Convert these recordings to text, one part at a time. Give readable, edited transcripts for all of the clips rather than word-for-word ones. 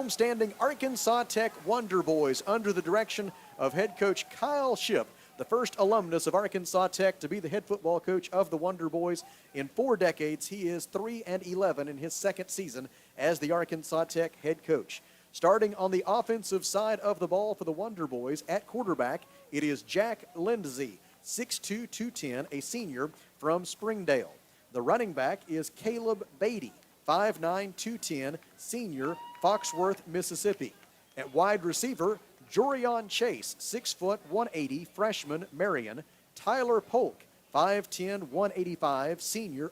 Homestanding Arkansas Tech Wonder Boys under the direction of head coach Kyle Shipp, the first alumnus of Arkansas Tech to be the head football coach of the Wonder Boys in 4 decades. He is 3-11 in his second season as the Arkansas Tech head coach. Starting on the offensive side of the ball for the Wonder Boys at quarterback, it is Jack Lindsey, 6'2", 210, a senior from Springdale. The running back is Caleb Beatty, 5'9", 210, senior, Foxworth, Mississippi. At wide receiver, Jorion Chase, 6 foot, 180, freshman, Marion. Tyler Polk, 5'10", 185, senior.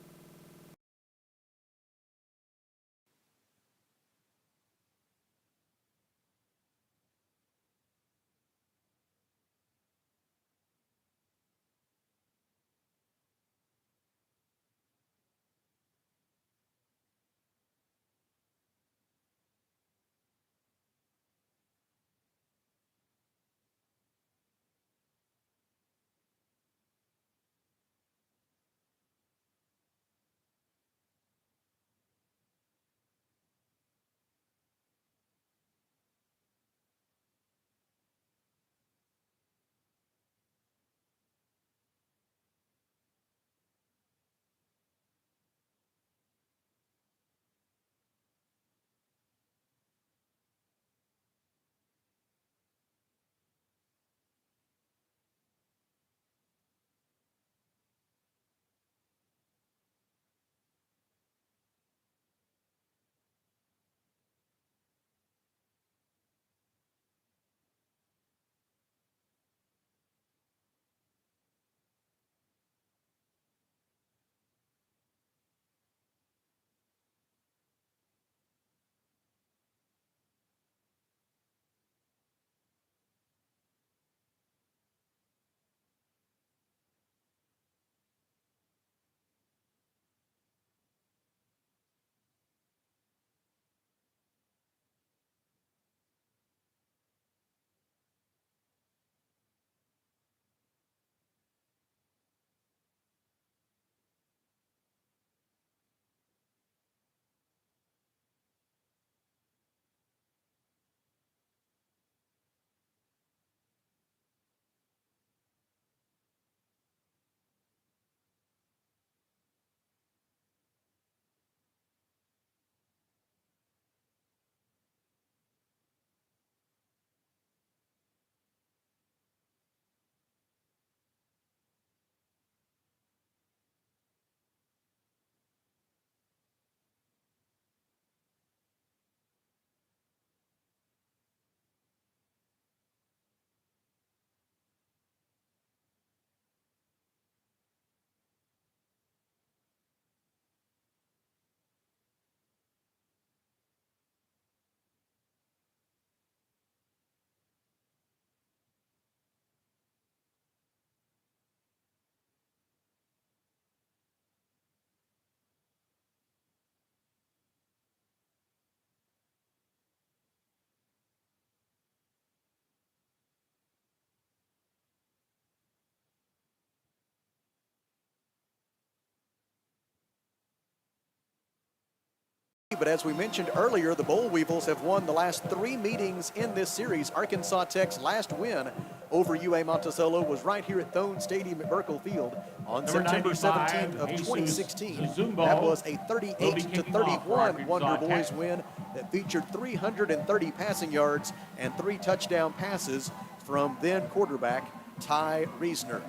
But as we mentioned earlier, the Boll Weevils have won the last 3 meetings in this series. Arkansas Tech's last win over UA-Monticello was right here at Thone Stadium at Burkle Field on September 17th of 2016. That was a 38-31 Wonder Boys win that featured 330 passing yards and 3 touchdown passes from then quarterback Ty Reesner.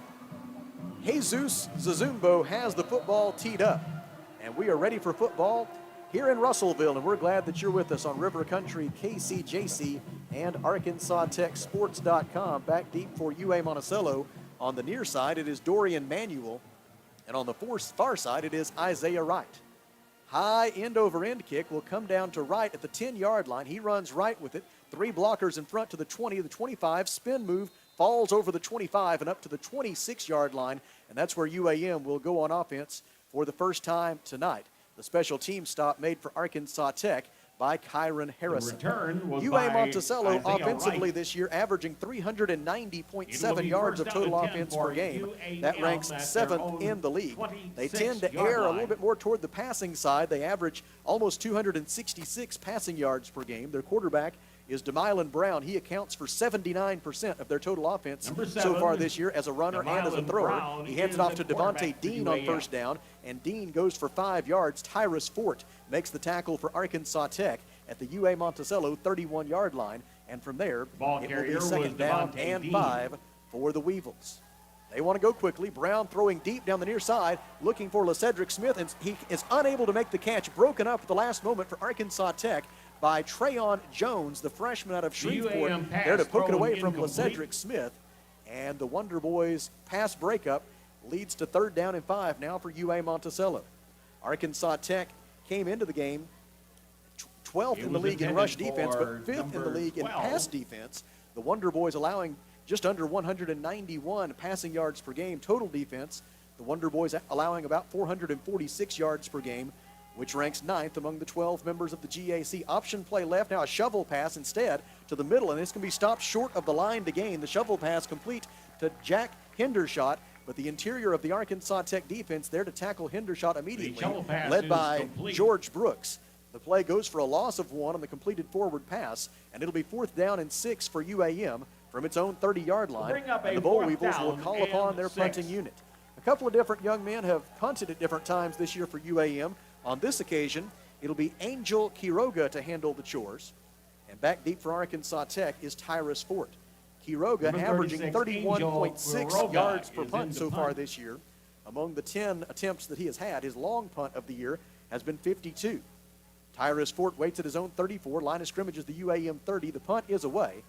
Jesus Zazumbo has the football teed up, and we are ready for football here in Russellville, and we're glad that you're with us on River Country, KCJC, and ArkansasTechSports.com. Back deep for UA-Monticello. On the near side, it is Dorian Manuel, and on the far side, it is Isaiah Wright. High end-over-end kick will come down to Wright at the 10-yard line. He runs right with it. 3 blockers in front to the 20, the 25, spin move, falls over the 25 and up to the 26-yard line, and that's where UAM will go on offense for the first time tonight. The special team stop made for Arkansas Tech by Kyron Harrison. Was UA Monticello Isaiah offensively Wright. this year averaging 390.7 yards of total offense per game. That ranks 7th in the league. They tend to err a little bit more toward the passing side. They average almost 266 passing yards per game. Their quarterback is DeMylan Brown. He accounts for 79% of their total offense so far this year as a runner and as a thrower. He hands it off to Devontae Dean on first down, and Dean goes for 5 yards. Tyrus Fort makes the tackle for Arkansas Tech at the UA Monticello 31-yard line, and from there, it will be second down and 5 for the Weevils. They want to go quickly. Brown throwing deep down the near side, looking for LeCedric Smith, and he is unable to make the catch. Broken up at the last moment for Arkansas Tech by Trayon Jones, the freshman out of Shreveport, there to poke it away from LeCedric Smith. And the Wonder Boys pass breakup leads to third down and 5 now for UA Monticello. Arkansas Tech came into the game 12th in the league in rush defense, but 5th in the league in pass defense. The Wonder Boys allowing just under 191 passing yards per game. Total defense, the Wonder Boys allowing about 446 yards per game, which ranks 9th among the 12 members of the GAC. Option play left, now a shovel pass instead to the middle, and this can be stopped short of the line to gain. The shovel pass complete to Jack Hendershot, but the interior of the Arkansas Tech defense there to tackle Hendershot immediately, led by George Brooks. The play goes for a loss of 1 on the completed forward pass, and it'll be 4th down and 6 for UAM from its own 30-yard line, and the Boll Weevils will call upon their punting unit. A couple of different young men have punted at different times this year for UAM. On this occasion, it'll be Angel Quiroga to handle the chores. And back deep for Arkansas Tech is Tyrus Fort. Quiroga averaging 31.6 yards per punt so far this year. Among the 10 attempts that he has had, his long punt of the year has been 52. Tyrus Fort waits at his own 34. Line of scrimmage is the UAM 30. The punt is away.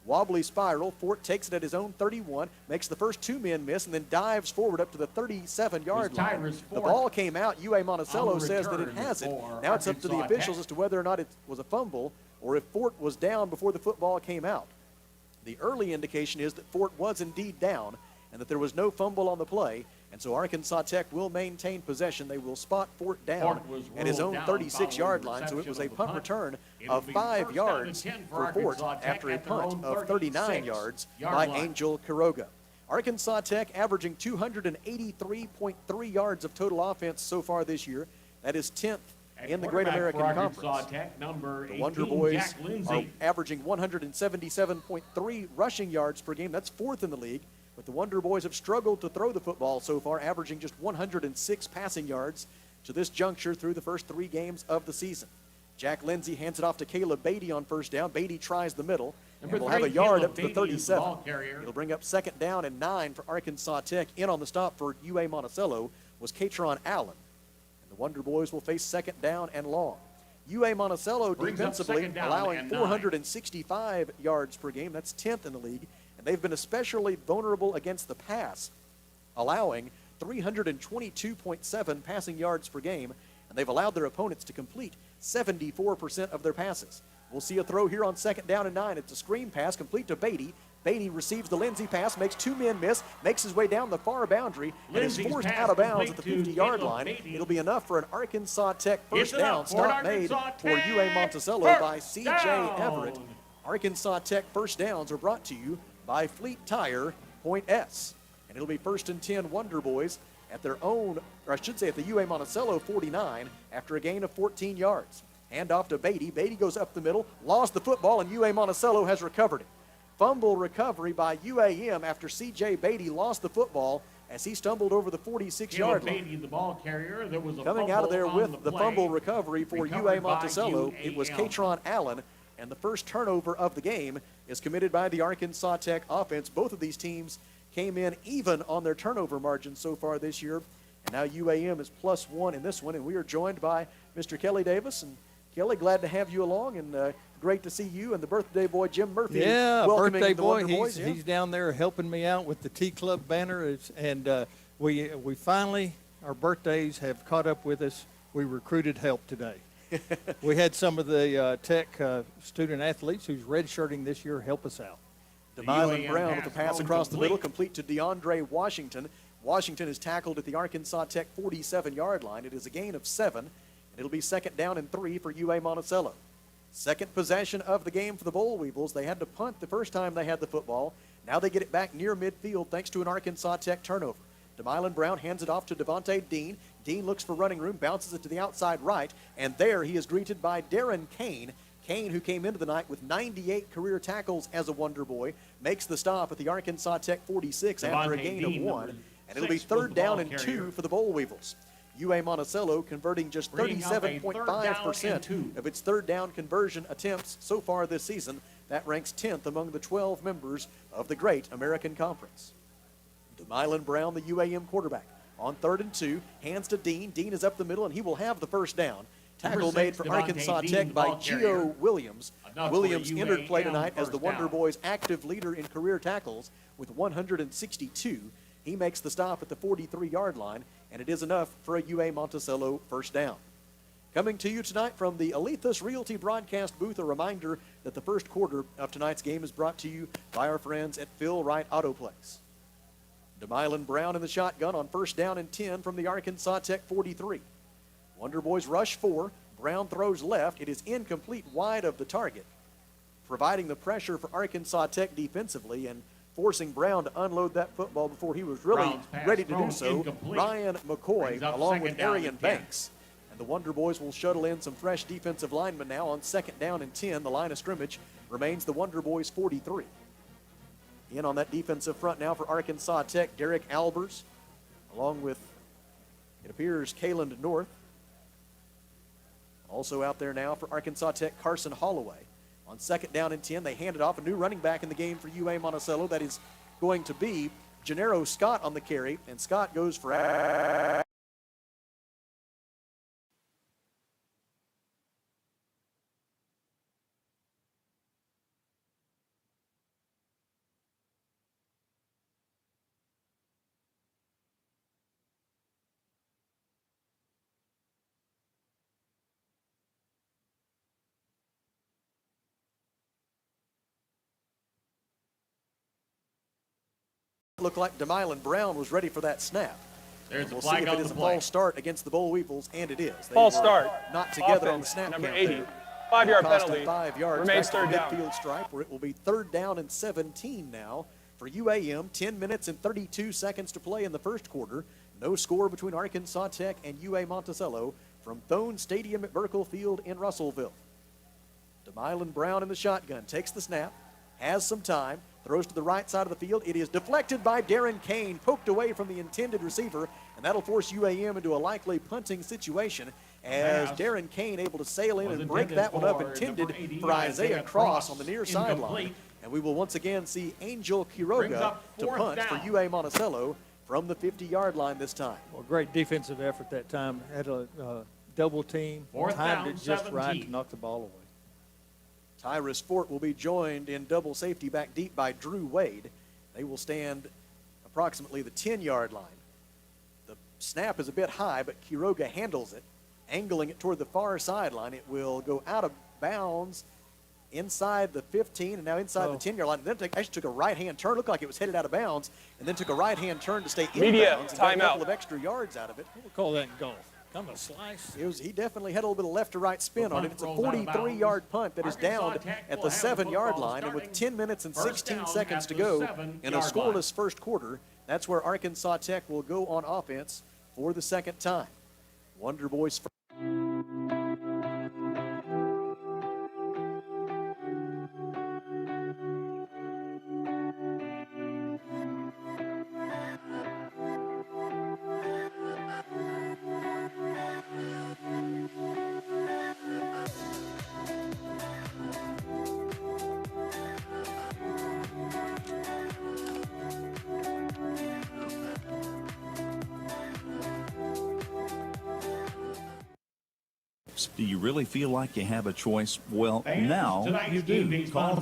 Wobbly spiral. Fort takes it at his own 31, makes the first 2 men miss, and then dives forward up to the 37-yard line. The ball came out. UA Monticello says that it hasn't. Now it's up to the officials as to whether or not it was a fumble or if Fort was down before the football came out. The early indication is that Fort was indeed down and that there was no fumble on the play, and so Arkansas Tech will maintain possession. They will spot Fort down at his own 36-yard line, so it was a punt return of 5 yards for Fort after a punt of 39 yards by Angel Quiroga. Arkansas Tech averaging 283.3 yards of total offense so far this year. That is 10th in the Great American Conference. The Wonder Boys are averaging 177.3 rushing yards per game. That's 4th in the league. But the Wonder Boys have struggled to throw the football so far, averaging just 106 passing yards to this juncture through the first 3 games of the season. Jack Lindsey hands it off to Caleb Beatty on first down. Beatty tries the middle, and will have a yard up to the 37. It'll bring up second down and 9 for Arkansas Tech. In on the stop for UA Monticello was Katron Allen. And the Wonder Boys will face second down and long. UA Monticello defensively allowing 465 yards per game. That's 10th in the league. And they've been especially vulnerable against the pass, allowing 322.7 passing yards per game, and they've allowed their opponents to complete 74% of their passes. We'll see a throw here on second down and 9. It's a screen pass complete to Beatty. Beatty receives the Lindsey pass, makes 2 men miss, makes his way down the far boundary, and is forced out of bounds at the 50-yard line. It'll be enough for an Arkansas Tech first down. Stop made for UA Monticello by C.J. Everett. Arkansas Tech first downs are brought to you by Fleet Tire, Point S. And it'll be 1st and 10 Wonder Boys at their own, or I should say at the UA Monticello 49 after a gain of 14 yards. Hand off to Beatty. Beatty goes up the middle, lost the football, and UA Monticello has recovered it. Fumble recovery by UAM after C.J. Beatty lost the football as he stumbled over the 46-yard line. Beatty, the ball carrier. There was a coming out of there with the fumble recovery for UA Monticello. It was Katron Allen. And the first turnover of the game is committed by the Arkansas Tech offense. Both of these teams came in even on their turnover margin so far this year. And now UAM is +1 in this one. And we are joined by Mr. Kelly Davis. And Kelly, glad to have you along, and great to see you and the birthday boy, Jim Murphy. Yeah, birthday boy. Boys. He's down there helping me out with the T-Club banner. And we finally, our birthdays have caught up with us. We recruited help today. We had some of the Tech student athletes who's redshirting this year help us out. DeMylan Brown with the pass across the middle, complete to DeAndre Washington. Washington is tackled at the Arkansas Tech 47-yard line. It is a gain of 7, and it'll be second down and 3 for UA Monticello. Second possession of the game for the Boll Weevils. They had to punt the first time they had the football. Now they get it back near midfield thanks to an Arkansas Tech turnover. DeMylan Brown hands it off to Devontae Dean. Dean looks for running room, bounces it to the outside right, and there he is greeted by Darren Kane. Kane, who came into the night with 98 career tackles as a Wonder Boy, makes the stop at the Arkansas Tech 46 after a gain of 1, and it'll be third down and 2 for the Boll Weevils. UA-Monticello converting just 37.5% of its third down conversion attempts so far this season. That ranks 10th among the 12 members of the Great American Conference. DeMylan Brown, the UAM quarterback, on 3rd and 2, hands to Dean. Dean is up the middle, and he will have the first down. Tackle made for Arkansas Tech by Gio Williams. Williams entered play tonight as the Wonder Boys' active leader in career tackles with 162. He makes the stop at the 43-yard line, and it is enough for a UA-Monticello first down. Coming to you tonight from the Alethus Realty broadcast booth, a reminder that the first quarter of tonight's game is brought to you by our friends at Phil Wright Auto Place. DeMylan Brown in the shotgun on first down and 10 from the Arkansas Tech 43. Wonder Boys rush 4. Brown throws left. It is incomplete wide of the target, providing the pressure for Arkansas Tech defensively and forcing Brown to unload that football before he was really ready to do so. Ryan McCoy along with Arian Banks. And the Wonder Boys will shuttle in some fresh defensive linemen now on second down and 10. The line of scrimmage remains the Wonder Boys 43. In on that defensive front now for Arkansas Tech, Derek Albers, along with, it appears, Kayland North. Also out there now for Arkansas Tech, Carson Holloway. On second down and 10, they handed off a new running back in the game for UA-Monticello. That is going to be Gennaro Scott on the carry, and Scott goes for looked like DeMylan Brown was ready for that snap. There's We'll a see flag if on it is the a play. false start against the Boll Weevils, and it is. They False were start. not together on the Offense, snap number count 80. there. 5-yard Cost penalty. 5 yards. Remains Back to the third down. midfield stripe where it will be third down and 17 now for UAM. 10 minutes and 32 seconds to play in the first quarter. No score between Arkansas Tech and UA-Monticello from Thone Stadium at Burkle Field in Russellville. DeMylan Brown in the shotgun takes the snap, has some time, throws to the right side of the field. It is deflected by Darren Kane, poked away from the intended receiver, and that'll force UAM into a likely punting situation as Darren Kane able to sail in and break that one up, intended for Isaiah Cross on the near sideline. And we will once again see Angel Quiroga to punt for UA-Monticello from the 50-yard line this time. Well, great defensive effort that time. Had a double team, Fourth timed down, it just right 17. to knock the ball away. Tyrus Fort will be joined in double safety back deep by Drew Wade. They will stand approximately the 10-yard line. The snap is a bit high, but Quiroga handles it, angling it toward the far sideline. It will go out of bounds inside the 15 and now inside the 10-yard line. And then it actually took a right-hand turn. Looked like it was headed out of bounds, and then took a right-hand turn to stay in Media, bounds and got a couple timeout. of extra yards out of it. We'll call that in golf. Come a slice. He definitely had a little bit of left to right spin on it. It's a Punt rolls out of bounds. 43-yard punt that is down Arkansas Tech at will the have the 7-yard football line. And with starting 10 minutes and first 16 down seconds at to the go 7-yard in a line. scoreless first quarter, that's where Arkansas Tech will go on offense for the second time. Wonder Boys first. Do you really feel like you have a choice? Well, now you do. Call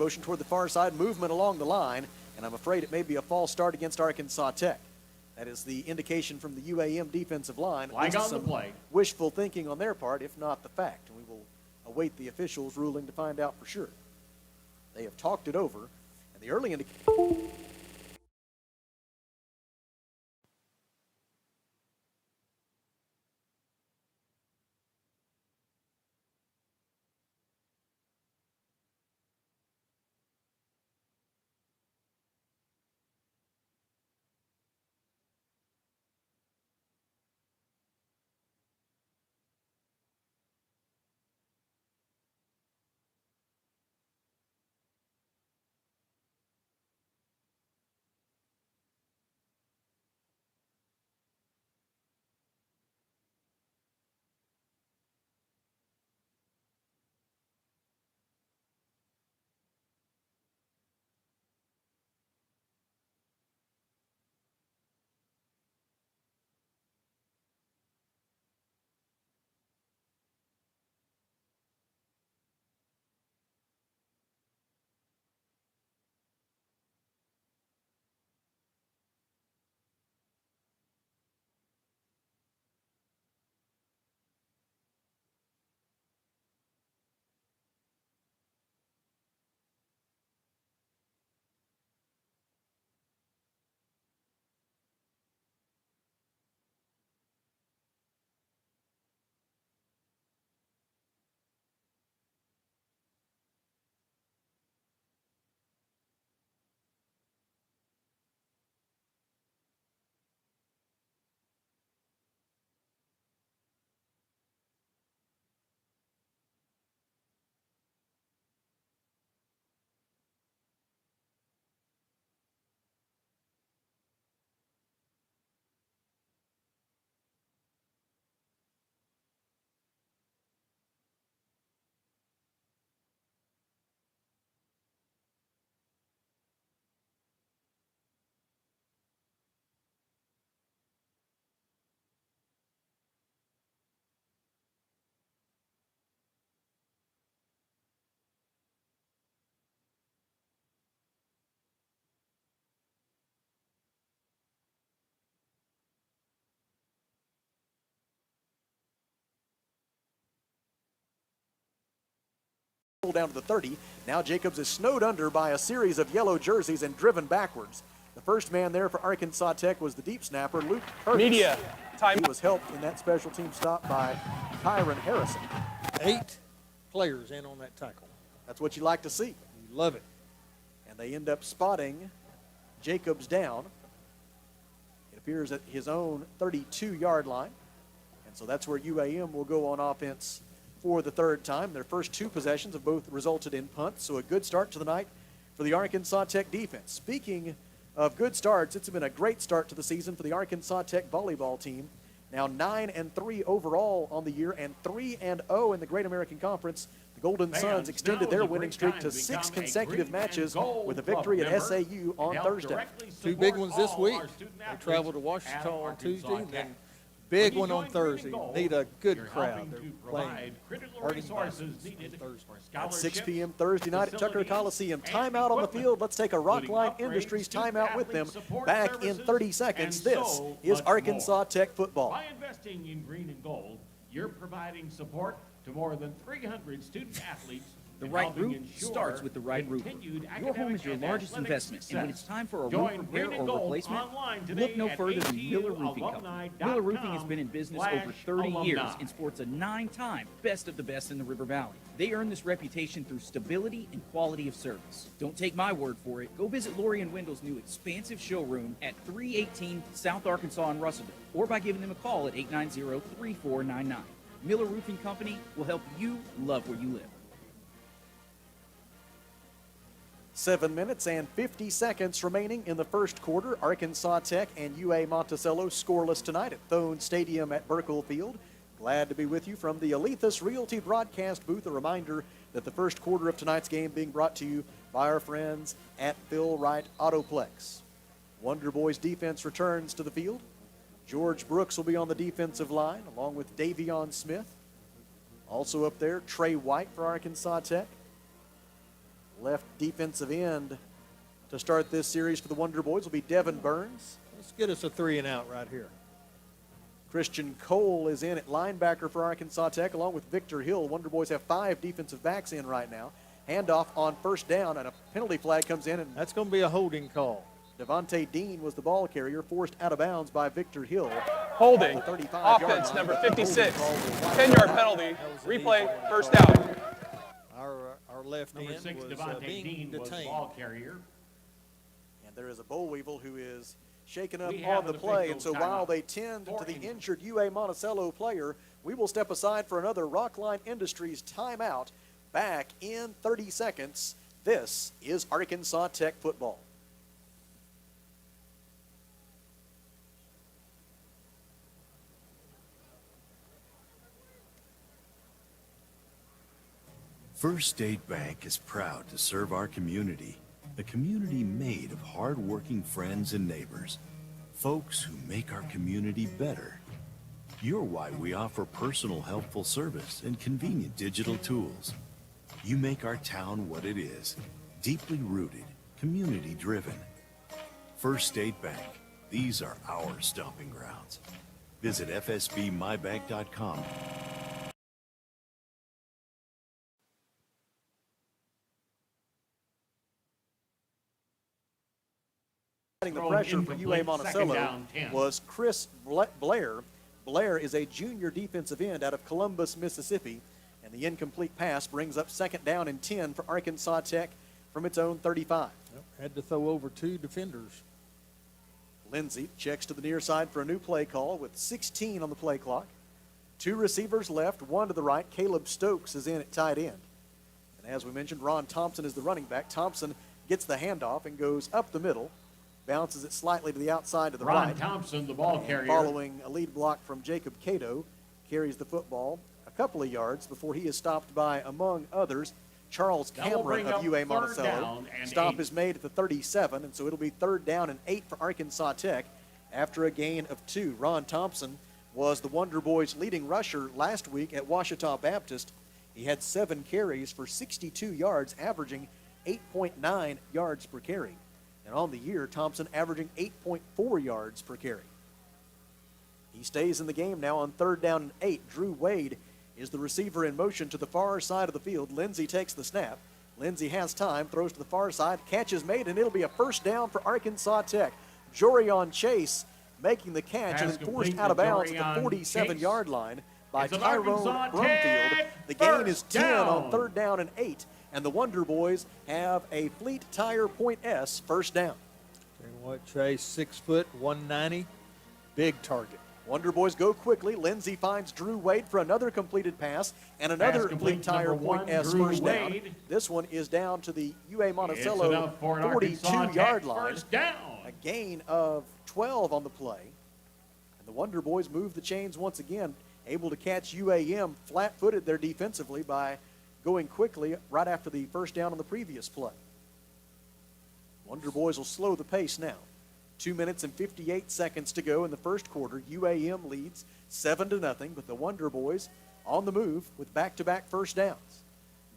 motion toward the far side, movement along the line, and I'm afraid it may be a false start against Arkansas Tech. That is the indication from the UAM defensive line. Flag This is on the some play. wishful thinking on their part, if not the fact. And we will await the officials' ruling to find out for sure. They have talked it over, and the early indication. Down to the 30. Now Jacobs is snowed under by a series of yellow jerseys and driven backwards. The first man there for Arkansas Tech was the deep snapper, Luke Curtis. Media. Time. He was helped in that special team stop by Kyron Harrison. 8 players in on that tackle. That's what you like to see. You love it. And they end up spotting Jacobs down. It appears at his own 32-yard line. And so that's where UAM will go on offense for the third time. Their first 2 possessions have both resulted in punts, so a good start to the night for the Arkansas Tech defense. Speaking of good starts, it's been a great start to the season for the Arkansas Tech volleyball team. Now 9-3 overall on the year and 3-0 in the Great American Conference. The Golden Suns extended their winning streak to 6 consecutive matches with a victory at SAU on Thursday. 2 big ones this week. They travel to Washington on Tuesday, and then big one on Thursday. Need a good crowd. They're playing Harding Baptist on Thursday. At 6 p.m. Thursday night at Tucker Coliseum. Timeout on the field. Let's take a Rockline Industries timeout with them. Back in 30 seconds. This is Arkansas Tech football. By investing in green and gold, you're providing support to more than 300 student athletes. The right roof starts with the right roofer. Your home is your largest investment, and when it's time for a roof repair or replacement, look no further than Miller Roofing Company. Miller Roofing has been in business over 30 years and sports a 9-time Best of the Best in the River Valley. They earn this reputation through stability and quality of service. Don't take my word for it. Go visit Lori and Wendell's new expansive showroom at 318 South Arkansas in Russellville, or by giving them a call at 890-3499. Miller Roofing Company will help you love where you live. 7 minutes and 50 seconds remaining in the first quarter. Arkansas Tech and UA-Monticello scoreless tonight at Thone Stadium at Burkle Field. Glad to be with you from the Alethus Realty broadcast booth. A reminder that the first quarter of tonight's game being brought to you by our friends at Phil Wright Autoplex. Wonder Boys defense returns to the field. George Brooks will be on the defensive line along with Davion Smith. Also up there, Trey White for Arkansas Tech. Left defensive end to start this series for the Wonder Boys will be Devin Burns. Let's get us a 3-and-out right here. Christian Cole is in at linebacker for Arkansas Tech, along with Victor Hill. Wonder Boys have 5 defensive backs in right now. Handoff on first down, and a penalty flag comes in. And that's going to be a holding call. Devontae Dean was the ball carrier, forced out of bounds by Victor Hill. Holding. Offense number 56. 10-yard penalty. Replay, first down. Our left Number end 6, was Devontae being Dean was detained. ball carrier. And there is a boll weevil who is shaken up We have on the an play. official And so timeout. while they tend to the injured UA-Monticello player, we will step aside for another Rockline Industries timeout. Back in 30 seconds. This is Arkansas Tech football. First State Bank is proud to serve our community, a community made of hard-working friends and neighbors, folks who make our community better. You're why we offer personal helpful service and convenient digital tools. You make our town what it is, deeply rooted, community-driven. First State Bank, these are our stomping grounds. Visit fsbmybank.com. The pressure for UA-Monticello was Chris Blair. Blair is a junior defensive end out of Columbus, Mississippi, and the incomplete pass brings up second down and 10 for Arkansas Tech from its own 35. Had to throw over 2 defenders. Lindsey checks to the near side for a new play call with 16 on the play clock. 2 receivers left, 1 to the right. Caleb Stokes is in at tight end. And as we mentioned, Ron Thompson is the running back. Thompson gets the handoff and goes up the middle. Bounces it slightly to the outside to the right. Ron Thompson, the ball carrier. Following a lead block from Jacob Cato, carries the football a couple of yards before he is stopped by, among others, Charles Cameron of UA-Monticello. Stop is made at the 37, and so it'll be 3rd down and 8 for Arkansas Tech after a gain of 2. Ron Thompson was the Wonder Boys' leading rusher last week at Ouachita Baptist. He had 7 carries for 62 yards, averaging 8.9 yards per carry. And on the year, Thompson averaging 8.4 yards per carry. He stays in the game now on 3rd down and 8. Drew Wade is the receiver in motion to the far side of the field. Lindsey takes the snap. Lindsey has time, throws to the far side, catch is made, and it'll be a first down for Arkansas Tech. Jorion Chase making the catch and then forced out of bounds at the 47-yard line by Tyrone Brumfield. The gain is 10 on 3rd down and 8. And the Wonder Boys have a Fleet Tire Point S first down. Tell you what, Chase, 6 foot, 190, big target. Wonder Boys go quickly. Lindsey finds Drew Wade for another completed pass and another Fleet Tire Point S first down. This one is down to the UA-Monticello 42-yard line. A gain of 12 on the play. And the Wonder Boys move the chains once again, able to catch UAM flat-footed there defensively by going quickly right after the first down on the previous play. Wonder Boys will slow the pace now. 2 minutes and 58 seconds to go in the first quarter. UAM leads 7-0, but the Wonder Boys on the move with back-to-back first downs.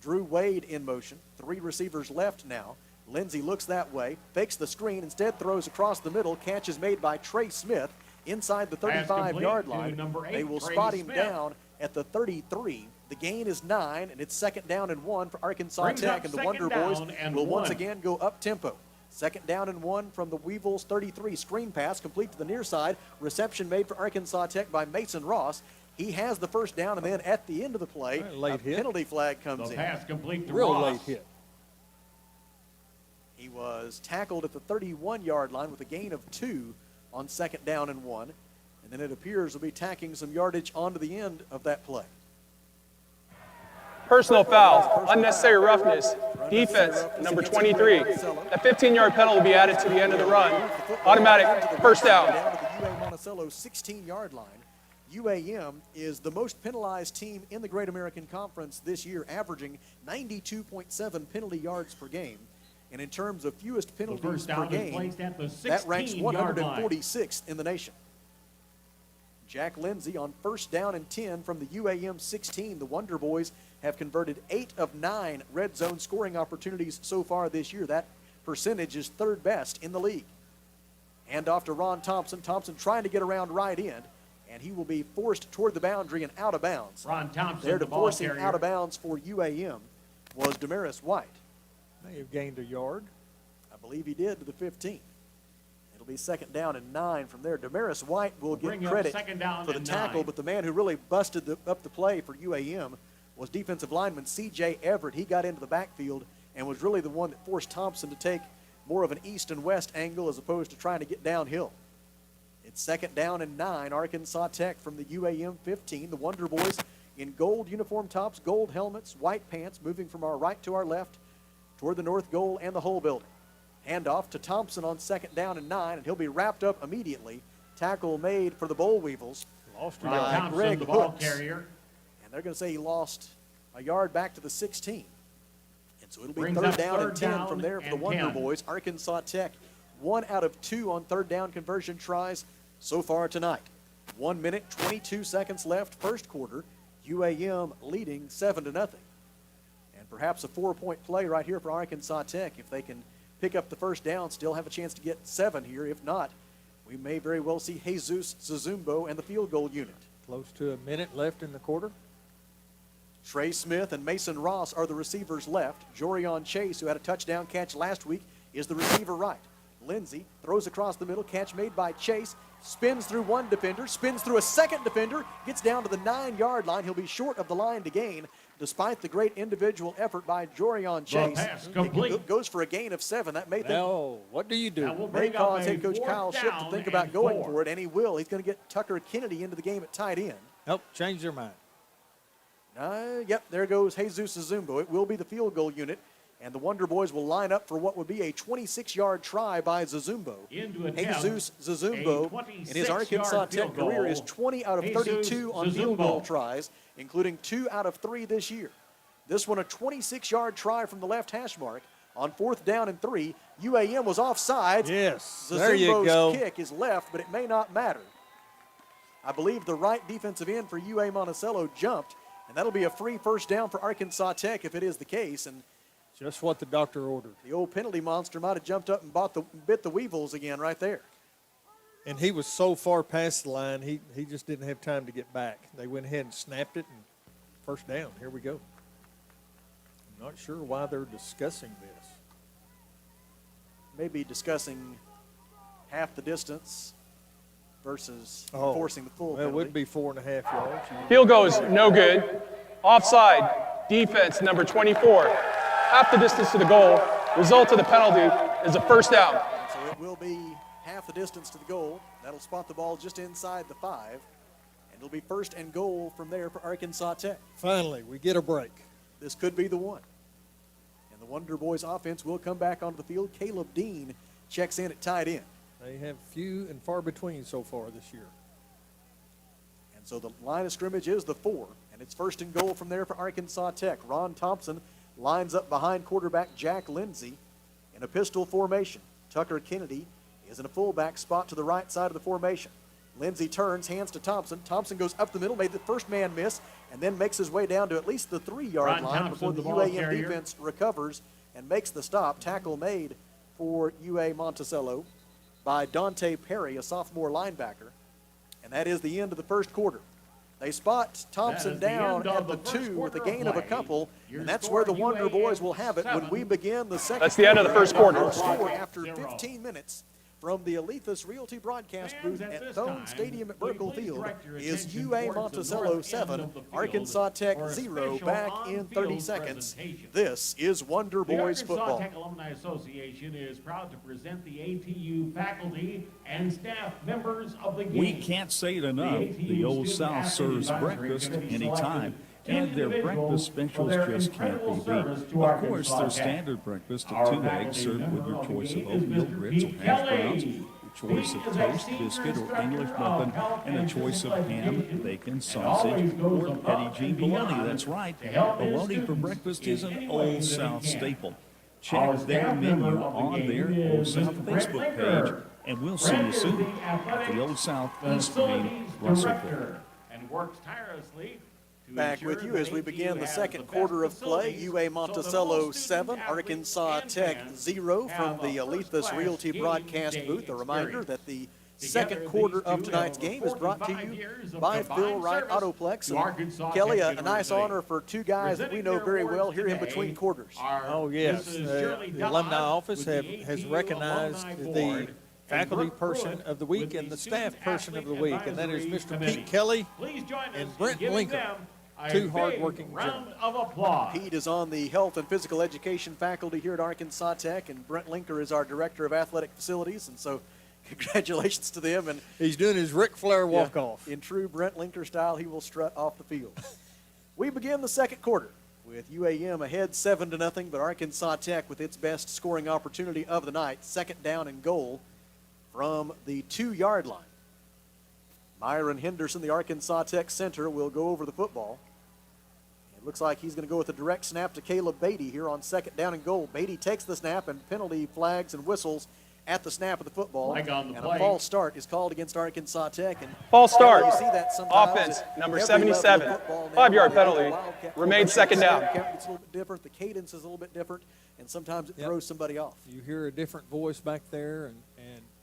Drew Wade in motion. 3 receivers left now. Lindsey looks that way, fakes the screen, instead throws across the middle. Catch is made by Trey Smith inside the 35-yard line. They will spot him down at the 33. The gain is 9, and it's 2nd down and 1 for Arkansas Tech, and the Wonder Boys will once again go up tempo. 2nd down and 1 from the Weevils' 33. Screen pass complete to the near side. Reception made for Arkansas Tech by Mason Ross. He has the first down, and then at the end of the play, a penalty flag comes in. Pass complete to Real Ross. late hit. He was tackled at the 31-yard line with a gain of 2 on 2nd down and 1. And then it appears they'll be tacking some yardage onto the end of that play. Personal foul, unnecessary roughness, defense, number 23. That 15-yard penalty will be added to the end of the run. Automatic first down. Down to the UA-Monticello 16-yard line. UAM is the most penalized team in the Great American Conference this year, averaging 92.7 penalty yards per game. And in terms of fewest penalties per game, that ranks 146th in the nation. Jack Lindsey on 1st down and 10 from the UAM 16. The Wonder Boys have converted 8 of 9 red zone scoring opportunities so far this year. That percentage is third best in the league. Hand off to Ron Thompson. Thompson trying to get around right end, and he will be forced toward the boundary and out of bounds. Ron Thompson, there to the ball forcing carrier. out of bounds for UAM was Damaris White. May have gained a yard. I believe he did to the 15. It'll be 2nd down and 9 from there. Damaris White will get Bring up credit 2nd down for the and tackle, 9. but the man who really busted up the play for UAM was defensive lineman C.J. Everett. He got into the backfield and was really the one that forced Thompson to take more of an east and west angle as opposed to trying to get downhill. It's 2nd down and 9, Arkansas Tech from the UAM 15. The Wonder Boys in gold uniform tops, gold helmets, white pants, moving from our right to our left toward the north goal and the whole building. Handoff to Thompson on 2nd down and 9, and he'll be wrapped up immediately. Tackle made for the Boll Weevils Lost Ron by Thompson, Greg the ball Hooks. carrier. And they're going to say he lost a yard back to the 16. And so it'll be Brings 3rd up down and 3rd 10 down from there for the and Wonder 10. Boys. Arkansas Tech, 1 out of 2 on 3rd down conversion tries so far tonight. 1 minute, 22 seconds left, first quarter. UAM leading 7-0. And perhaps a 4-point play right here for Arkansas Tech. If they can pick up the first down, still have a chance to get 7 here. If not, we may very well see Jesus Zazumbo and the field goal unit. Close to a minute left in the quarter. Trey Smith and Mason Ross are the receivers left. Jorion Chase, who had a touchdown catch last week, is the receiver right. Lindsey throws across the middle, catch made by Chase, spins through one defender, spins through a second defender, gets down to the 9-yard line. He'll be short of the line to gain, despite the great individual effort by Jorion Chase. pass complete. It goes for a gain of 7. That may think Now, what do you do? That will may bring up cause a head coach 4th Kyle Shipp to down think about and going 4. for it, and he will. He's going to get Tucker Kennedy into the game at tight end. Nope, change their mind. Yep, there goes Jesus Zazumbo. It will be the field goal unit, and the Wonder Boys will line up for what would be a 26-yard try by Zazumbo. Into attempt Jesus a Zazumbo in his Arkansas 26-yard Tech field goal. career is 20 out of Jesus 32 on field goal Zazumbo. tries, including 2 out of 3 this year. This one a 26-yard try from the left hash mark on 4th down and 3. UAM was offside. Yes, Zazumbo's there you go. kick is left, but it may not matter. I believe the right defensive end for Monticello jumped, and that'll be a free first down for Arkansas Tech if it is the case. And Just what the doctor ordered. the old penalty monster might have jumped up and bit the Weevils again right there. And he was so far past the line, he just didn't have time to get back. They went ahead and snapped it, and first down. Here we go. I'm not sure why they're discussing this. Maybe discussing half the distance versus Oh, enforcing the full Well, it penalty. would be 4.5 yards. Field goal is no good. Offside. Defense number 24. Half the distance to the goal. Result of the penalty is a first down. So it will be half the distance to the goal. That'll spot the ball just inside the 5. And it'll be 1st and goal from there for Arkansas Tech. Finally, we get a break. This could be the one. And the Wonder Boys offense will come back onto the field. Caleb Dean checks in at tight end. They have few and far between so far this year. And so the line of scrimmage is the 4. And it's 1st and goal from there for Arkansas Tech. Ron Thompson lines up behind quarterback Jack Lindsey in a pistol formation. Tucker Kennedy is in a fullback spot to the right side of the formation. Lindsey turns, hands to Thompson. Thompson goes up the middle, made the first man miss, and then makes his way down to at least the 3-yard Ron line Thompson, before the the ball UAM carrier. defense recovers and makes the stop. Tackle made for UA Monticello by Dante Perry, a sophomore linebacker. And that is the end of the first quarter. They spot Thompson That is the down end at of the the first 2 with a quarter of gain of a play. couple, Your and that's score, where the Wonder UAM Boys will have it when we 7, begin the second That's the end of the first quarter. Score after 0. 15 minutes from the Alethus Realty broadcast Fans, booth at at this Thone time, Stadium at will you Burkle please Field direct your is attention UA towards the Monticello north end 7, of the field Arkansas Tech for a 0 special back in on-field 30 seconds. presentation. This is Wonder The Boys Arkansas football. Tech Alumni Association is proud to present the ATU faculty and staff members of the game. We can't say it enough. The Old South serves breakfast anytime, and their breakfast specials just can't be beat. Of course, their standard breakfast of 2 eggs served with your choice of oatmeal, grits, or hash browns, your choice of toast, biscuit, or English muffin, and a choice of ham, bacon, sausage, or Petty Jean bologna. That's right, bologna for breakfast is an Old South staple. Check their menu on their Old South Facebook page, and we'll see you soon at the Old South East Main, Russellville. And works tirelessly Back with you as we begin the second quarter of play. UA-Monticello 7, Arkansas Tech 0 from the Alethus Realty broadcast booth. A reminder that the second quarter of tonight's game is brought to you by Phil Wright Autoplex. And Kelly, a nice honor for two guys that we know very well here in between quarters. Oh, yes. The alumni office has recognized the faculty person of the week and the staff person of the week, and that is Mr. Pete Kelly and Brent Linker, two hardworking gentlemen. Pete is on the health and physical education faculty here at Arkansas Tech, and Brent Linker is our director of athletic facilities, and so congratulations to them. And he's doing his Ric Flair walk-off. In true Brent Linker style, he will strut off the field. We begin the second quarter with UAM ahead 7-0, but Arkansas Tech with its best scoring opportunity of the night, second down and goal from the 2-yard line. Myron Henderson, the Arkansas Tech center, will go over the football. It looks like he's going to go with a direct snap to Caleb Beatty here on second down and goal. Beatty takes the snap, and penalty flags and whistles at the snap of the football. And a false start is called against Arkansas Tech. And false start. You see that sometimes. Offense, number 77. 5-yard penalty. Remains second down. It's a little bit different. The cadence is a little bit different, and sometimes it throws somebody off. You hear a different voice back there, and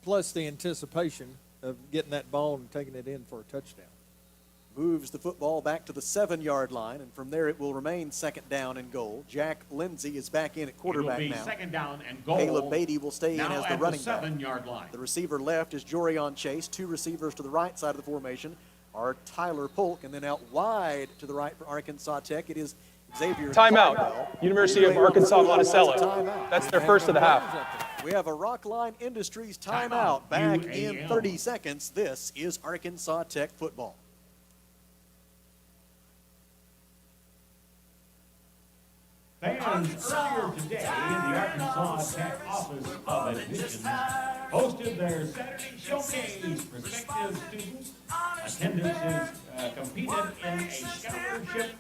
plus the anticipation of getting that ball and taking it in for a touchdown. Moves the football back to the 7-yard line, and from there it will remain second down and goal. Jack Lindsey is back in at quarterback now. Second down and goal. Caleb Beatty will stay in as the running back. 7-yard line. The receiver left is Jorion Chase. Two receivers to the right side of the formation are Tyler Polk, and then out wide to the right for Arkansas Tech, it is Xavier. Timeout. University of Arkansas-Monticello. That's their first of the half. We have a Rockline Industries timeout back in 30 seconds. This is Arkansas Tech football. Fans earlier today in the Arkansas Tech Office of Admissions hosted their Saturday showcase. Prospective students attendance is competed in a scholarship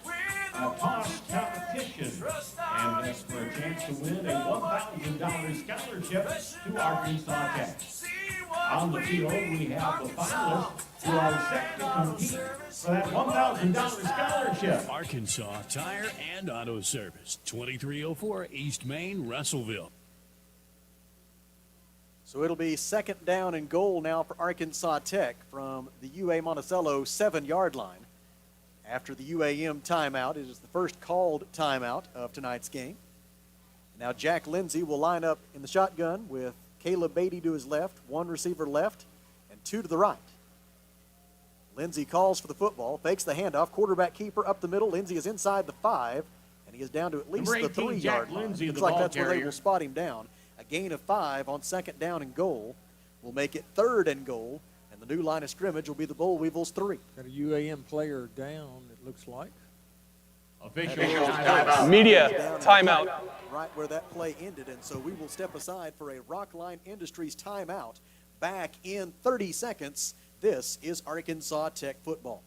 toss competition, and that's for a chance to win a $1,000 scholarship to Arkansas Tech. On the field, we have the finalists who are set to compete for that $1,000 scholarship. Arkansas Tire and Auto Service, 2304 East Main, Russellville. So it'll be second down and goal now for Arkansas Tech from the UA-Monticello 7-yard line. After the UAM timeout, it is the first called timeout of tonight's game. Now Jack Lindsey will line up in the shotgun with Caleb Beatty to his left, one receiver left, and two to the right. Lindsey calls for the football, fakes the handoff, quarterback keeper up the middle. Lindsey is inside the 5, and he is down to at least the 3-yard line. Looks like that's where they will spot him down. A gain of 5 on second down and goal will make it third and goal, and the new line of scrimmage will be the Bull Weevils 3. Got a UAM player down, it looks like. Official timeout. Media timeout. Right where that play ended, and so we will step aside for a Rockline Industries timeout. Back in 30 seconds, this is Arkansas Tech football.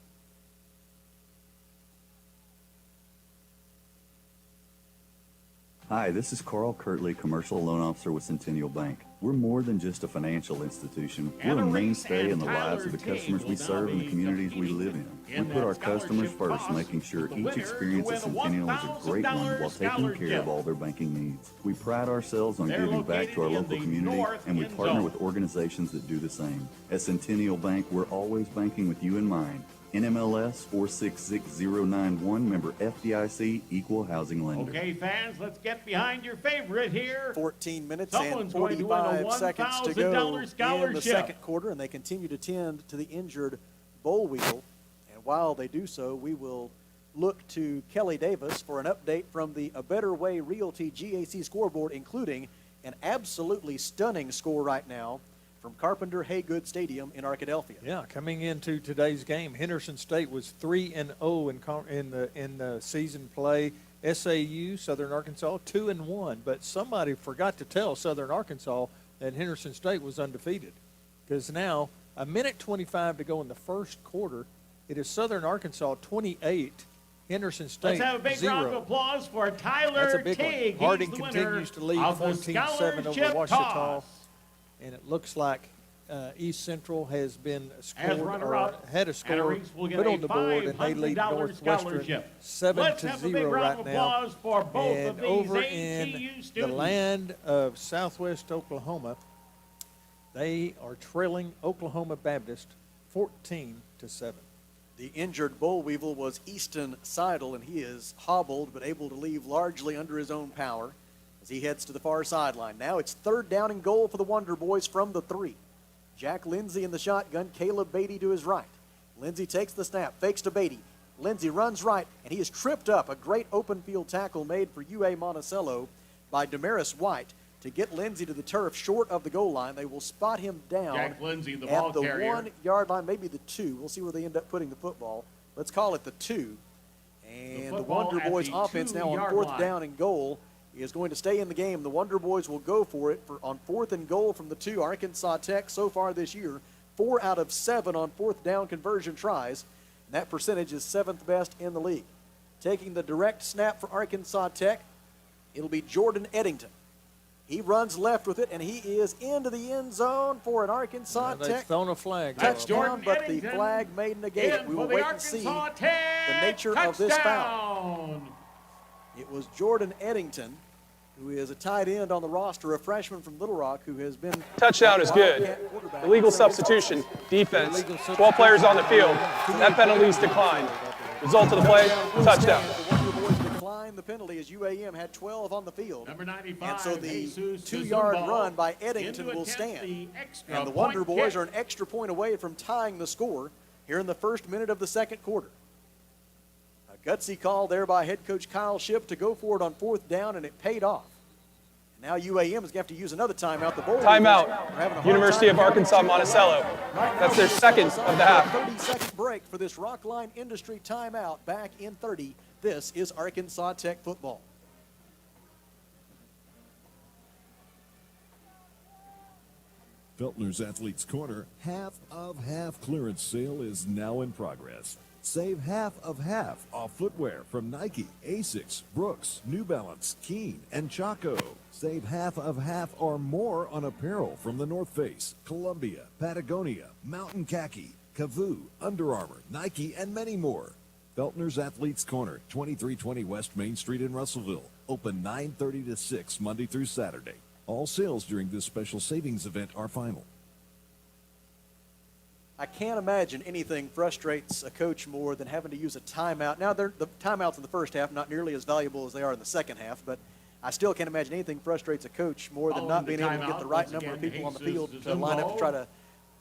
Hi, this is Carl Kirtley, Commercial Loan Officer with Centennial Bank. We're more than just a financial institution. We're a mainstay in the lives of the customers we serve and the communities we live in. We put our customers first, making sure each experience at Centennial is a great one while taking care of all their banking needs. We pride ourselves on giving back to our local community, and we partner with organizations that do the same. At Centennial Bank, we're always banking with you in mind. NMLS 466091, member FDIC, equal housing lender. Okay, fans, let's get behind your favorite here. 14 minutes Someone's and going to win a 45 seconds to go $1,000 in the second quarter, and they continue to tend to the injured Bull Weevil. And while they do so, we will look to Kelly Davis for an update from the A Better Way Realty GAC scoreboard, including an absolutely stunning score right now from Carpenter Haygood Stadium in Arkadelphia. Yeah, coming into today's game, Henderson State was 3-0 in the season play. SAU, Southern Arkansas, 2-1. But somebody forgot to tell Southern Arkansas that Henderson State was undefeated, because now a minute 25 to go in the first quarter. It is Southern Arkansas 28, Henderson State 0. Let's have a big round of applause for Tyler That's a big Teague. one. Harding continues to lead 14-7 over Washita. And it looks like East Central has been As scored or runner-up, had a score Anarese will get put a on the board, and they lead $500 Northwestern scholarship. 7-0 Let's have a big round of right now. applause for both And of these over ATU in the students. land of Southwest Oklahoma, they are trailing Oklahoma Baptist 14-7. The injured boll weevil was Easton Seidel, and he is hobbled but able to leave largely under his own power as he heads to the far sideline. Now it's 3rd down and goal for the Wonder Boys from the 3. Jack Lindsay in the shotgun, Caleb Beatty to his right. Lindsay takes the snap, fakes to Beatty. Lindsay runs right, and he is tripped up. A great open field tackle made for UA Monticello by Damaris White to get Lindsay to the turf short of the goal line. They will spot him down Jack Lindsay, the at ball the carrier. 1 yard line, maybe the 2. We'll see where they end up putting the football. Let's call it the 2. And the football Wonder at Boys the offense now on 2-yard 4th line. down and goal is going to stay in the game. The Wonder Boys will go for it on 4th and goal from the 2. Arkansas Tech so far this year, 4 out of 7 on 4th down conversion tries. And that percentage is 7th best in the league. Taking the direct snap for Arkansas Tech, it'll be Jordan Eddington. He runs left with it, and he is into the end zone for an Arkansas They've Tech thrown a flag. touchdown, Jordan but the Eddington flag may negate it. in We for will the wait and see Arkansas Tech the nature of this foul. touchdown. It was Jordan Eddington, who is a tight end on the roster, a freshman from Little Rock who has been Touchdown is good. Illegal substitution, defense, 12 players on the field. That penalty's declined. Result of the play, touchdown. The Wonder Boys declined the penalty as UAM had 12 on the field. Number 95, And so the Jesus 2-yard Zumbo run by Eddington into will attempt stand. the extra And the Wonder point Boys kick. are an extra point away from tying the score here in the first minute of the second quarter. A gutsy call there by head coach Kyle Shipp to go for it on 4th down, and it paid off. Now UAM is going to have to use another timeout. The Bull Eagles are having a Timeout, hard University time of Arkansas-Monticello. Right now, That's their second of the half. 30-second break for this Rockline Industry timeout. Back in 30. This is Arkansas Tech football. Feltner's Athletes Corner half of half clearance sale is now in progress. Save half of half off footwear from Nike, Asics, Brooks, New Balance, Keen, and Chaco. Save half of half or more on apparel from the North Face, Columbia, Patagonia, Mountain Khaki, Kavoo, Under Armour, Nike, and many more. Feltner's Athletes Corner, 2320 West Main Street in Russellville. Open 9:30 to 6 Monday through Saturday. All sales during this special savings event are final. I can't imagine anything frustrates a coach more than having to use a timeout. Now, the timeouts in the first half not nearly as valuable as they are in the second half, but I still can't imagine anything frustrates a coach more than not being able to get the right number of people on the field to line up to try to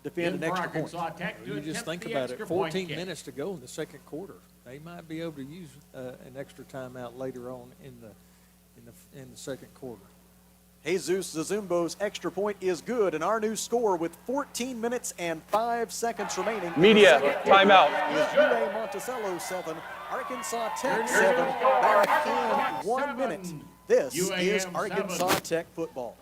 defend an extra point. You just think about it, 14 minutes to go in the second quarter. They might be able to use an extra timeout later on in the second quarter. Jesus Zazumbo's extra point is good, and our new score with 14 minutes and 5 seconds remaining. Media, timeout. Is UA Monticello 7, Arkansas Tech 7, back in 1 minute. This is Arkansas Tech football.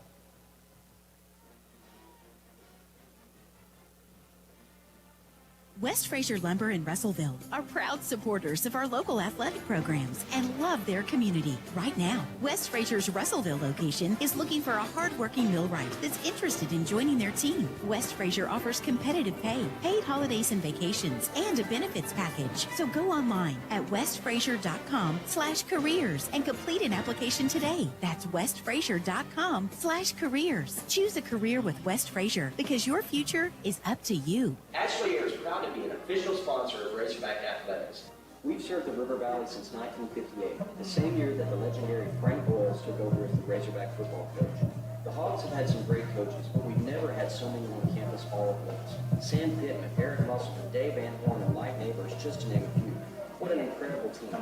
West Fraser Lumber in Russellville are proud supporters of our local athletic programs and love their community. Right now, West Fraser's Russellville location is looking for a hardworking millwright that's interested in joining their team. West Fraser offers competitive pay, paid holidays and vacations, and a benefits package. So go online at westfraser.com/careers and complete an application today. That's westfraser.com/careers. Choose a career with West Fraser because your future is up to you. Ashley Air is proud to be an official sponsor of Razorback Athletics. We've served the River Valley since 1958, the same year that the legendary Frank Boyles took over as the Razorback football coach. The Hogs have had some great coaches, but we've never had so many on campus all at once. Sam Pittman, Eric Musselman, Dave Van Horn, and Mike Neighbors, just to name a few. What an incredible team.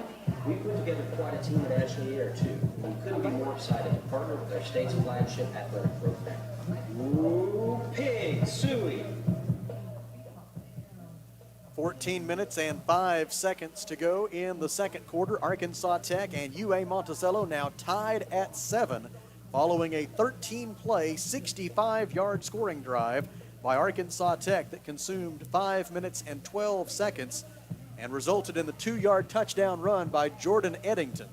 We put together quite a team at Ashley Air, too. We couldn't be more excited to partner with our state's flagship athletic program. Woo Pig Suey! 14 minutes and 5 seconds to go in the second quarter. Arkansas Tech and UA Monticello now tied at 7 following a 13-play, 65-yard scoring drive by Arkansas Tech that consumed 5 minutes and 12 seconds and resulted in the 2-yard touchdown run by Jordan Eddington.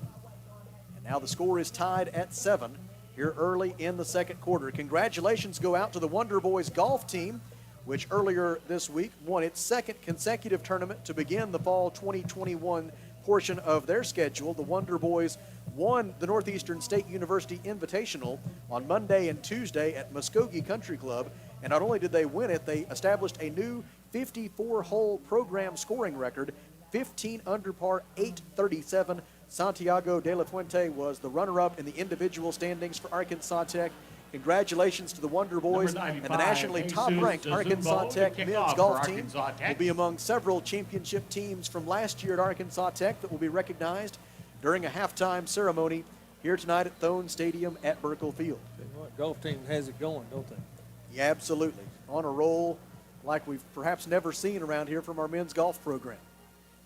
And now the score is tied at 7 here early in the second quarter. Congratulations go out to the Wonder Boys golf team which earlier this week won its second consecutive tournament to begin the fall 2021 portion of their schedule. The Wonder Boys won the Northeastern State University Invitational on Monday and Tuesday at Muskogee Country Club. And not only did they win it, they established a new 54-hole program scoring record, 15 under par, 837. Santiago De La Fuente was the runner-up in the individual standings for Arkansas Tech. Congratulations to the Wonder Boys and the nationally top-ranked Arkansas Tech men's golf team. Will be among several championship teams from last year at Arkansas Tech that will be recognized during a halftime ceremony here tonight at Thone Stadium at Burkle Field. Golf team has it going, don't they? Yeah, absolutely. On a roll like we've perhaps never seen around here from our men's golf program.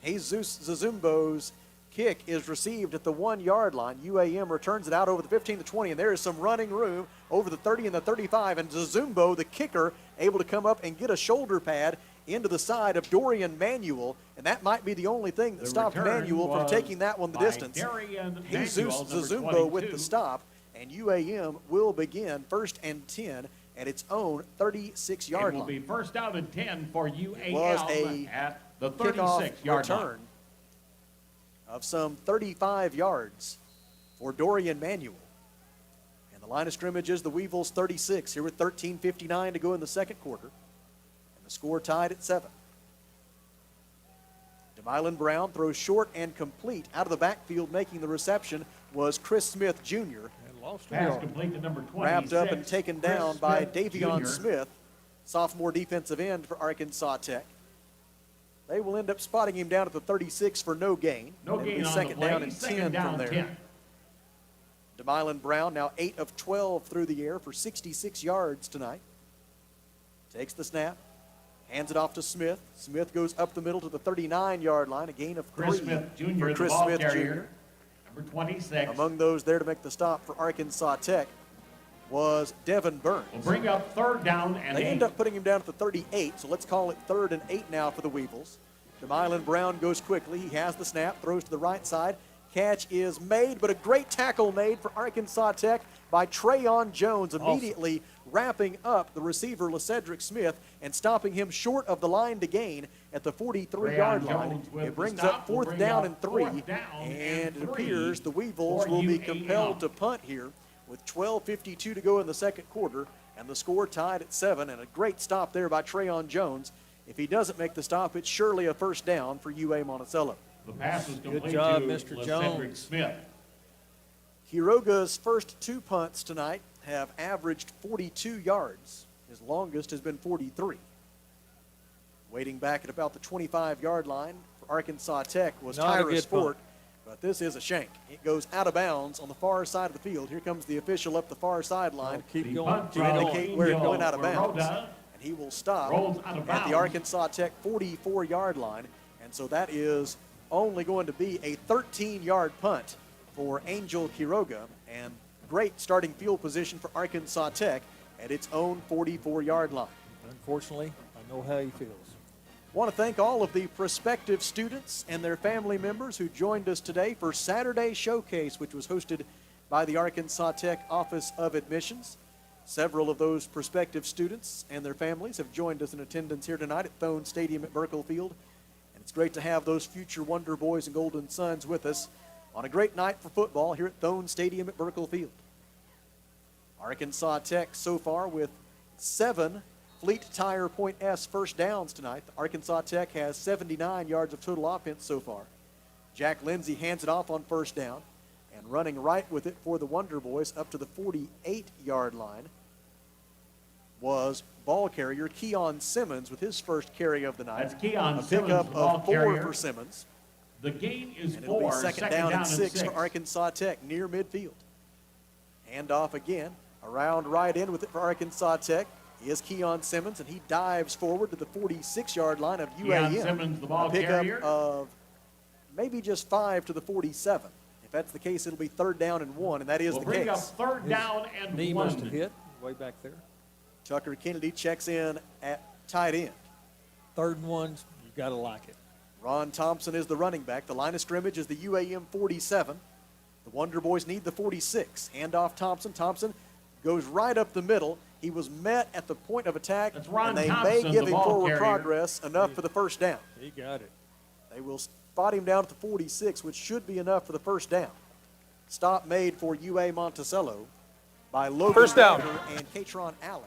Jesus Zazumbo's kick is received at the 1-yard line. UAM returns it out over the 15 to 20, and there is some running room over the 30 and the 35, and Zazumbo, the kicker, able to come up and get a shoulder pad into the side of Dorian Manuel, and that might be the only thing that stopped Manuel from taking that one the distance. Jesus Zazumbo with the stop, and UAM will begin 1st and 10 at its own 36-yard line. It will be first down and 10 for UAM was a at the kickoff 36-yard line. return of some 35 yards for Dorian Manuel. And the line of scrimmage is the Weevils 36 here with 13:59 to go in the second quarter. And the score tied at 7. DeMylan Brown throws short and complete. Out of the backfield making the reception was Chris Smith Jr. Pass complete to number 26. Wrapped up and taken down by Smith Davion Jr. Smith, sophomore defensive end for Arkansas Tech. They will end up spotting him down at the 36 for no gain. No It'll gain be on second the play. down and Second 10 down from there. 10. DeMylan Brown now 8 of 12 through the air for 66 yards tonight. Takes the snap, hands it off to Smith. Smith goes up the middle to the 39-yard line, a gain of 3 Chris Smith Jr. for the Chris ball Smith carrier. Jr. Number 26. Among those there to make the stop for Arkansas Tech was Devin Burns. Will bring up third down and They 8. end up putting him down at the 38, so let's call it 3rd and 8 now for the Weevils. DeMylan Brown goes quickly. He has the snap, throws to the right side. Catch is made, but a great tackle made for Arkansas Tech by Trayon Jones, immediately wrapping up the receiver, LeCedric Smith, and stopping him short of the line to gain at the 43-yard line. It brings up 4th down and 3, and it appears the Weevils will be compelled to punt here with 12:52 to go in the second quarter, and the score tied at 7, and a great stop there by Trayon Jones. If he doesn't make the stop, it's surely a first down for UA-Monticello. The pass was complete Good job, to Mr. LeCedric Jones. Smith. Hiroga's first 2 punts tonight have averaged 42 yards. His longest has been 43. Waiting back at about the 25-yard line for Arkansas Tech was Not a Tyra good Sport, but this is a shank. It goes out of bounds on the far side of the field. Here comes the official up the far sideline Keep The going. punt to from indicate where it Angel went out of bounds. Baroda And he will stop rolls out of at bounds. the Arkansas Tech 44-yard line. And so that is only going to be a 13-yard punt for Angel Quiroga, and great starting field position for Arkansas Tech at its own 44-yard line. Unfortunately, I know how he feels. Want to thank all of the prospective students and their family members who joined us today for Saturday Showcase, which was hosted by the Arkansas Tech Office of Admissions. Several of those prospective students and their families have joined us in attendance here tonight at Thone Stadium at Burkle Field. And it's great to have those future Wonder Boys and Golden Sons with us on a great night for football here at Thone Stadium at Burkle Field. Arkansas Tech so far with 7 Fleet Tire Point S first downs tonight. Arkansas Tech has 79 yards of total offense so far. Jack Lindsey hands it off on first down, and running right with it for the Wonder Boys up to the 48-yard line was ball carrier Keon Simmons with his first carry of the night. That's Keon a Simmons, pickup the ball of 4 carrier. for Simmons. The gain is And it'll be 4. second down and 6 for Arkansas Tech near midfield. Handoff again, around right in with it for Arkansas Tech is Keon Simmons, and he dives forward to the 46-yard line of UAM. Keon Simmons, the ball a pickup carrier. of maybe just 5 to the 47. If that's the case, it'll be 3rd down and 1, and that is We'll the bring case. up 3rd down and Knee 1. must have hit way back there. Tucker Kennedy checks in at tight end. 3rd and 1's, you got to like it. Ron Thompson is the running back. The line of scrimmage is the UAM 47. The Wonder Boys need the 46. Handoff Thompson. Thompson goes right up the middle. He was met at the point of attack, That's Ron and they Thompson, may give the him ball forward carrier. progress enough for the first down. He got it. They will spot him down at the 46, which should be enough for the first down. Stop made for UA Monticello by Logan First down. Carter and Katron Allen.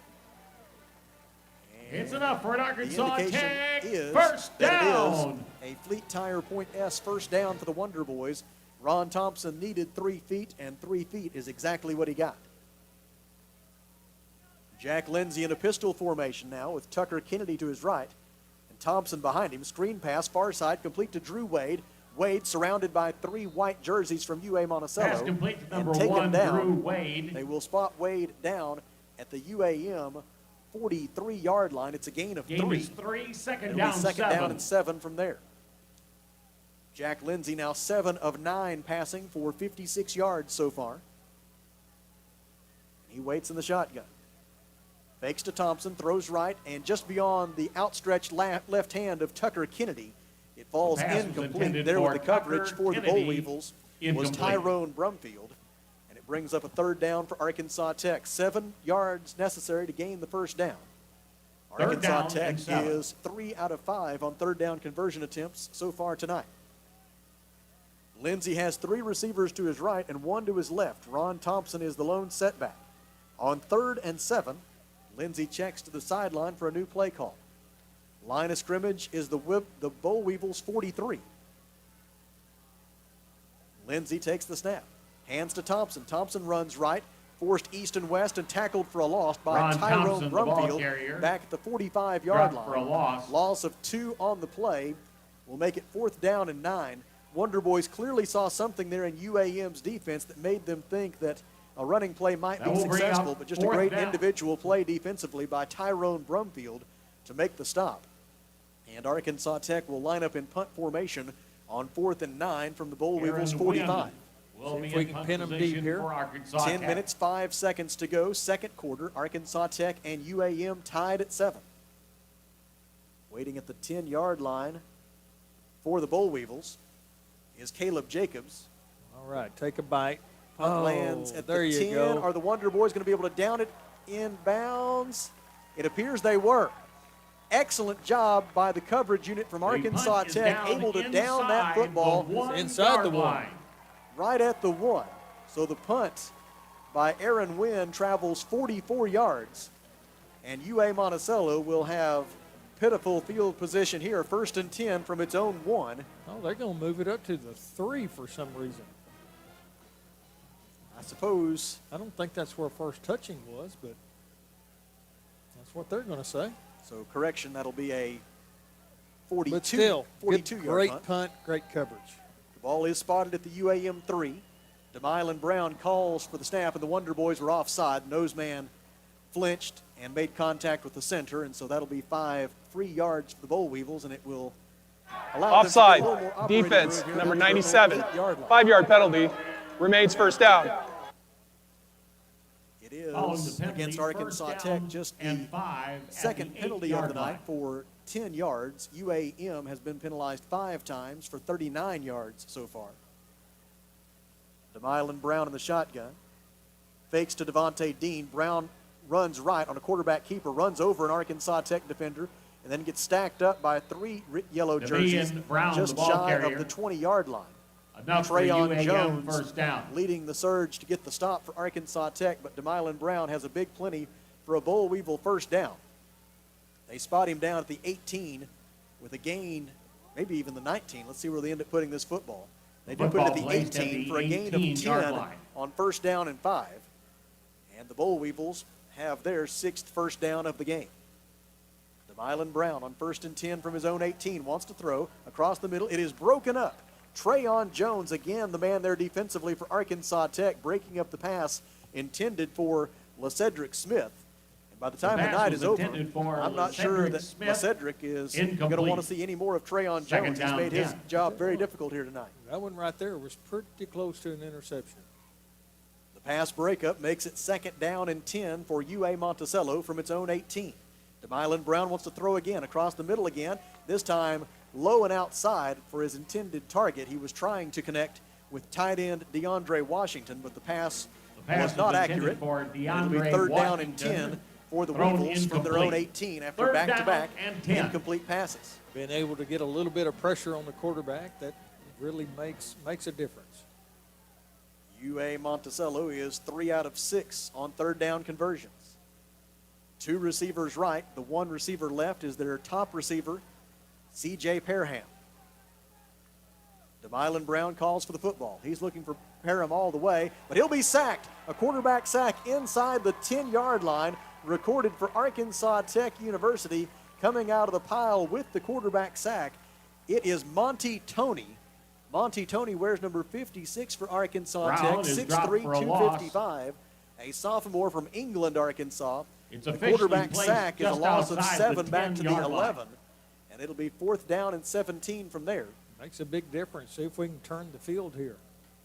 It's enough for an The Arkansas indication Tech is first that down. it is a Fleet Tire Point S first down for the Wonder Boys. Ron Thompson needed 3 feet, and 3 feet is exactly what he got. Jack Lindsay in a pistol formation now with Tucker Kennedy to his right and Thompson behind him. Screen pass, far side, complete to Drew Wade. Wade surrounded by 3 white jerseys from UA Monticello. Pass complete to number and take 1, him down. Drew Wade. They will spot Wade down at the UAM 43-yard line. It's a gain of 3. Game is 3, second It'll down, be second 7. down and 7 from there. Jack Lindsay now 7 of 9 passing for 56 yards so far. He waits in the shotgun. Fakes to Thompson, throws right, and just beyond the outstretched left hand of Tucker Kennedy, it falls The pass was incomplete. intended There with for the coverage Tucker for the Boll Kennedy, Weevils was incomplete. Tyrone Brumfield, and it brings up a third down for Arkansas Tech. 7 yards necessary to gain the first down. Third Arkansas down Tech and 7. is 3 out of 5 on third down conversion attempts so far tonight. Lindsay has 3 receivers to his right and 1 to his left. Ron Thompson is the lone setback. On 3rd and 7, Lindsay checks to the sideline for a new play call. Line of scrimmage is the Boll Weevils 43. Lindsay takes the snap. Hands to Thompson. Thompson runs right, forced east and west, and tackled for a loss by Ron Tyrone Thompson, the ball Brumfield carrier. back at the 45-yard Dropped line. for a loss. Loss of 2 on the play will make it 4th down and 9. Wonder Boys clearly saw something there in UAM's defense that made them think that a running play might That be will bring successful, up but just a 4th great down. individual play defensively by Tyrone Brumfield to make the stop. And Arkansas Tech will line up in punt formation on 4th and 9 from the Boll Weevils 45. Will See be if we in can punt pin 'em deep position here. for Arkansas 10 Tech. minutes, 5 seconds to go, second quarter. Arkansas Tech and UAM tied at 7. Waiting at the 10-yard line for the Boll Weevils is Caleb Jacobs. All right, take a bite. Punt lands at there the you 10. go. Are the Wonder Boys going to be able to down it in bounds? It appears they were. Excellent job by the coverage unit from Arkansas punt is Tech, down able to down that inside the football 1 inside the yard 1. line. right at the 1. So the punt by Aaron Wynn travels 44 yards, and UA Monticello will have pitiful field position here, 1st and 10 from its own 1. Oh, they're going to move it up to the 3 for some reason. I suppose. I don't think that's where first touching was, but that's what they're going to say. So correction, that'll be a 42, But still, 42-yard great punt. punt, great coverage. The ball is spotted at the UAM 3. DeMylan Brown calls for the snap, and the Wonder Boys were offside. Nose man flinched and made contact with the center, and so that'll be 5 free yards for the Boll Weevils, and it will allow them to get a Offside, little more operating defense, room here number at the 97, 8-yard line. 5-yard penalty, remains first down. It Following is the penalty, against Arkansas first Tech down just the and 5 at second the penalty of 8-yard the night line. for 10 yards. UAM has been penalized 5 times for 39 yards so far. DeMylan Brown in the shotgun. Fakes to Devontae Dean. Brown runs right on a quarterback keeper, runs over an Arkansas Tech defender, and then gets stacked up by 3 yellow jerseys Brown, just the ball shy carrier. of the 20-yard line. Enough for Trayon UAM Jones first down. leading the surge to get the stop for Arkansas Tech, but DeMylan Brown has a big plenty for a Boll Weevil first down. They spot him down at the 18 with a gain, maybe even the 19. Let's see where they end up putting this football. They do put it at the Football placed at 18 the for a gain of 18-yard 10 line. on first down and 5. And the Boll Weevils have their 6th first down of the game. DeMylan Brown on 1st and 10 from his own 18 wants to throw across the middle. It is broken up. Trayon Jones, again, the man there defensively for Arkansas Tech, breaking up the pass intended for LaCedric Smith. And by the time the pass night was is over, intended for I'm not sure LaCedric that Smith. LaCedric is going to Incomplete. want to see any more of Trayon Second Jones. He's down, made his 10. job very difficult here tonight. That one right there was pretty close to an interception. The pass breakup makes it 2nd down and 10 for UA Monticello from its own 18. DeMylan Brown wants to throw again across the middle again, this time low and outside for his intended target. He was trying to connect with tight end DeAndre Washington, but the pass was not intended accurate. for It'll be DeAndre 3rd down and Washington. 10 for the Thrown Weevils from their own incomplete. 18 after Third down back-to-back and 10. incomplete passes. Being able to get a little bit of pressure on the quarterback, that really makes a difference. UA Monticello is 3 out of 6 on third down conversions. 2 receivers right. The 1 receiver left is their top receiver, C.J. Parham. DeMylan Brown calls for the football. He's looking for Parham all the way, but he'll be sacked. A quarterback sack inside the 10-yard line, recorded for Arkansas Tech University. Coming out of the pile with the quarterback sack, it is Monty Tony. Monty Tony wears number 56 for Arkansas Brown Tech, is 6'3", dropped for a loss. 255. A sophomore from England, Arkansas. It's The officially quarterback placed sack is a just loss of outside 7 the back to the 10-yard line. 11. And it'll be 4th down and 17 from there. Makes a big difference. See if we can turn the field here.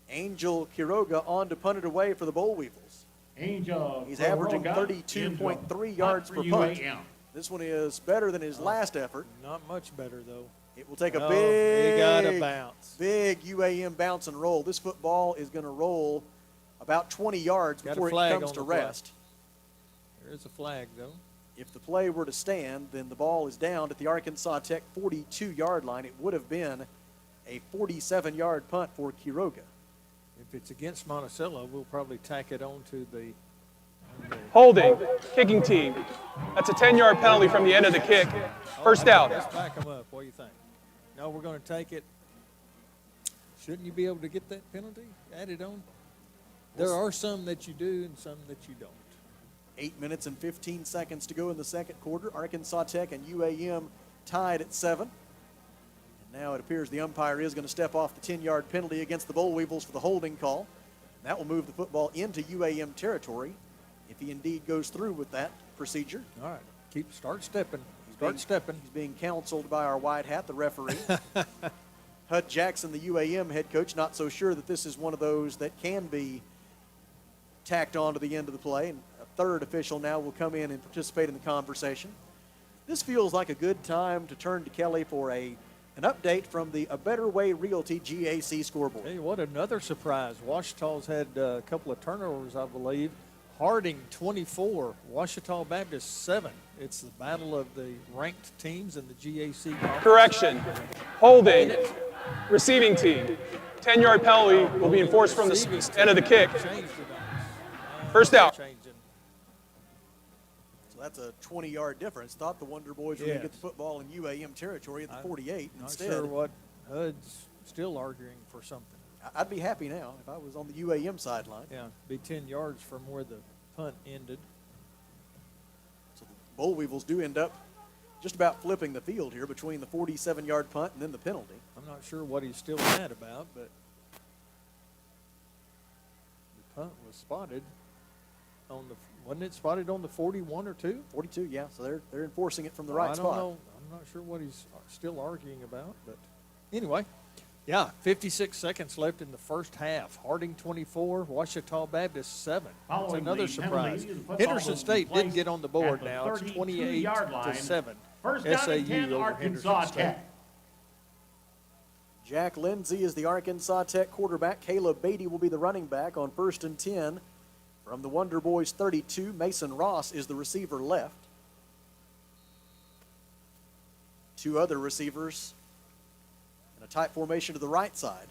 Angel Quiroga on to punt it away for the Boll Weevils. Angel He's averaging Quiroga 32.3 into yards punt per for punt. UAM. This one is better than his last effort. Not much better, though. It will take a No, he got a big, bounce. big UAM bounce and roll. This football is going to roll about 20 yards Got a before it flag comes on to the play. rest. There's a flag, though. If the play were to stand, then the ball is down at the Arkansas Tech 42-yard line. It would have been a 47-yard punt for Quiroga. If it's against Monticello, we'll probably tack it on to the Holding, kicking team. That's a 10-yard penalty from the end of the kick. First out. Let's back them up. What do you think? No, we're going to take it. Shouldn't you be able to get that penalty added on? There are some that you do and some that you don't. 8 minutes and 15 seconds to go in the second quarter. Arkansas Tech and UAM tied at 7. And now it appears the umpire is going to step off the 10-yard penalty against the Boll Weevils for the holding call. That will move the football into UAM territory if he indeed goes through with that procedure. All right, start stepping. Stepping. He's being counseled by our white hat, the referee. Hud Jackson, the UAM head coach, not so sure that this is one of those that can be tacked on to the end of the play. And a third official now will come in and participate in the conversation. This feels like a good time to turn to Kelly for an update from the A Better Way Realty GAC scoreboard. Hey, what another surprise. Ouachita's had a couple of turnovers, I believe. Harding 24, Ouachita Baptist 7. It's the battle of the ranked teams in the GAC conference. Correction. Holding, receiving team. 10-yard penalty will be enforced from the end of the kick. First out. So that's a 20-yard difference. Thought the Wonder Boys were going to get the football in UAM territory at the 48. Not Instead, sure what HUD's still arguing for something. I'd be happy now if I was on the UAM sideline. Yeah, be 10 yards from where the punt ended. So the Boll Weevils do end up just about flipping the field here between the 47-yard punt and then the penalty. I'm not sure what he's still mad about, but the punt was spotted on the, wasn't it spotted on the 41 or 2? 42, yeah. So they're enforcing it from the right I spot. don't know. I'm not sure what he's still arguing about, but anyway. Yeah, 56 seconds left in the first half. Harding 24, Ouachita Baptist 7. That's Following another the surprise. penalty, the football Henderson will be State did placed get on the at board the now. It's 32-yard line. 28-7. First down SAU and 10, over Arkansas Henderson State. Tech. Jack Lindsay is the Arkansas Tech quarterback. Caleb Beatty will be the running back on 1st and 10. From the Wonder Boys 32, Mason Ross is the receiver left. 2 other receivers in a tight formation to the right side.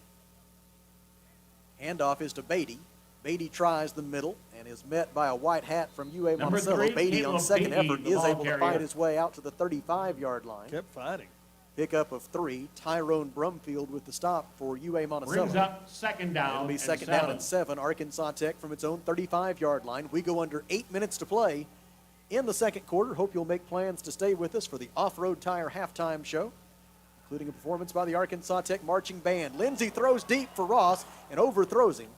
Handoff is to Beatty. Beatty tries the middle and is met by a white hat from UA Number Monticello. 3, Beatty on Caleb second Beatty, effort the is ball able to carrier. fight his way out to the 35-yard line. Kept fighting. Pickup of 3. Tyrone Brumfield with the stop for UA Monticello. Brings up second down. It'll be and second down and 7. Arkansas Tech from its own 35-yard line. We go under 8 minutes to play in the second quarter. Hope you'll make plans to stay with us for the Off-Road Tire halftime show, including a performance by the Arkansas Tech Marching Band. Lindsey throws deep for Ross and overthrows him.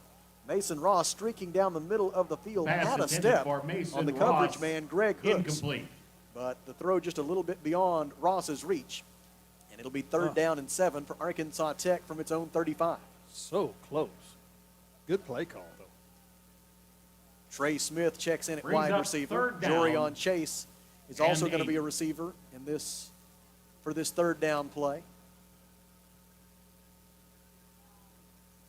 Mason Ross streaking down the middle of the field Pass out of intended step for Mason on the coverage Ross. man, Greg Hooks. Incomplete. But the throw just a little bit beyond Ross's reach. And it'll be third down and 7 for Arkansas Tech from its own 35. So close. Good play call, though. Trey Smith checks in at Brings wide up receiver. third down Jorion Chase is also and going to be 8. a receiver in this for this third down play.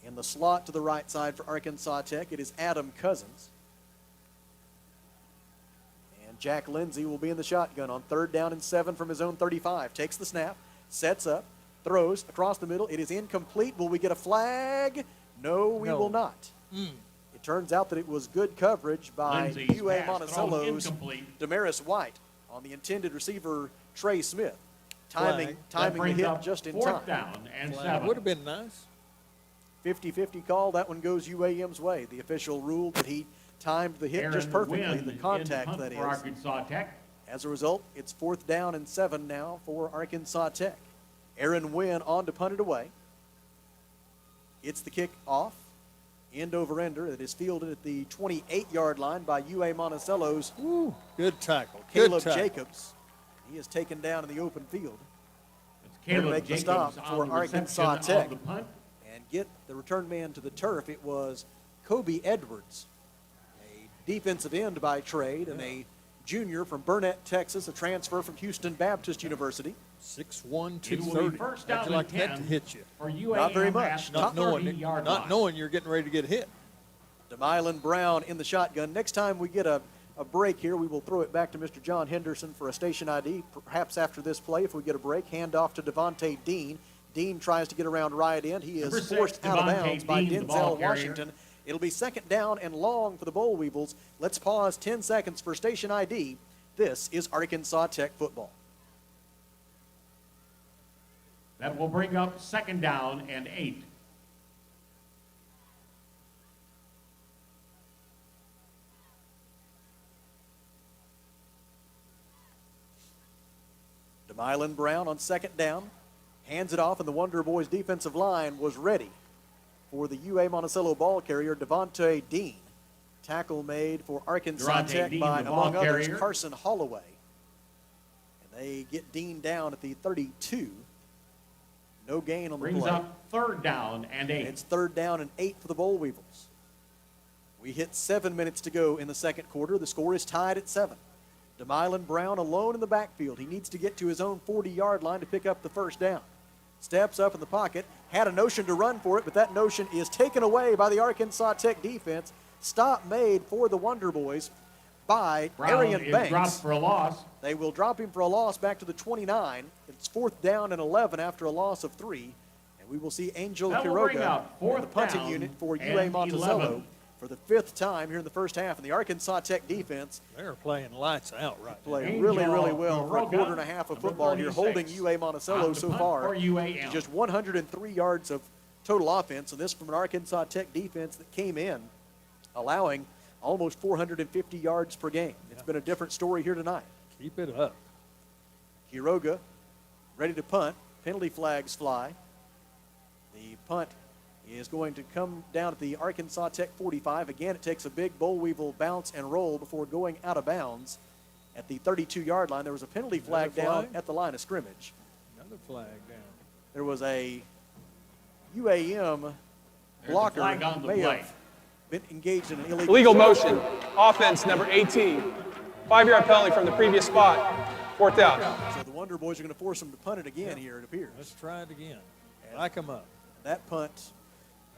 In the slot to the right side for Arkansas Tech, it is Adam Cousins. And Jack Lindsay will be in the shotgun on 3rd down and 7 from his own 35. Takes the snap, sets up, throws across the middle. It is incomplete. Will we get a flag? No, we will not. It turns out that it was good coverage by Lindsay's UA pass Monticello's thrown incomplete. Damaris White on the intended receiver, Trey Smith. Timing That the brings hit up just in 4th time. down and Flag 7. would have been nice. 50-50 call. That one goes UAM's way. The official ruled that he timed the hit just Aaron perfectly, Wynn the in contact punt that for is. Arkansas Tech. As a result, it's 4th down and 7 now for Arkansas Tech. Aaron Wynn on to punt it away. It's the kick off, end over ender, that is fielded at the 28-yard line by UA Monticello's Good tackle. Caleb Good tackle. Jacobs. He is taken down in the open field. It's Gonna Caleb make the Jacobs stop on for the Arkansas reception Tech. of the punt. And get the return man to the turf. It was Kobe Edwards, a defensive end by trade and a junior from Burnett, Texas, a transfer from Houston Baptist University. 6'1", It will be 230. first How'd down you like and that 10 to hit you? for UAM Not very at much. the Not knowing, 30-yard not line. knowing you're getting ready to get hit. Demylan Brown in the shotgun. Next time we get a break here, we will throw it back to Mr. John Henderson for a station ID. Perhaps after this play, if we get a break, hand off to Devontae Dean. Dean tries to get around right end. He Number is 6, forced out of Devontae bounds by Dean, the ball Denzel carrier. Washington. It'll be 2nd down and long for the Boll Weevils. Let's pause 10 seconds for station ID. This is Arkansas Tech football. That will bring up 2nd down and 8. Demylan Brown on 2nd down. Hands it off, and the Wonder Boys defensive line was ready for the UA Monticello ball carrier, Devontae Dean. Tackle made for Arkansas Devontae Tech Dean, by, the ball among others, carrier. Carson Holloway. And they get Dean down at the 32. No gain on the Brings play. up 3rd down and 8. It's 3rd down and 8 for the Boll Weevils. We hit 7 minutes to go in the 2nd quarter. The score is tied at 7. Demylan Brown alone in the backfield. He needs to get to his own 40-yard line to pick up the 1st down. Steps up in the pocket, had a notion to run for it, but that notion is taken away by the Arkansas Tech defense. Stop made for the Wonder Boys by Brown Arian is Banks. dropped for a loss. They will drop him for a loss back to the 29. It's 4th down and 11 after a loss of 3. And we will see Angel That will bring Quiroga up in the 4th punting down unit for UA and Monticello 11. for the 5th time here in the first half. And the Arkansas Tech defense They're playing lights out right now. playing Angel really, really well for a Quiroga, quarter and a half of number football here, 36, holding UA Monticello on the so punt far for to UAM. just 103 yards of total offense. And this from an Arkansas Tech defense that came in allowing almost 450 yards per game. It's been a different story here tonight. Keep it up. Quiroga ready to punt. Penalty flags fly. The punt is going to come down at the Arkansas Tech 45. Again, it takes a big Boll Weevil bounce and roll before going out of bounds at the 32-yard line. There was a penalty flag down at the line of scrimmage. Another flag down. There was a UAM blocker flag on who the may play. have been engaged in an illegal Illegal motion. Offense number 18. 5-yard penalty from the previous spot. 4th down. So the Wonder Boys are going to force them to punt it again here, it appears. Let's try it again. Back them up. That punt,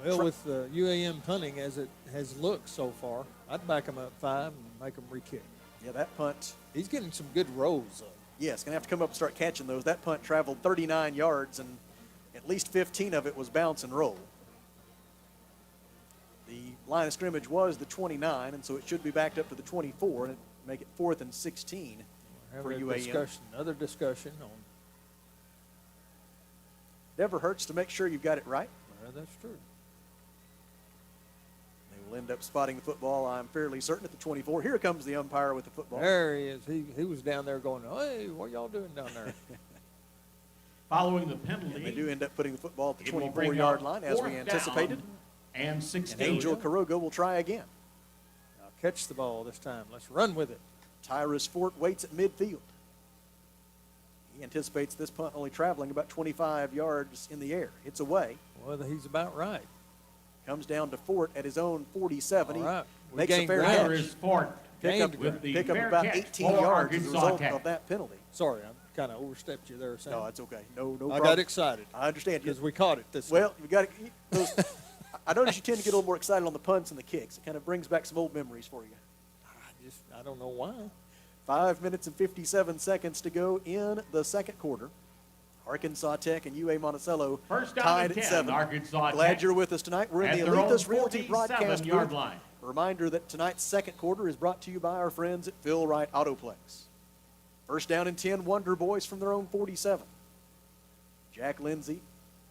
Well, with the UAM punting as it has looked so far, I'd back them up 5 and make them re-kick. yeah, that punt, He's getting some good rolls, though. yes, going to have to come up and start catching those. That punt traveled 39 yards, and at least 15 of it was bounce and roll. The line of scrimmage was the 29, and so it should be backed up to the 24, and make it 4th and 16 Have for a UAM. discussion, another discussion on. Never hurts to make sure you've got it right. Well, that's true. They will end up spotting the football, I'm fairly certain, at the 24. Here comes the umpire with the football. There he is. He was down there going, hey, what y'all doing down there? Following the penalty, And they do end up putting the football at the it will bring 24-yard up line, as we 4th anticipated. down and And 16. Angel Quiroga will try again. Now catch the ball this time. Let's run with it. Tyrus Fort waits at midfield. He anticipates this punt only traveling about 25 yards in the air. It's away. Well, he's about right. Comes down to Fort at his own 47. All right. We Makes a gained fair ground. catch. Tyrus Fort Pick up, Gained with the pick up fair about catch 18 for yards as a Arkansas result Tech. of that penalty. Sorry, I kind of overstepped you there. Sam. No, that's okay. No I problem. got excited I understand. because we caught it this time. Well, you got to. I notice you tend to get a little more excited on the punts and the kicks. It kind of brings back some old memories for you. I don't know why. 5 minutes and 57 seconds to go in the second quarter. Arkansas Tech and UA-Monticello tied at 7. Arkansas Glad Tech you're with us tonight. We're in at the their own Alethus Realty broadcast 47-yard booth. line. A reminder that tonight's second quarter is brought to you by our friends at Phil Wright Autoplex. First down and 10, Wonder Boys from their own 47. Jack Lindsey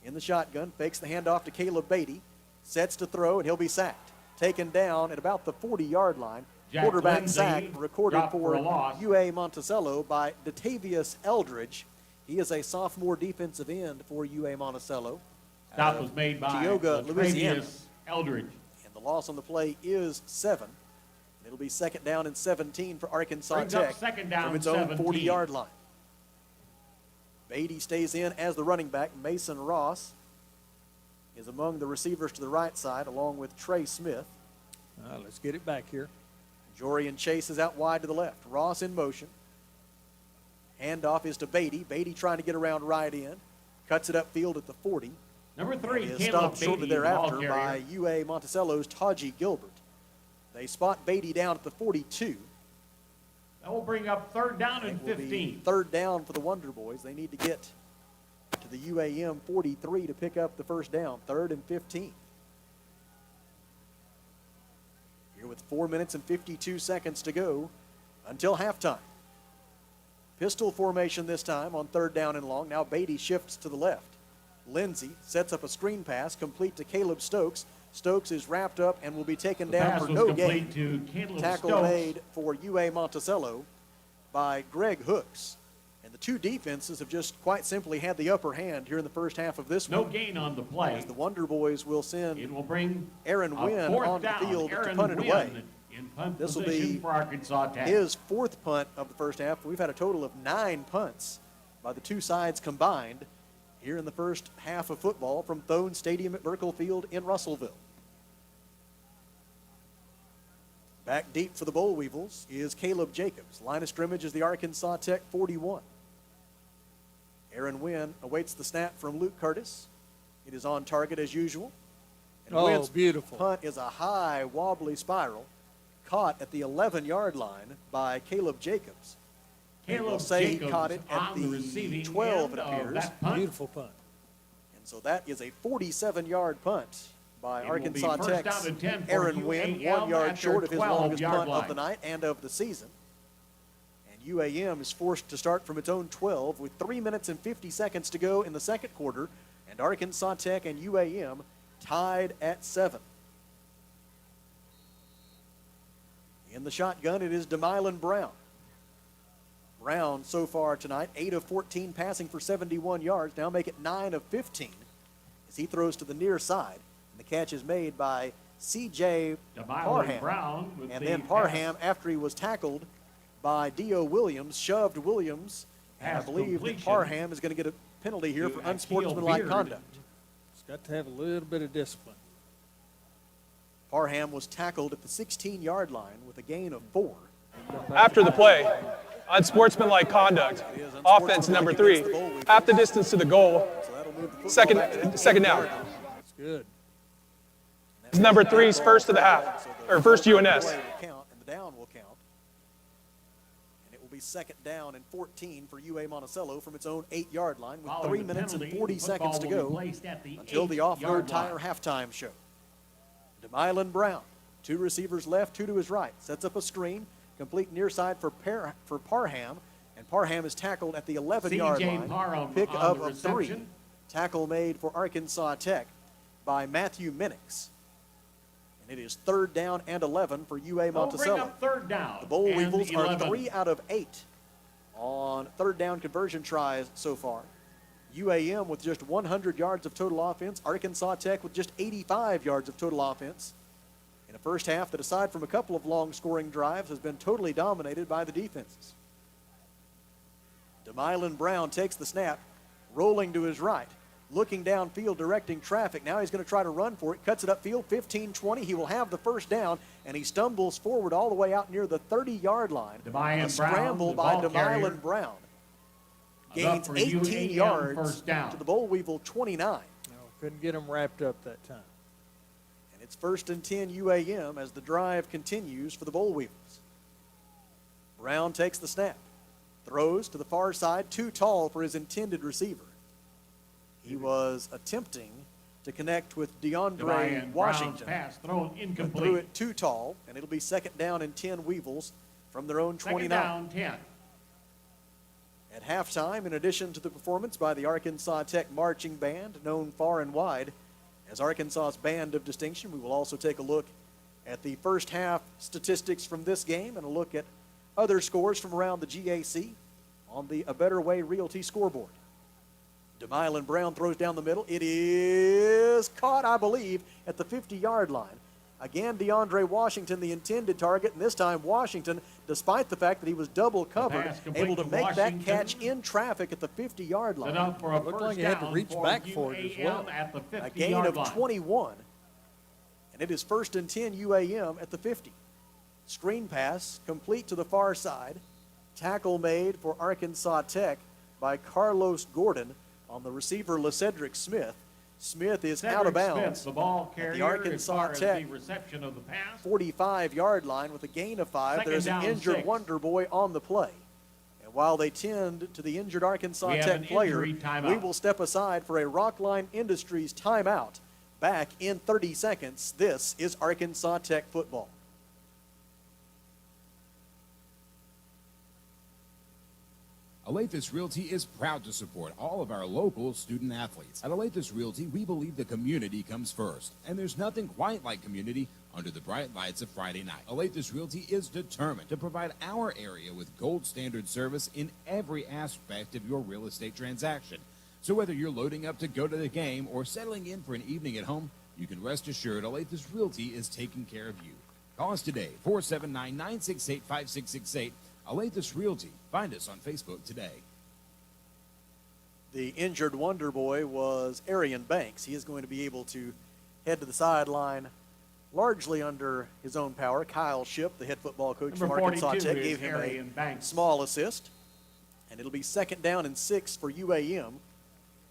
in the shotgun, fakes the handoff to Caleb Beatty, sets to throw, and he'll be sacked. Taken down at about the 40-yard line. Jack Quarterback Lindsey sack recorded dropped for a loss. UA-Monticello by Datavius Eldridge. He is a sophomore defensive end for UA-Monticello. Stop was made by Tioga, Louisiana. Datavius Eldridge. And the loss on the play is 7. It'll be second down and 17 for Arkansas Brings up Tech second down from its 17. own 40-yard line. Beatty stays in as the running back. Mason Ross is among the receivers to the right side, along with Trey Smith. Let's get it back here. Jorian Chase is out wide to the left. Ross in motion. Handoff is to Beatty. Beatty trying to get around right in. Cuts it upfield at the 40. Number 3, Is Caleb stopped shortly Beatty, thereafter ball by carrier. UA-Monticello's Taji Gilbert. They spot Beatty down at the 42. That will bring up third down and It will be 15. third down for the Wonder Boys. They need to get to the UAM 43 to pick up the first down. Third and 15. Here with 4 minutes and 52 seconds to go until halftime. Pistol formation this time on third down and long. Now Beatty shifts to the left. Lindsey sets up a screen pass complete to Caleb Stokes. Stokes is wrapped up and will be taken The down pass for was no complete gain. to Caleb Tackle Stokes. made for UA-Monticello by Greg Hooks. And the two defenses have just quite simply had the upper hand here in the first half of this No one. gain on the play. As the Wonder Boys will It send will bring Aaron a Wynn fourth on the down. field to Aaron punt it Wynn away. in punt This will position be for Arkansas Tech. his fourth punt of the first half. We've had a total of 9 punts by the two sides combined here in the first half of football from Thone Stadium at Burkle Field in Russellville. Back deep for the Boll Weevils is Caleb Jacobs. Line of scrimmage is the Arkansas Tech 41. Aaron Wynn awaits the snap from Luke Curtis. It is on target as usual. And Oh, Wynn's beautiful. punt is a high, wobbly spiral caught at the 11-yard line by Caleb Jacobs. And we'll Caleb say he Jacobs caught it at on the receiving 12, end it of appears. that punt. Beautiful punt. And so that is a 47-yard punt by It will be Arkansas first Tech's down and 10 for Aaron Wynn, UAM 1 yard at short their of his longest 12-yard punt of line. the night and of the season. And UAM is forced to start from its own 12 with 3 minutes and 50 seconds to go in the second quarter, and Arkansas Tech and UAM tied at 7. In the shotgun, it is DeMylan Brown. Brown so far tonight, 8 of 14 passing for 71 yards. Now make it 9 of 15 as he throws to the near side. And the catch is made by C.J. DeMylan Parham. Brown with And the then Parham, after he was tackled by Dio Williams, shoved Williams. And I Pass believe that completion. Parham is going to get a penalty here To for Akil unsportsmanlike Beard. conduct. It's got to have a little bit of discipline. Parham was tackled at the 16-yard line with a gain of 4. After the play, unsportsmanlike conduct, offense number 3, half the distance to the goal, So that'll move the football second back to the second down. 8-yard line. It's good. It's number 3's first of the half, or first UNS. Play will count, and the down will count. And it will be second down and 14 for UA-Monticello from its own 8-yard line with Following 3 the minutes and penalty, 40 the seconds to football will be go placed at the until the 8-yard off-road tire line. halftime show. DeMylan Brown, 2 receivers left, 2 to his right, sets up a screen, complete near side for Parham, and Parham is tackled at the 11-yard C.J. line. Parham Pick on up the of 3. reception. Tackle made for Arkansas Tech by Matthew Minix. And it is third down and 11 for They'll bring UA-Monticello. up third down. The Boll and Weevils are 11. 3 out of 8 on third down conversion tries so far. UAM with just 100 yards of total offense. Arkansas Tech with just 85 yards of total offense. In a first half that, aside from a couple of long scoring drives, has been totally dominated by the defenses. DeMylan Brown takes the snap, rolling to his right, looking downfield, directing traffic. Now he's going to try to run for it, cuts it upfield, 15-20. He will have the first down, and he stumbles forward all the way out near the 30-yard line. DeMylan A scramble Brown, by the ball carrier. DeMylan Brown. Up Gains for 18 UAM, yards first down. to the Boll Weevil 29. No, couldn't get them wrapped up that time. And it's first and 10 UAM as the drive continues for the Boll Weevils. Brown takes the snap, throws to the far side, too tall for his intended receiver. He was attempting to connect with DeAndre Washington, pass thrown but incomplete. threw it too tall, and it'll be 2nd down and 10 Weevils from their own 29. 2nd down, 10. At halftime, in addition to the performance by the Arkansas Tech Marching Band, known far and wide as Arkansas's Band of Distinction, we will also take a look at the first half statistics from this game and a look at other scores from around the GAC on the A Better Way Realty scoreboard. DeMylan Brown throws down the middle. It is caught, I believe, at the 50-yard line. Again, DeAndre Washington, the intended target, and this time Washington, despite the fact that he was double covered, able to make that catch in traffic at the 50-yard line. Set up for a Looked first like he had to down reach for back for it as well. UAM at the A 50-yard gain of line. 21, and it is 1st and 10 UAM at the 50. Screen pass complete to the far side. Tackle made for Arkansas Tech by Carlos Gordon on the receiver LeCedric Smith. Smith is out of bounds Smith, the ball carrier, at the Arkansas Tech the reception of the pass. 45-yard line with a gain of 5. There's an injured 6. Wonder Boy on the play. And while they tend to the injured Arkansas We have Tech an player, injury timeout. we will step aside for a Rockline Industries timeout. Back in 30 seconds. This is Arkansas Tech football. Alathus Realty is proud to support all of our local student athletes. At Alathus Realty, we believe the community comes first, and there's nothing quite like community under the bright lights of Friday night. Alathus Realty is determined to provide our area with gold standard service in every aspect of your real estate transaction. So whether you're loading up to go to the game or settling in for an evening at home, you can rest assured Alathus Realty is taking care of you. Call us today, 479-968-5668. Alathus Realty. Find us on Facebook today. The injured Wonder Boy was Arian Banks. He is going to be able to head to the sideline largely under his own power. Kyle Shipp, the head football coach Number from Arkansas 42 Tech, is gave him Arian a Banks. small assist. And it'll be 2nd down and 6 for UAM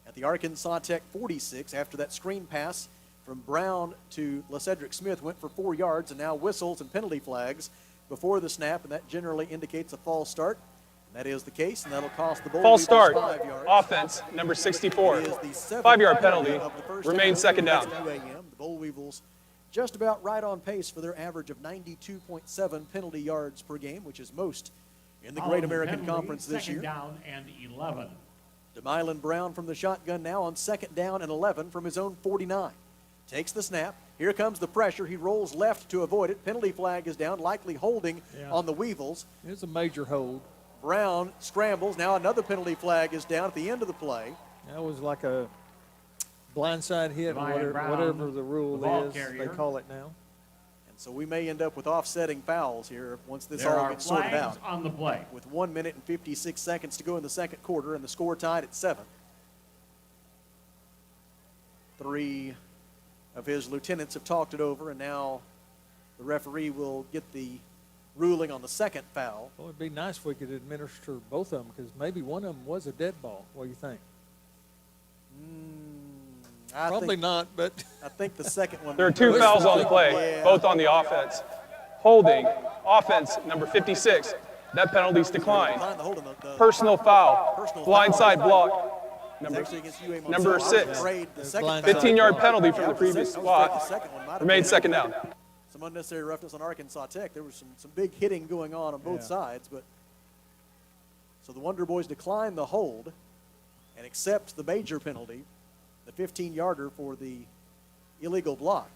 at the Arkansas Tech 46 after that screen pass from Brown to LeCedric Smith went for 4 yards, and now whistles and penalty flags before the snap, and that generally indicates a false start. And that is the case, and that'll cost the Bowl False Weevils start. 5 yards. Offense, number 64. It is the 7th 5-yard penalty. of the first Remains half. 2nd down. UAM. The Bowl Weevils just about right on pace for their average of 92.7 penalty yards per game, which is most in the Great American Conference this year. 2nd down and 11. DeMylan Brown from the shotgun now on 2nd down and 11 from his own 49. Takes the snap. Here comes the pressure. He rolls left to avoid it. Penalty flag is down, likely holding on the Weevils. It's a major hold. Brown scrambles. Now another penalty flag is down at the end of the play. That was like a blindside hit, Ryan Brown, whatever the rule the ball is, carrier. they call it now. And so we may end up with offsetting fouls here once this There all are gets sorted flags out. on the play. With 1 minute and 56 seconds to go in the 2nd quarter and the score tied at 7. 3 of his lieutenants have talked it over, and now the referee will get the ruling on the 2nd foul. Well, it'd be nice if we could administer both of them, because maybe one of them was a dead ball. What do you think? Probably not, but I think the second one. There are 2 fouls on the play, both on the offense. Holding, offense, number 56. That penalty's declined. Personal foul, blindside block. Number 6. 15-yard penalty from the previous spot. Remains 2nd down. Some unnecessary roughness on Arkansas Tech. There was some big hitting going on both sides, but so the Wonder Boys decline the hold and accept the major penalty, the 15-yarder for the illegal block.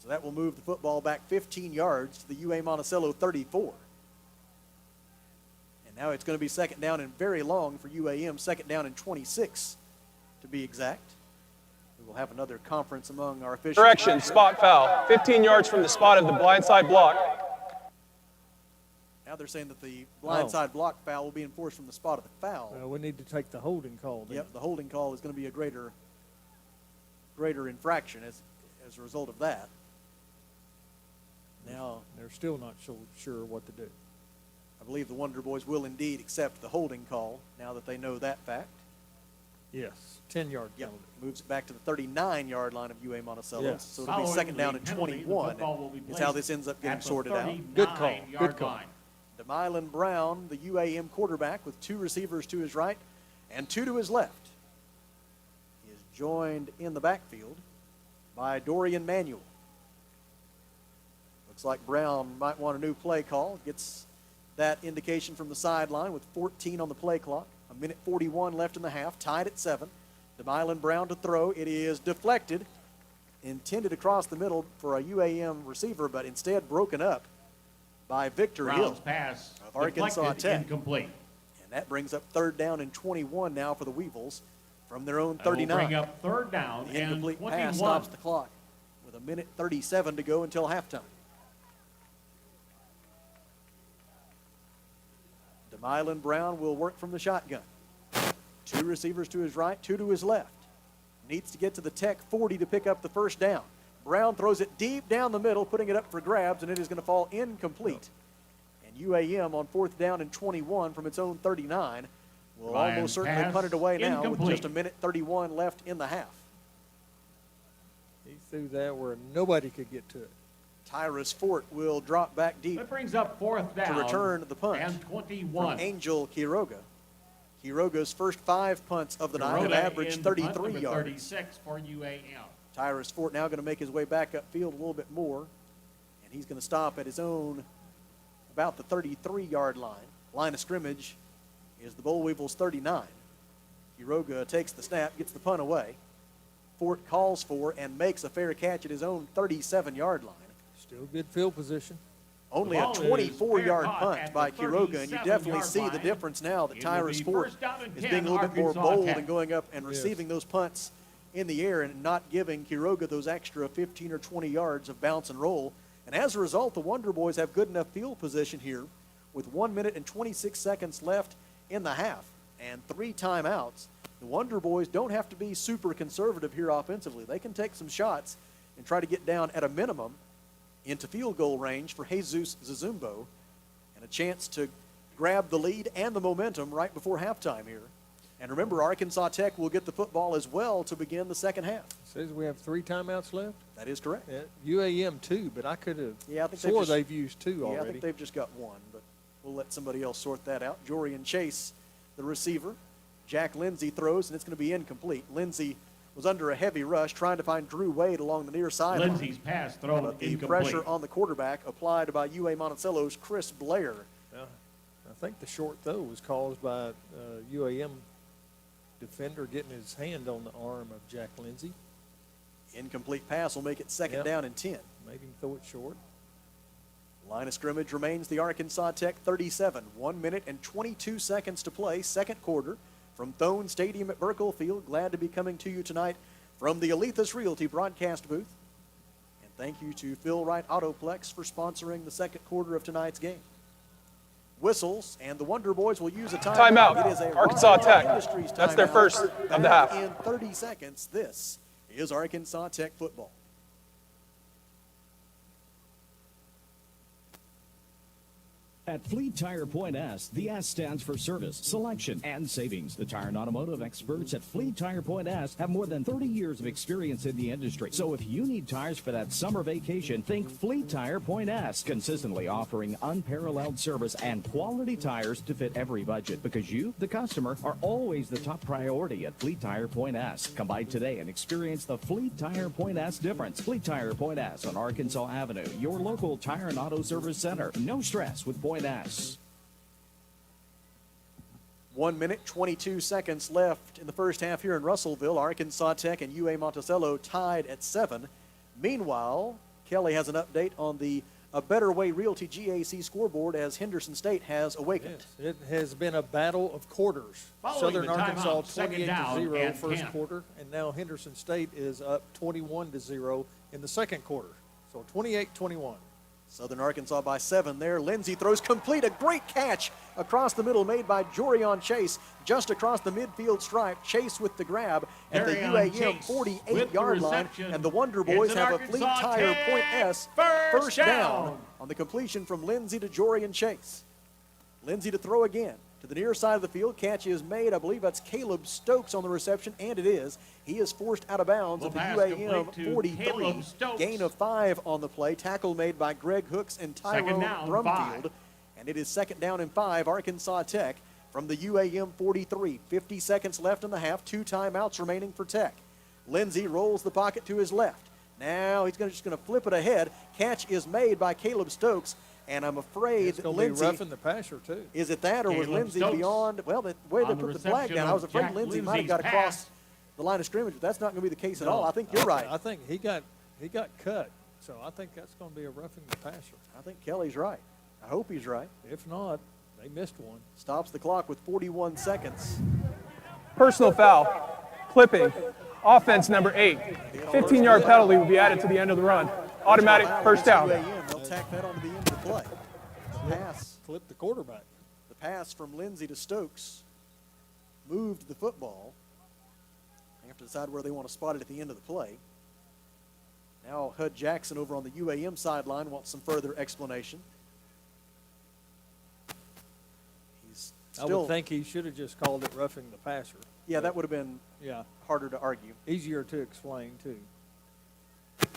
So that will move the football back 15 yards to the UA-Monticello 34. And now it's going to be 2nd down and very long for UAM, 2nd down and 26 to be exact. We will have another conference among our officials. Correction, spot foul. 15 yards from the spot of the blindside block. Now they're saying that the blindside block foul will be enforced from the spot of the foul. we need to take the holding call. Yep, the holding call is going to be a greater infraction as a result of that. Now they're still not sure what to do. I believe the Wonder Boys will indeed accept the holding call now that they know that fact. Yes, 10-yard Yep, penalty. moves it back to the 39-yard line of UA-Monticello. Yes. So it'll be 2nd down and 21 is how this ends up getting sorted out. Good call. Good call. DeMylan Brown, the UAM quarterback, with 2 receivers to his right and 2 to his left. He is joined in the backfield by Dorian Manuel. Looks like Brown might want a new play call. Gets that indication from the sideline with 14 on the play clock. 1:41 left in the half, tied at 7. DeMylan Brown to throw. It is deflected, intended across the middle for a UAM receiver, but instead broken up by Victor Hill pass of Arkansas Tech. Incomplete. And that brings up 3rd down and 21 now for the Weevils from their own That will 39. bring up 3rd down The and incomplete 21. pass stops the clock with 1:37 to go until halftime. DeMylan Brown will work from the shotgun. 2 receivers to his right, 2 to his left. Needs to get to the Tech 40 to pick up the 1st down. Brown throws it deep down the middle, putting it up for grabs, and it is going to fall incomplete. And UAM on 4th down and 21 from its own 39 will Ryan almost certainly pass punt it away now with incomplete. just 1:31 left in the half. He threw that where nobody could get to it. Tyrus Fort will drop back deep That brings up 4th down to return the punt and 21. from Angel Quiroga. Quiroga's first 5 punts of the night have Quiroga averaged in punt 33 number yards. 36 for UAM. Tyrus Fort now going to make his way back upfield a little bit more, and he's going to stop at his own about the 33-yard line. Line of scrimmage is the Boll Weevils 39. Quiroga takes the snap, gets the punt away. Fort calls for and makes a fair catch at his own 37-yard line. Still good field position. Only a ball is 24-yard fair caught punt at by the Quiroga, and you definitely 37-yard see the line. difference now that It will Tyrus be Fort 1st down and is 10, being a little bit more Arkansas bold Tech. and going up and Yes. receiving those punts in the air and not giving Quiroga those extra 15 or 20 yards of bounce and roll. And as a result, the Wonder Boys have good enough field position here with 1 minute and 26 seconds left in the half and 3 timeouts. The Wonder Boys don't have to be super conservative here offensively. They can take some shots and try to get down at a minimum into field goal range for Jesus Zazumbo and a chance to grab the lead and the momentum right before halftime here. And remember, Arkansas Tech will get the football as well to begin the second half. Says we have 3 timeouts left. That is correct. UAM 2, but I could have Yeah, I think swore they've used 2 I already. think they've just got 1, but we'll let somebody else sort that out. Jorian Chase, the receiver. Jack Lindsey throws, and it's going to be incomplete. Lindsey was under a heavy rush trying to find Drew Wade along the near sideline. Lindsey's pass thrown But the incomplete. pressure on the quarterback applied by UA-Monticello's Chris Blair. I think the short throw was caused by UAM defender getting his hand on the arm of Jack Lindsey. Incomplete pass will make it second Yep. down and 10. Made him throw it short. Line of scrimmage remains the Arkansas Tech 37. 1 minute and 22 seconds to play, second quarter. From Thone Stadium at Burkle Field, glad to be coming to you tonight from the Alethus Realty broadcast booth. And thank you to Phil Wright Autoplex for sponsoring the second quarter of tonight's game. Whistles, and the Wonder Boys will use a timeout. Timeout. It is a Arkansas Rocky Tech. Industries That's their timeout. first of the Back half. in 30 seconds, this is Arkansas Tech football. At Fleet Tire Point S, the S stands for service, selection, and savings. The tire and automotive experts at Fleet Tire Point S have more than 30 years of experience in the industry. So if you need tires for that summer vacation, think Fleet Tire Point S, consistently offering unparalleled service and quality tires to fit every budget, because you, the customer, are always the top priority at Fleet Tire Point S. Come by today and experience the Fleet Tire Point S difference. Fleet Tire Point S on Arkansas Avenue, your local tire and auto service center. No stress with Point S. 1 minute, 22 seconds left in the first half here in Russellville. Arkansas Tech and UA-Monticello tied at 7. Meanwhile, Kelly has an update on the A Better Way Realty GAC scoreboard as Henderson State has awakened. Yes, it has been a battle of quarters. Following Southern the timeout, Arkansas second down 28-0 and first 10. quarter, and now Henderson State is up 21-0 in the second quarter. So 28-21. Southern Arkansas by 7 there. Lindsey throws complete. A great catch across the middle made by Jorian Chase just across the midfield stripe. Chase with the grab at the Jorian UAM Chase 48-yard line. reception. And the Wonder It's Boys an have a Arkansas Fleet Tire Tech Point S first down on the completion from Lindsey to Jorian Chase. Lindsey to throw again. To the near side of the field, catch is made. I believe that's Caleb Stokes on the reception, and it is. He is forced out of bounds Well, at the pass UAM complete to 43. Caleb Stokes. Gain of 5 on the play. Tackle made by Greg Hooks and Second Tyrone down, Brumfield. 5. And it is 2nd down and 5, Arkansas Tech from the UAM 43. 50 seconds left in the half, 2 timeouts remaining for Tech. Lindsey rolls the pocket to his left. Now he's just going to flip it ahead. Catch is made by Caleb Stokes, and I'm afraid it's going Lindsey. to be roughing the passer, too. Is it that, or was Lindsey beyond? Well, the way they put the flag down, I was afraid Lindsey might have got across the line of scrimmage, but that's not going to be the case at all. I think you're right. I think he got cut, so I think that's going to be a roughing the passer. I think Kelly's right. I hope he's right. If not, they missed one. Stops the clock with 41 seconds. Personal foul, clipping, offense number 8. 15-yard penalty will be added to the end of the run. Automatic first down. They'll tack that onto the end of the play. The pass. Flip the quarterback. The pass from Lindsey to Stokes moved the football. They have to decide where they want to spot it at the end of the play. Now Hud Jackson over on the UAM sideline wants some further explanation. I would think he should have just called it roughing the passer. Yeah, that would have been harder to argue. Easier to explain, too.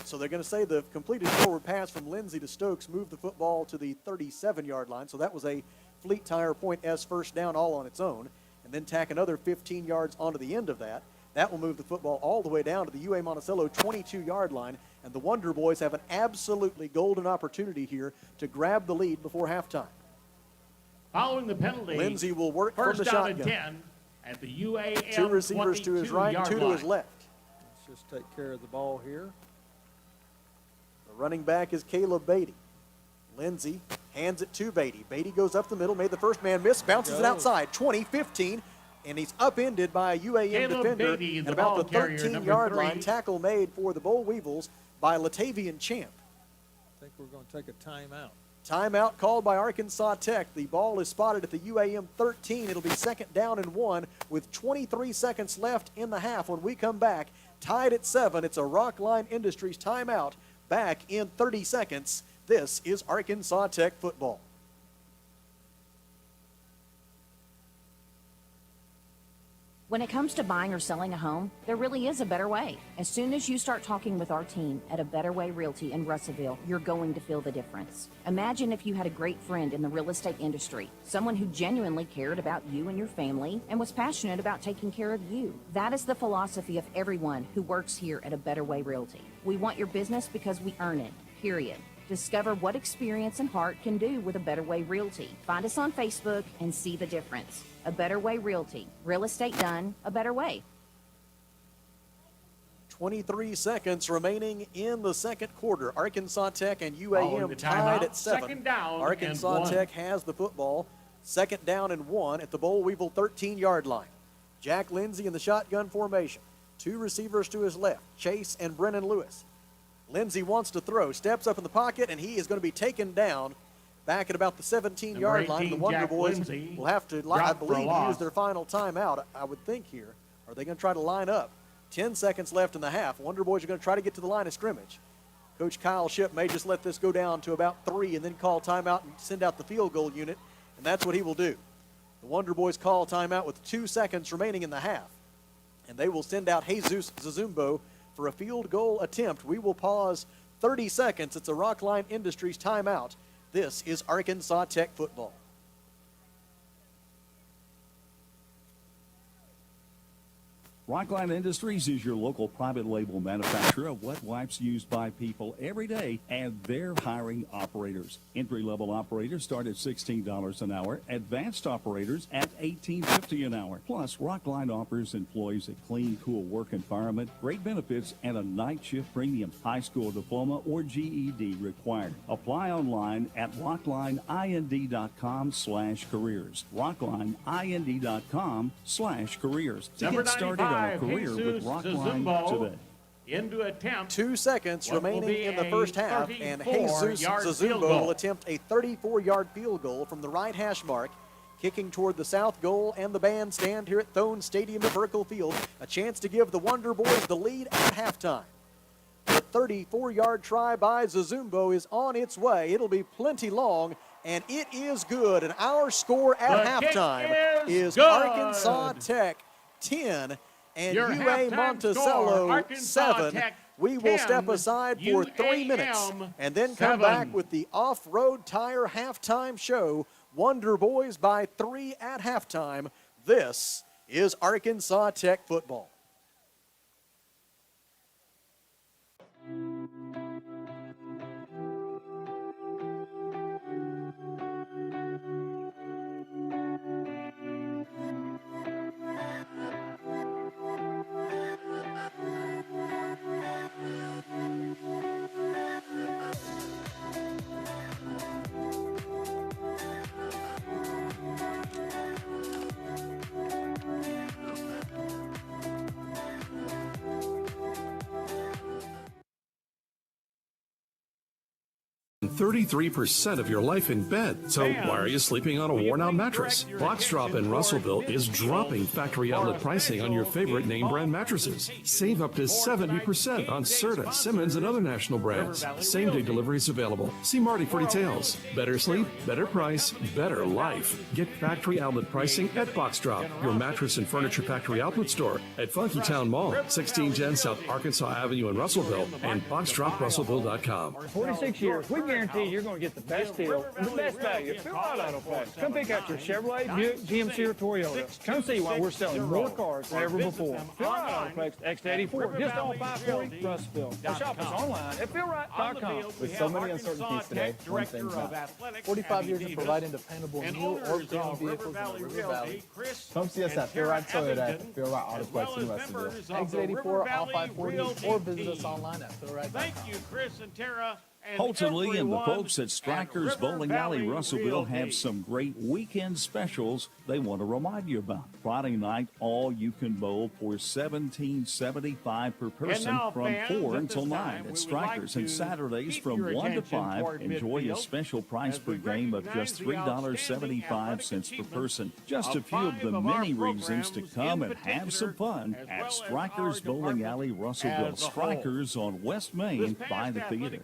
So they're going to say the completed forward pass from Lindsey to Stokes moved the football to the 37-yard line. So that was a Fleet Tire Point S first down all on its own. And then tack another 15 yards onto the end of that. That will move the football all the way down to the UA-Monticello 22-yard line. And the Wonder Boys have an absolutely golden opportunity here to grab the lead before halftime. Following the penalty, Lindsey will work from the shotgun. First down and 10 at the UAM 2 receivers to his right, 2 to his left. Let's just take care of the ball here. The running back is Caleb Beatty. Lindsey hands it to Beatty. Beatty goes up the middle, made the first man miss, bounces it outside, 20, 15, and he's upended by a UAM Caleb defender Beatty, at the about the ball carrier, 13-yard number 3. line. Tackle made for the Boll Weevils by Latavian Champ. I think we're going to take a timeout. Timeout called by Arkansas Tech. The ball is spotted at the UAM 13. It'll be 2nd down and 1 with 23 seconds left in the half. When we come back, tied at 7, it's a Rockline Industries timeout. Back in 30 seconds. This is Arkansas Tech football. When it comes to buying or selling a home, there really is a better way. As soon as you start talking with our team at A Better Way Realty in Russellville, you're going to feel the difference. Imagine if you had a great friend in the real estate industry, someone who genuinely cared about you and your family and was passionate about taking care of you. That is the philosophy of everyone who works here at A Better Way Realty. We want your business because we earn it, period. Discover what experience and heart can do with A Better Way Realty. Find us on Facebook and see the difference. A Better Way Realty. Real estate done a better way. 23 seconds remaining in the second quarter. Arkansas Tech and UAM tied at 7. Arkansas Tech has the football. 2nd down and 1 at the Boll Weevil 13-yard line. Jack Lindsey in the shotgun formation. 2 receivers to his left, Chase and Brennan Lewis. Lindsey wants to throw, steps up in the pocket, and he is going to be taken down back at about the 17-yard line. The Wonder Boys will have to, I believe, use their final timeout, I would think here. Are they going to try to line up? 10 seconds left in the half. Wonder Boys are going to try to get to the line of scrimmage. Coach Kyle Shipp may just let this go down to about 3 and then call timeout and send out the field goal unit, and that's what he will do. The Wonder Boys call timeout with 2 seconds remaining in the half, and they will send out Jesus Zazumbo for a field goal attempt. We will pause 30 seconds. It's a Rockline Industries timeout. This is Arkansas Tech football. Rockline Industries is your local private label manufacturer of wet wipes used by people every day, and they're hiring operators. Entry-level operators start at $16 an hour, advanced operators at $18.50 an hour. Plus, Rockline offers employees a clean, cool work environment, great benefits, and a night shift premium. High school diploma or GED required. Apply online at rocklineind.com/careers. rocklineind.com/careers. To get started on a career with Rockline today. Into attempt. 2 seconds remaining in the first half, and Jesus Zazumbo will attempt a 34-yard field goal from the right hash mark, kicking toward the south goal and the bandstand here at Thone Stadium at Merkle Field. A chance to give the Wonder Boys the lead at halftime. The 34-yard try by Zazumbo is on its way. It'll be plenty long, and it is good. And our score at halftime is Arkansas Tech 10 and UA-Monticello 7. We will step aside for 3 minutes and then come back with the Off-Road Tire halftime show Wonder Boys by 3 at halftime. This is Arkansas Tech football. And 33% of your life in bed. So why are you sleeping on a worn-out mattress? Box Drop in Russellville is dropping factory outlet pricing on your favorite name brand mattresses. Save up to 70% on Serta, Simmons, and other national brands. Same-day deliveries available. See Marty for details. Better sleep, better price, better life. Get factory outlet pricing at Box Drop, your mattress and furniture factory outlet store at Funky Town Mall, 1610 South Arkansas Avenue in Russellville, and boxdroprussellville.com. 46 years, we guarantee you're going to get the best deal and the best value at Phil Wright Auto Parts. Come pick out your Chevrolet, Buick, GMC, or Toyota. Come see why we're selling more cars than ever before. Phil Wright Auto Parts, X84, just on 540 Russellville. Or shop us online at philwright.com. With so many uncertainties today, one thing's not. 45 years of providing dependable new or pre-owned vehicles in the River Valley. Come see us at Phil Wright Toyota at Phil Wright Auto Parts in Russellville. Exit 84 off 540 or visit us online at philwright.com. Thank you, Chris and Tara. Holton Lee and the folks at Strikers Bowling Alley Russellville have some great weekend specials they want to remind you about. Friday night, all you can bowl for $17.75 per person from 4 until 9 at Strikers, and Saturdays from 1 to 5, enjoy a special price per game of just $3.75 per person. Just a few of the many reasons to come and have some fun at Strikers Bowling Alley Russellville. Strikers on West Main by the theater.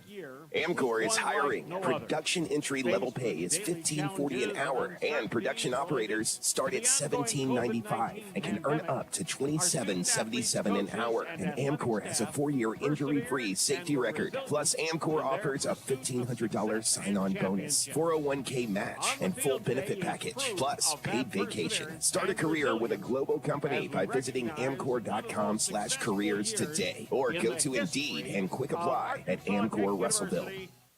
Amcor is hiring. Production entry-level pay is $15.40 an hour, and production operators start at $17.95 and can earn up to $27.77 an hour. And Amcor has a 4-year injury-free safety record. Plus, Amcor offers a $1,500 sign-on bonus, 401k match, and full benefit package, plus paid vacation. Start a career with a global company by visiting amcor.com/careers today, or go to Indeed and quick apply at Amcor Russellville.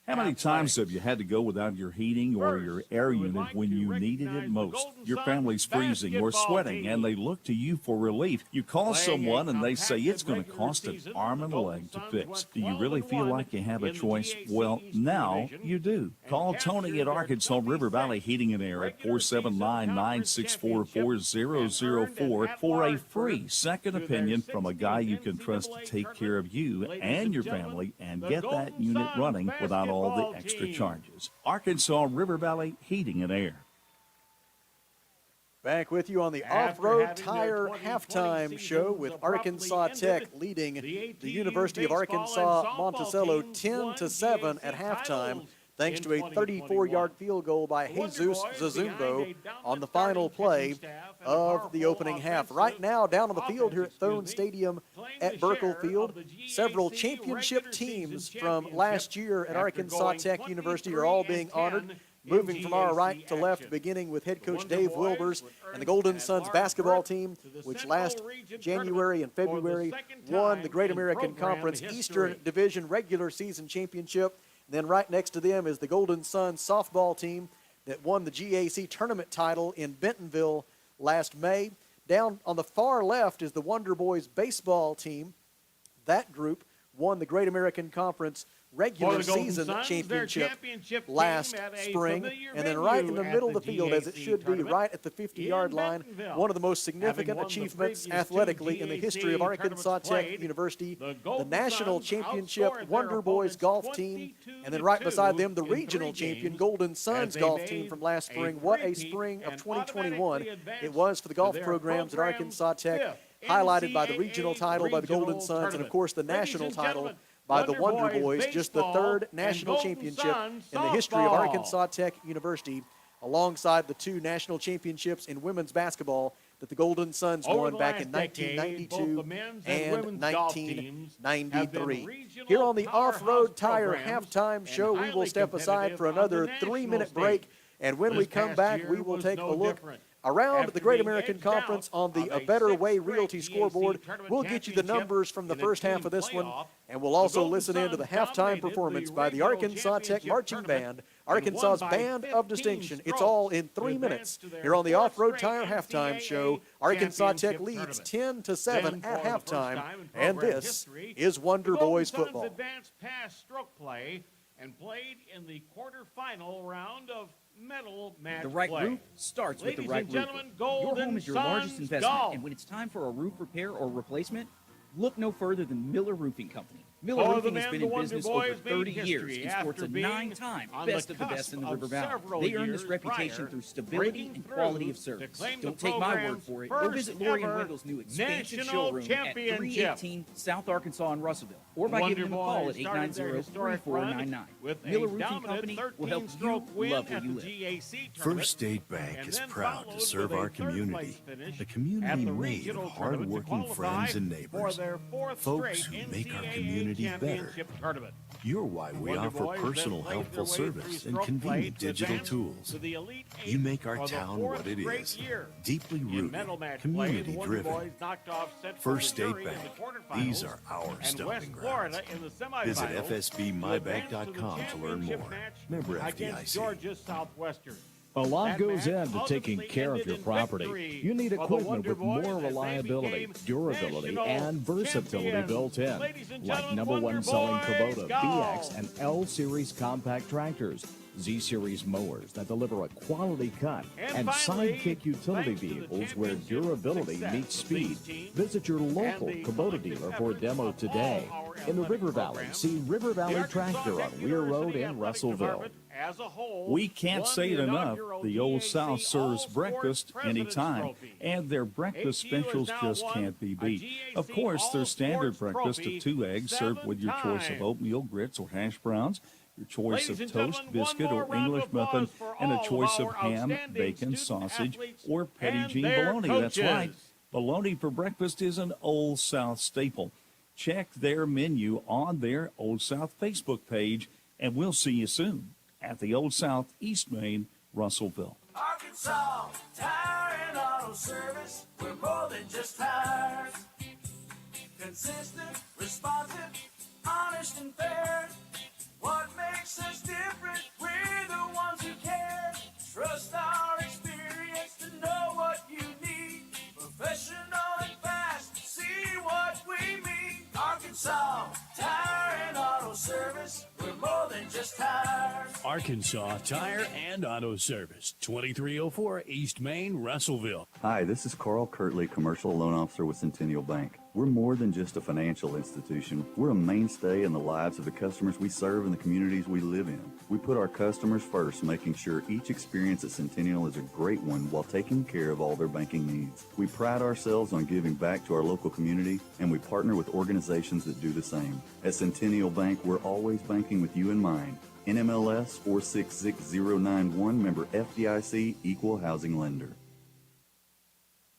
How many times have you had to go without your heating or your air unit when you needed it most? Your family's freezing or sweating, and they look to you for relief. You call someone, and they say it's going to cost an arm and a leg to fix. Do you really feel like you have a choice? Well, now you do. Call Tony at Arkansas River Valley Heating and Air at 479-964-4004 for a free second opinion from a guy you can trust to take care of you and your family and get that unit running without all the extra charges. Arkansas River Valley Heating and Air. Back with you on the Off-Road Tire Halftime Show with Arkansas Tech leading the University of Arkansas-Monticello 10-7 at halftime, thanks to a 34-yard field goal by Jesus Zazumbo on the final play of the opening half. Right now, down on the field here at Thone Stadium at Burkle Field, several championship teams from last year at Arkansas Tech University are all being honored. Moving from our right to left, beginning with head coach Dave Wilbers and the Golden Suns basketball team, which last January and February won the Great American Conference Eastern Division regular season championship. Then right next to them is the Golden Suns softball team that won the GAC tournament title in Bentonville last May. Down on the far left is the Wonder Boys baseball team. That group won the Great American Conference regular season championship last spring. And then right in the middle of the field, as it should be, right at the 50-yard line, one of the most significant achievements athletically in the history of Arkansas Tech University, the national championship Wonder Boys golf team, and then right beside them, the regional champion Golden Suns golf team from last spring. What a spring of 2021 it was for the golf programs at Arkansas Tech, highlighted by the regional title by the Golden Suns and, of course, the national title by the Wonder Boys, just the third national championship in the history of Arkansas Tech University, alongside the 2 national championships in women's basketball that the Golden Suns won back in 1992 and 1993. Here on the Off-Road Tire Halftime Show, we will step aside for another 3-minute break And when we come back, we will take a look around the Great American Conference on the A Better Way Realty scoreboard. We'll get you the numbers from the first half of this one, and we'll also listen in to the halftime performance by the Arkansas Tech Marching Band, Arkansas's Band of Distinction. It's all in 3 minutes here on the Off-Road Tire Halftime Show. Arkansas Tech leads 10-7 at halftime, and this is Wonder Boys football. Advanced pass stroke play and played in the quarterfinal round of medal match The right play. roof starts with the Ladies right and roofer. gentlemen, Your Golden home is your Sons largest investment, Golf. and when it's time for a roof repair or replacement, look no further than Miller Roofing Company. Miller For the Roofing has men, been the in Wonder business Boys over made 30 years history and sports a after being 9-time on best the of the best cusp in the of River Valley. several They earned this years reputation prior, through stability breaking and quality through of service. to claim the Don't take my word program's for it. Go first visit Lori and ever Wendell's new expansive national showroom at championship. 318 South Arkansas in Russellville, or by Wonder giving them a call Boys at started their historic run 890-3499. with a Miller Roofing dominant Company will help you 13-stroke win love where at you the live. GAC tournament, First State Bank and is then proud to followed serve with a our third-place community, finish a at community the made regional of tournament to hard-working qualify friends and for neighbors, their fourth folks straight who make our NCAA community better. championship tournament. You're why we Wonder offer Boys personal, then played helpful their way service through and stroke convenient play to digital advance tools. to the Elite You Eight make our for the town fourth what it straight is, year. deeply In rooted, medal match play, the community Wonder driven. Boys knocked off Central First State Missouri in Bank, the quarterfinals, these are our and stomping West grounds. Florida in the semifinals. Visit to advance fsbmybank.com to learn championship more. match Member against FDIC. Georgia Southwestern. A lot That goes match into taking ultimately care of ended your in property. victory You need for the equipment Wonder with Boys more as they reliability, became durability, national and versatility champions. built in. Ladies and Like gentlemen, number Wonder one selling Boys Kubota, golf. BX, and L Series compact tractors, Z Series mowers that deliver a quality cut, And and finally, Sidekick utility thanks to the vehicles where championship durability success meets of these speed. teams Visit your local and the Kubota collective dealer for a efforts demo of today. all our In the athletic River Valley, programs, see River the Valley Arkansas Tractor Tech on Weir Road University in Athletic Russellville. Department as a whole We can't won say the it enough. inaugural The Old GAC South serves All-Sports breakfast President's anytime, Trophy. and their breakfast ATU has specials now just won can't be a beat. GAC Of course, their standard All-Sports breakfast Trophy of 2 eggs served with your choice of 7 oatmeal, grits, or hash browns, your choice Ladies of and toast, gentlemen, one biscuit, more or round of English muffin, applause for and a all choice of of our ham, outstanding bacon, student sausage, athletes or Petit and Jean their bologna. That's right. coaches. Bologna for breakfast is an Old South staple. Check their menu on their Old South Facebook page, and we'll see you soon at the Old South, East Main, Russellville. Arkansas Tire and Auto Service, we're more than just tires. Consistent, responsive, honest and fair. What makes us different? We're the ones who care. Trust our experience to know what you need. Professional and fast, see what we mean. Arkansas Tire and Auto Service, we're more than just tires. Arkansas Tire and Auto Service, 2304 East Main, Russellville. Hi, this is Carl Kirtley, Commercial Loan Officer with Centennial Bank. We're more than just a financial institution. We're a mainstay in the lives of the customers we serve and the communities we live in. We put our customers first, making sure each experience at Centennial is a great one while taking care of all their banking needs. We pride ourselves on giving back to our local community, and we partner with organizations that do the same. At Centennial Bank, we're always banking with you in mind. NMLS 466091, member FDIC, Equal Housing Lender.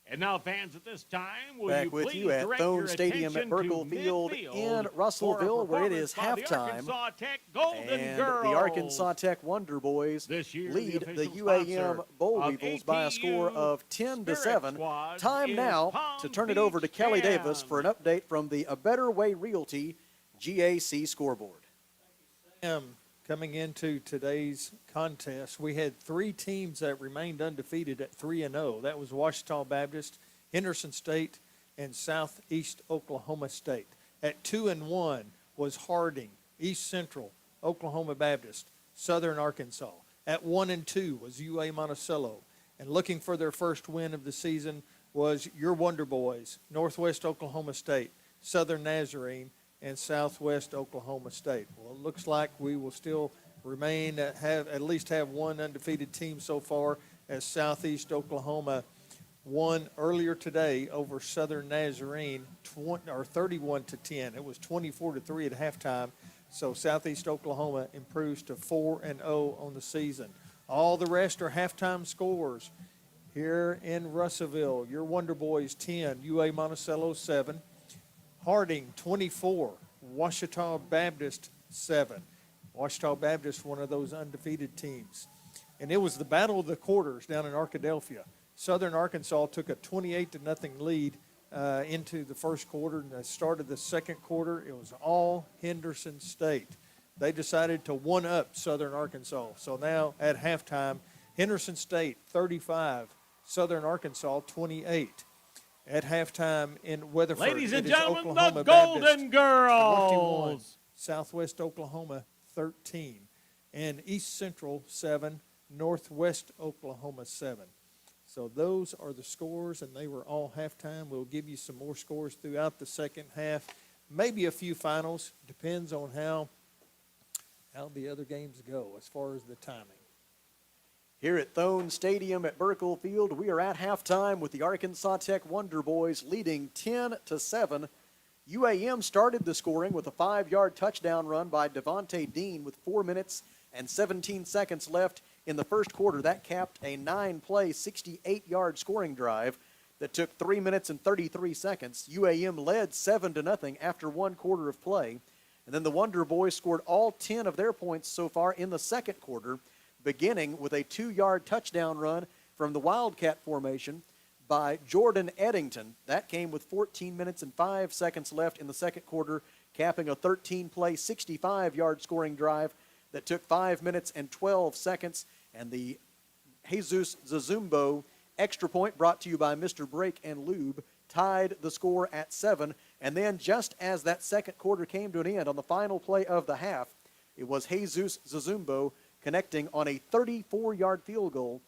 And now, fans, at this time, will Back you with please you at direct Thone your Stadium at attention Burkle to Field midfield in for a Russellville, where it performance is by the halftime. Arkansas Tech Golden And Girls. the Arkansas Tech Wonder Boys This year, lead the the official UAM sponsor Boll of Weevils by a score of Spirit 10-7. Squad Time is now Palm to turn it over to Beach Kelly Ham. Davis for an update from the A Better Way Realty GAC scoreboard. Coming into today's contest, we had 3 teams that remained undefeated at 3-0. That was Ouachita Baptist, Henderson State, and Southeast Oklahoma State. At 2-1 was Harding, East Central, Oklahoma Baptist, Southern Arkansas. At 1-2 was UA-Monticello. And looking for their first win of the season was your Wonder Boys, Northwest Oklahoma State, Southern Nazarene, and Southwest Oklahoma State. Well, it looks like we will still remain, at least have one undefeated team so far, as Southeast Oklahoma won earlier today over Southern Nazarene, 31-10. It was 24-3 at halftime. So Southeast Oklahoma improves to 4-0 on the season. All the rest are halftime scores. Here in Russellville, your Wonder Boys 10, UA-Monticello 7. Harding 24, Ouachita Baptist 7. Ouachita Baptist, one of those undefeated teams. And it was the battle of the quarters down in Arkadelphia. Southern Arkansas took a 28-0 lead into the first quarter. And the start of the second quarter, it was all Henderson State. They decided to one-up Southern Arkansas. So now at halftime, Henderson State 35, Southern Arkansas 28. At halftime in Weatherford, Ladies and it is gentlemen, Oklahoma the Baptist Golden Girls. 21, Southwest Oklahoma 13, and East Central 7, Northwest Oklahoma 7. So those are the scores, and they were all halftime. We'll give you some more scores throughout the second half, maybe a few finals. Depends on how the other games go as far as the timing. Here at Thone Stadium at Burkle Field, we are at halftime with the Arkansas Tech Wonder Boys leading 10-7. UAM started the scoring with a 5-yard touchdown run by Devontae Dean with 4 minutes and 17 seconds left in the first quarter. That capped a 9-play, 68-yard scoring drive that took 3 minutes and 33 seconds. UAM led 7-0 after 1 quarter of play. And then the Wonder Boys scored all 10 of their points so far in the second quarter, beginning with a 2-yard touchdown run from the Wildcat formation by Jordan Eddington. That came with 14 minutes and 5 seconds left in the second quarter, capping a 13-play, 65-yard scoring drive that took 5 minutes and 12 seconds. And the Jesus Zazumbo extra point, brought to you by Mr. Brake and Lube, tied the score at 7. And then just as that second quarter came to an end on the final play of the half, it was Jesus Zazumbo connecting on a 34-yard field goal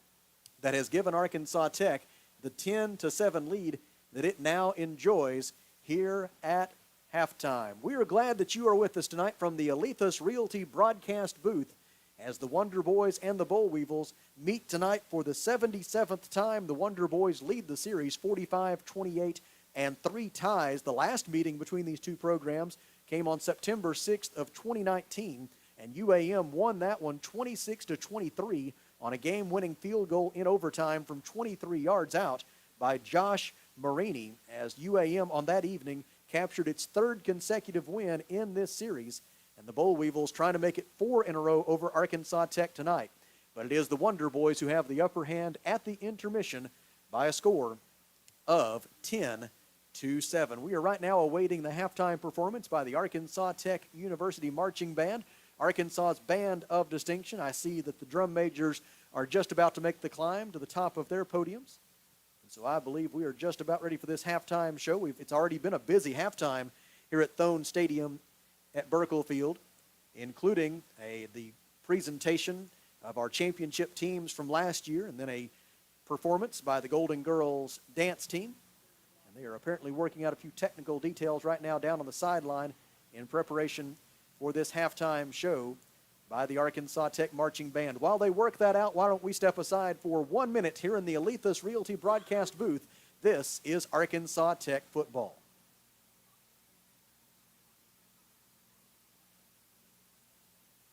that has given Arkansas Tech the 10-7 lead that it now enjoys here at halftime. We are glad that you are with us tonight from the Alethus Realty broadcast booth as the Wonder Boys and the Boll Weevils meet tonight for the 77th time. The Wonder Boys lead the series 45-28 and 3 ties. The last meeting between these two programs came on September 6th of 2019. And UAM won that one 26-23 on a game-winning field goal in overtime from 23 yards out by Josh Marini, as UAM on that evening captured its 3rd consecutive win in this series. And the Boll Weevils trying to make it 4 in a row over Arkansas Tech tonight. But it is the Wonder Boys who have the upper hand at the intermission by a score of 10-7. We are right now awaiting the halftime performance by the Arkansas Tech University Marching Band, Arkansas's Band of Distinction. I see that the drum majors are just about to make the climb to the top of their podiums. And so I believe we are just about ready for this halftime show. It's already been a busy halftime here at Thone Stadium at Burkle Field, including the presentation of our championship teams from last year, and then a performance by the Golden Girls dance team. And they are apparently working out a few technical details right now down on the sideline in preparation for this halftime show by the Arkansas Tech Marching Band. While they work that out, why don't we step aside for 1 minute here in the Alethus Realty broadcast booth. This is Arkansas Tech football.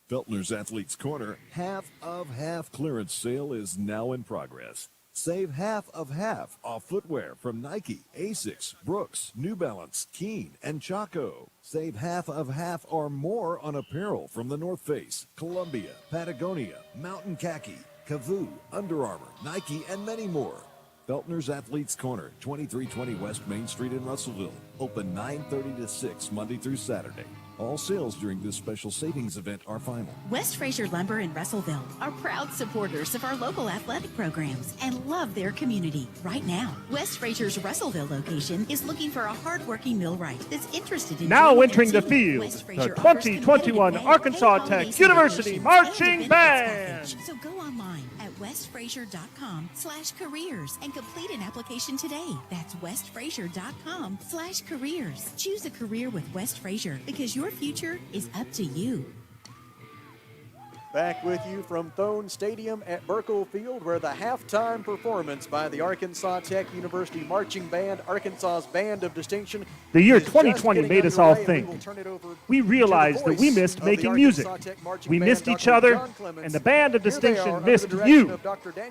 Feltner's Athletes Corner half of half clearance sale is now in progress. Save half of half off footwear from Nike, Asics, Brooks, New Balance, Keen, and Chaco. Save half of half or more on apparel from the North Face, Columbia, Patagonia, Mountain Khaki, Kavoo, Under Armour, Nike, and many more. Feltner's Athletes Corner, 2320 West Main Street in Russellville. Open 9:30 to 6 Monday through Saturday. All sales during this special savings event are final. West Fraser Lumber in Russellville are proud supporters of our local athletic programs and love their community. Right now, West Fraser's Russellville location is looking for a hardworking millwright that's interested in now entering the field, the 2021 Arkansas Tech University Marching Band. So go online at westfraser.com/careers and complete an application today. That's westfraser.com/careers. Choose a career with West Fraser because your future is up to you. Back with you from Thone Stadium at Burkle Field, where the halftime performance by the Arkansas Tech University Marching Band, Arkansas's Band of Distinction. The year 2020 made us all think. We realized that we missed making music. We missed each other, and the Band of Distinction missed you,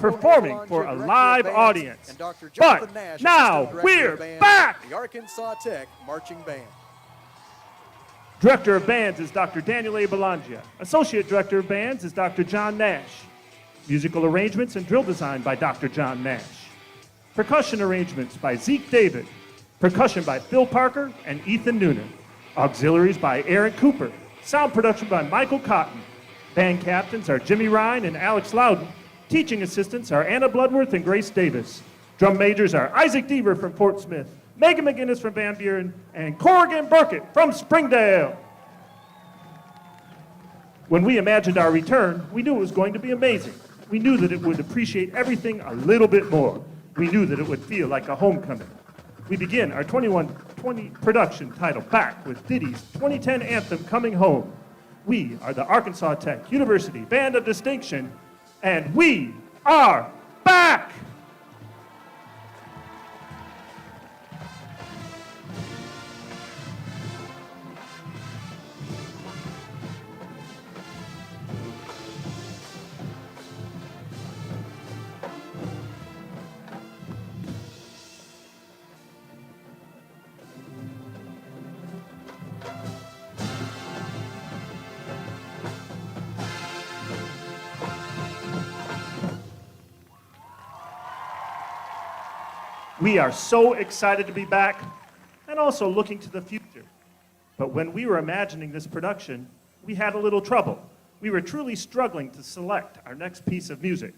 performing for a live audience. But now we're back! The Arkansas Tech Marching Band. Director of Bands is Dr. Daniel A. Belangia. Associate Director of Bands is Dr. John Nash. Musical arrangements and drill design by Dr. John Nash. Percussion arrangements by Zeke David. Percussion by Phil Parker and Ethan Noonan. Auxiliaries by Aaron Cooper. Sound production by Michael Cotton. Band captains are Jimmy Ryan and Alex Loudon. Teaching assistants are Anna Bloodworth and Grace Davis. Drum majors are Isaac Deaver from Fort Smith, Megan McGinnis from Van Buren, and Corrigan Burkett from Springdale. When we imagined our return, we knew it was going to be amazing. We knew that it would appreciate everything a little bit more. We knew that it would feel like a homecoming. We begin our 21-20 production titled Back with Diddy's 2010 anthem, Coming Home. We are the Arkansas Tech University Band of Distinction, and we are back! We are so excited to be back and also looking to the future. But when we were imagining this production, we had a little trouble. We were truly struggling to select our next piece of music.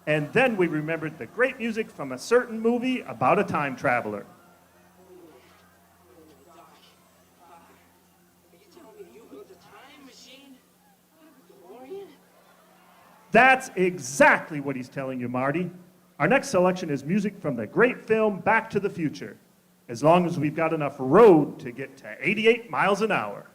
And then we remembered the great music from a certain movie about a time traveler. That's exactly what he's telling you, Marty. Our next selection is music from the great film Back to the Future, as long as we've got enough road to get to 88 miles an hour.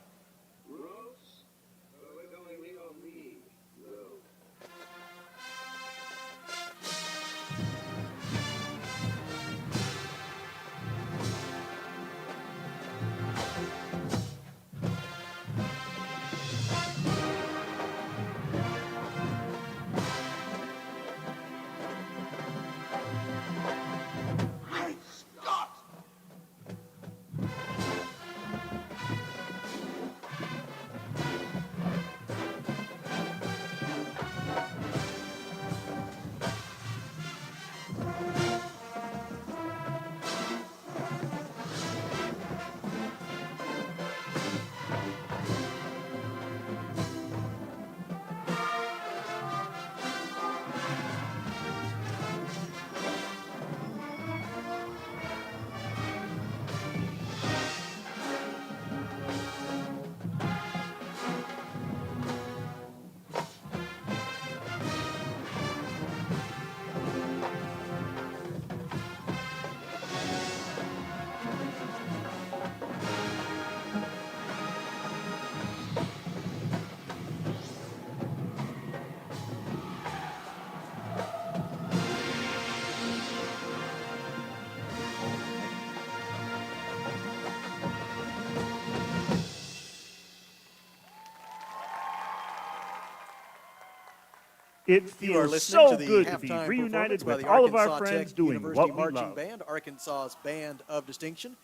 It feels so good to be reunited with all of our friends doing what we love. Band, Arkansas's Band of Distinction.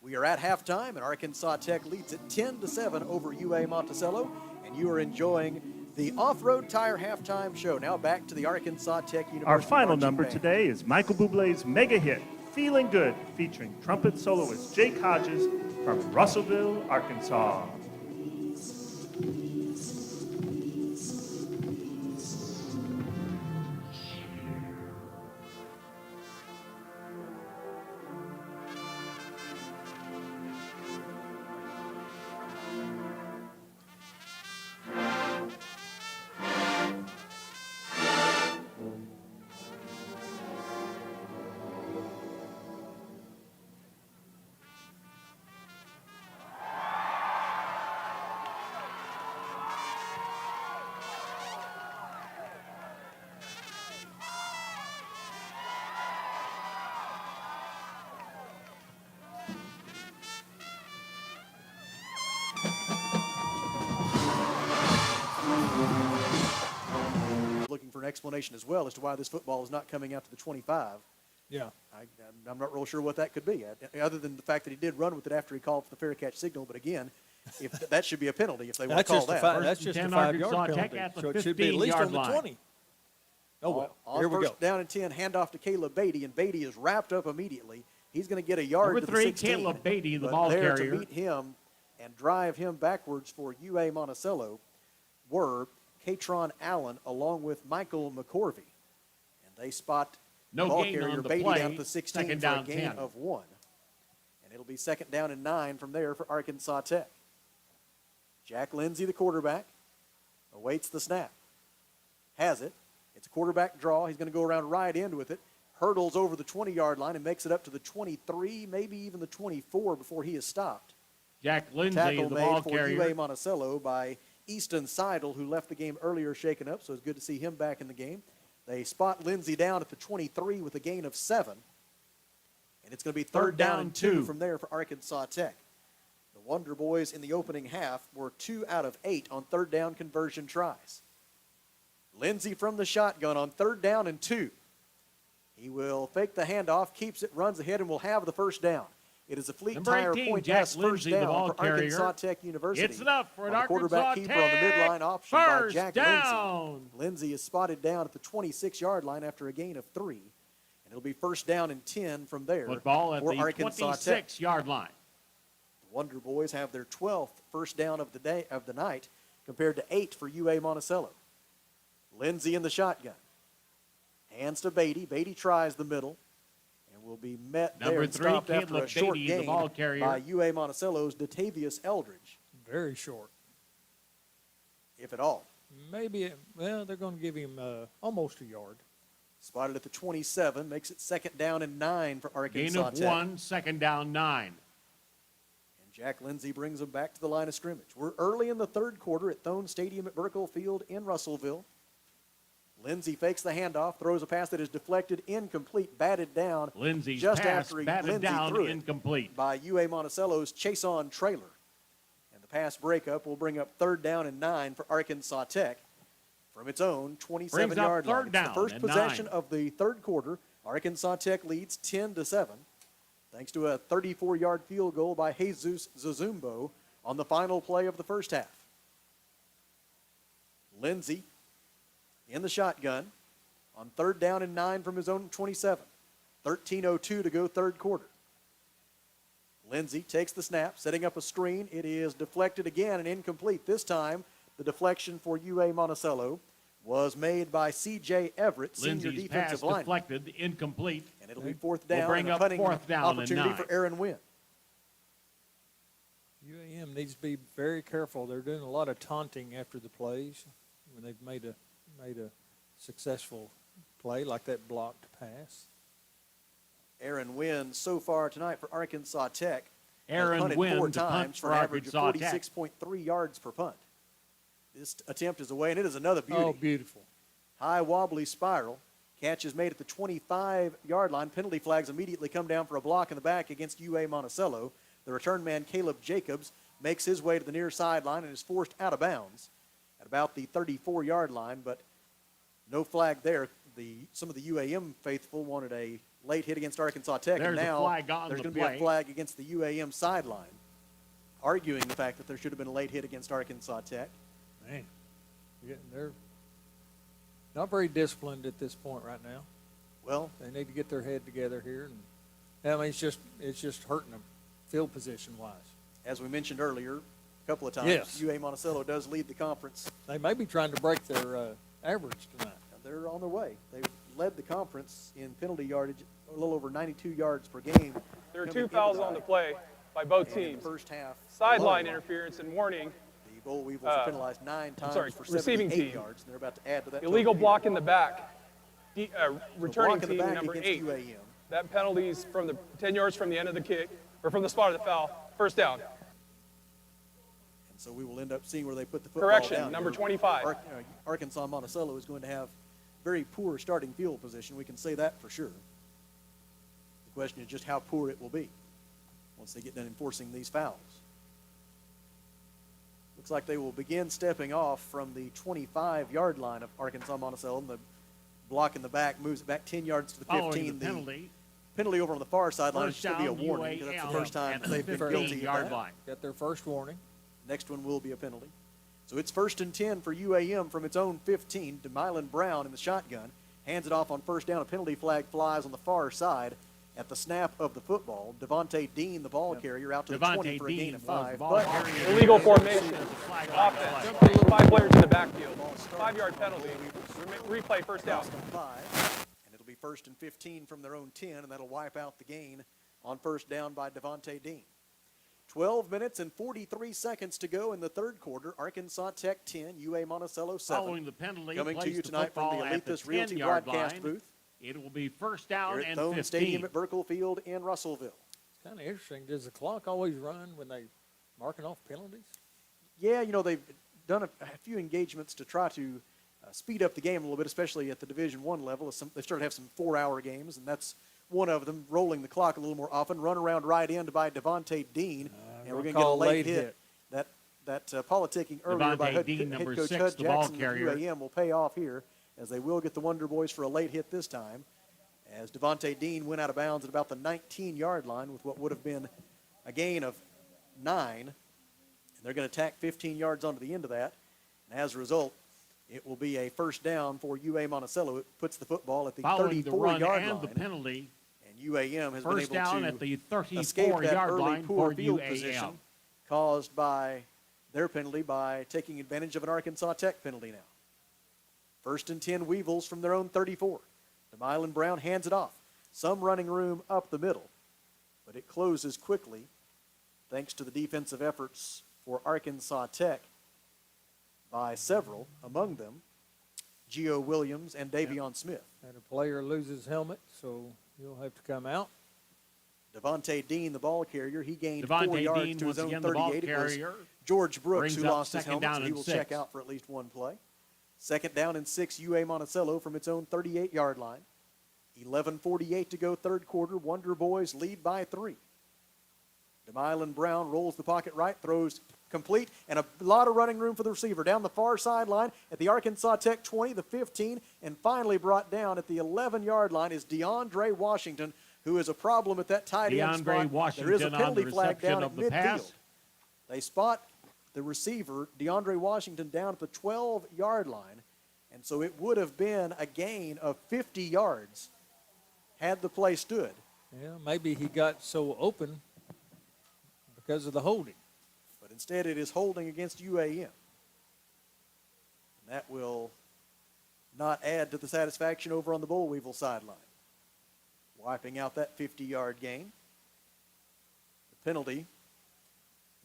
We are at halftime, and Arkansas Tech leads at 10-7 over UA-Monticello, and you are enjoying the Off-Road Tire Halftime Show. Now back to the Arkansas Tech University Our final number Band. today is Michael Bublé's mega hit, Feeling Good, featuring trumpet soloist Jake Hodges from Russellville, Arkansas. Looking for an explanation as well as to why this football is not coming out to the 25. Yeah. I'm not real sure what that could be, other than the fact that he did run with it after he called for the fair catch signal. But again, if that should be a penalty if they want That's to call just a that. five. That's just a 10 5-yard Arkansas penalty. Tech at the So it should be at least 15-yard on the line. 20. Oh well. On Here we first go. down and 10, handoff to Caleb Beatty, and Beatty is wrapped up immediately. He's going to get a yard Number to the 3, 16. Caleb Beatty, the But ball there carrier. to meet him and drive him backwards for UA Monticello were Katron Allen along with Michael McCorvey. And they spot No ball gain carrier on the Beatty play. down to the 16 Second for down, a gain 10. of 1. And it'll be 2nd down and 9 from there for Arkansas Tech. Jack Lindsay, the quarterback, awaits the snap. Has it. It's a quarterback draw. He's going to go around right end with it. Hurdles over the 20-yard line and makes it up to the 23, maybe even the 24 before he is stopped. Jack Lindsay, Tackle the made ball for carrier. UA Monticello by Easton Seidel, who left the game earlier shaken up, so it's good to see him back in the game. They spot Lindsay down at the 23 with a gain of 7. And it's going to be third down and 2 from there for Arkansas Tech. The Wonder Boys in the opening half were 2 out of 8 on third down conversion tries. Lindsay from the shotgun on third down and 2. He will fake the handoff, keeps it, runs ahead, and will have the first down. It is a Fleet Number Tire 18, Point Jack pass first Lindsay, the down ball for Arkansas carrier. Tech University. It's enough for an On the quarterback Arkansas keeper on the Tech midline option by first Jack down. Lindsay. Lindsay is spotted down at the 26-yard line after a gain of 3. And it'll be first down and 10 from there Football at for the Arkansas Tech. 26-yard line. The Wonder Boys have their 12th first down of the night compared to 8 for UA Monticello. Lindsay in the shotgun. Hands to Beatty. Beatty tries the middle and will be met there Number and 3, stopped after Caleb a short Beatty, the gain ball carrier. by UA Monticello's Datavius Eldridge, Very short. if at all. Maybe, well, they're going to give him almost a yard. Spotted at the 27, makes it 2nd down and 9 for Gain Arkansas of Tech. 1, 2nd down 9. And Jack Lindsay brings them back to the line of scrimmage. We're early in the third quarter at Thone Stadium at Burkle Field in Russellville. Lindsay fakes the handoff, throws a pass that is deflected, incomplete, batted down. Lindsay's just pass after batted Lindsay down, threw it incomplete. by UA Monticello's Chase-on Trailer. And the pass breakup will bring up 3rd down and 9 for Arkansas Tech from its own 27-yard line. It's the first possession of the third quarter. Arkansas Tech leads 10-7, thanks to a 34-yard field goal by Jesus Zazumbo on the final play of the first half. Lindsay in the shotgun on 3rd down and 9 from his own 27. 13:02 to go third quarter. Lindsay takes the snap, setting up a screen. It is deflected again and incomplete. This time, the deflection for UA Monticello was made by C.J. Everett, senior Lindsay's defensive pass lineman. deflected, incomplete. And it'll be 4th down We'll bring and a up punting 4th down and opportunity 9. for Aaron Wynn. UAM needs to be very careful. They're doing a lot of taunting after the plays when they've made a successful play like that blocked pass. Aaron Wynn so far tonight for Arkansas Tech. Aaron has punted Wynn 4 to punt times for for an average of Arkansas Tech. 46.3 yards per punt. This attempt is away, and it is another beauty. Oh, beautiful. High wobbly spiral. Catch is made at the 25-yard line. Penalty flags immediately come down for a block in the back against UA Monticello. The return man, Caleb Jacobs, makes his way to the near sideline and is forced out of bounds at about the 34-yard line, but no flag there. Some of the UAM faithful wanted a late hit against Arkansas Tech, There's and a now flag on there's the going to be a play. flag against the UAM sideline, arguing the fact that there should have been a late hit against Arkansas Tech. Man, they're not very disciplined at this point right now. Well, they need to get their head together here, and I mean it's just hurting them field position wise. As we mentioned earlier, a couple of times, Yes. UA Monticello does lead the conference. They may be trying to break their average tonight. They're on their way. They've led the conference in penalty yardage, a little over 92 yards per game. There are coming 2 fouls into on the tonight. play by both And in teams. the first half, Sideline alone, interference and warning. The Boll Weevils were penalized 9 times for receiving 78 team. yards, and they're about to add to that. Illegal total block here. in the back. Returning block in the team back number against 8. UAM. That penalty's from the 10 yards from the end of the kick, or from the spot of the foul. First down. And so we will end up seeing where they put the football Correction, down number here. 25. Arkansas-Monticello is going to have very poor starting field position. We can say that for sure. The question is just how poor it will be once they get done enforcing these fouls. Looks like they will begin stepping off from the 25-yard line of Arkansas-Monticello. And the block in the back moves it back 10 yards to the 15. Following the penalty. Penalty over on the far sideline First should be a down, warning because that's the UAM first time at the they've been guilty of 15-yard that. line. Got their first warning. Next one will be a penalty. So it's 1st and 10 for UAM from its own 15. DeMylan Brown in the shotgun hands it off on first down. A penalty flag flies on the far side at the snap of the football. Devontae Dean, the ball carrier, out to the 20 for a gain of 5. But illegal formation. Offense. 5 players in the backfield. 5-yard penalty. Replay first down. And it'll be 1st and 15 from their own 10, and that'll wipe out the gain on first down by Devontae Dean. 12 minutes and 43 seconds to go in the third quarter. Arkansas Tech 10, UA Monticello 7. Following the penalty, coming to you place the tonight from the football at the Elitist Realty 10-yard broadcast line. booth. It will be first down Here at and Thone 15. Stadium at Burkle Field in Russellville. It's kind of interesting. Does the clock always run when they marking off penalties? Yeah, you know, they've done a few engagements to try to speed up the game a little bit, especially at the Division I level. They started to have some 4-hour games, and that's one of them, rolling the clock a little more often. Run around right end by Devontae Dean, and we're going to get a late hit. That politicking earlier by head coach Hud Jackson of UAM will pay off here, as they will get the Wonder Boys for a late hit this time, as Devontae Dean went out of bounds at about the 19-yard line with what would have been a gain of 9. And they're going to tack 15 yards onto the end of that. And as a result, it will be a first down for UA Monticello. It puts the football at the 34-yard line. And the penalty. And UAM has First been able down to at the 34-yard escape that early line poor for field UAM. position caused by their penalty by taking advantage of an Arkansas Tech penalty now. 1st and 10 Weevils from their own 34. DeMylan Brown hands it off. Some running room up the middle, but it closes quickly thanks to the defensive efforts for Arkansas Tech by several, among them Gio Williams and Davion Smith. And a player loses helmet, so he'll have to come out. Devontae Dean, the ball carrier, he gained Devontae 4 yards Dean to his was own again the ball 38. It was carrier. George Brooks who Brings up lost his second helmet, down so he and will 6. check out for at least one play. 2nd down and 6, UA Monticello from its own 38-yard line. 11:48 to go, third quarter. Wonder Boys lead by 3. DeMylan Brown rolls the pocket right, throws complete, and a lot of running room for the receiver. Down the far sideline at the Arkansas Tech 20, the 15, and finally brought down at the 11-yard line is DeAndre Washington, who is a problem at that tight end spot. Washington there is a penalty on the flag down at reception of the midfield. pass. They spot the receiver, DeAndre Washington, down at the 12-yard line, and so it would have been a gain of 50 yards had the play stood. Yeah, maybe he got so open because of the holding. But instead it is holding against UAM. And that will not add to the satisfaction over on the Bull Weevil sideline. Wiping out that 50-yard gain. The penalty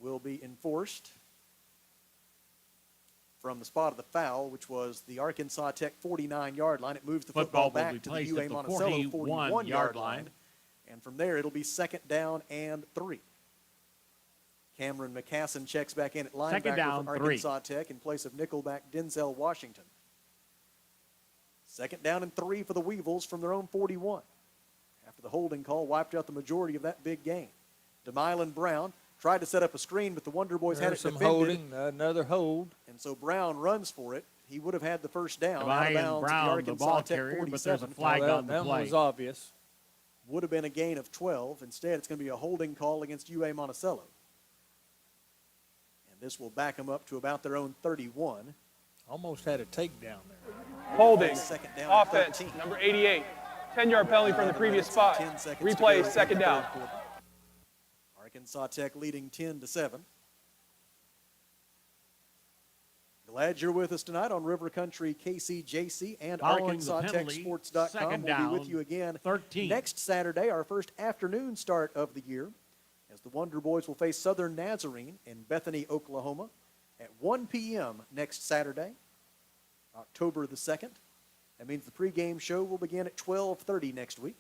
will be enforced from the spot of the foul, which was the Arkansas Tech 49-yard line. It moves the football back to the UA Monticello 41-yard line. And from there, it'll be 2nd down and 3. Cameron McCassin checks back in at linebacker for Arkansas Tech in place of nickelback Denzel Washington. 2nd down and 3 for the Weevils from their own 41. After the holding call wiped out the majority of that big gain. DeMylan Brown tried to set up a screen, but the Wonder Boys had it some defended. holding, another hold. And so Brown runs for it. He would have had the first down. Devontae Out of bounds Brown, the Arkansas ball Tech carrier, 47. but there's a flag on the that play. one was obvious. Would have been a gain of 12. Instead, it's going to be a holding call against UA Monticello. And this will back them up to about their own 31. Almost had a takedown there. Holding. Second down Offense, number 88. 10-yard penalty from the previous spot. Replay, 2nd down. Arkansas Tech leading 10-7. Glad you're with us tonight on River Country KCJC and ArkansasTechSports.com. We'll be with you again 13. next Saturday, our first afternoon start of the year, as the Wonder Boys will face Southern Nazarene in Bethany, Oklahoma at 1 p.m. next Saturday, October the 2nd. That means the pregame show will begin at 12:30 next week.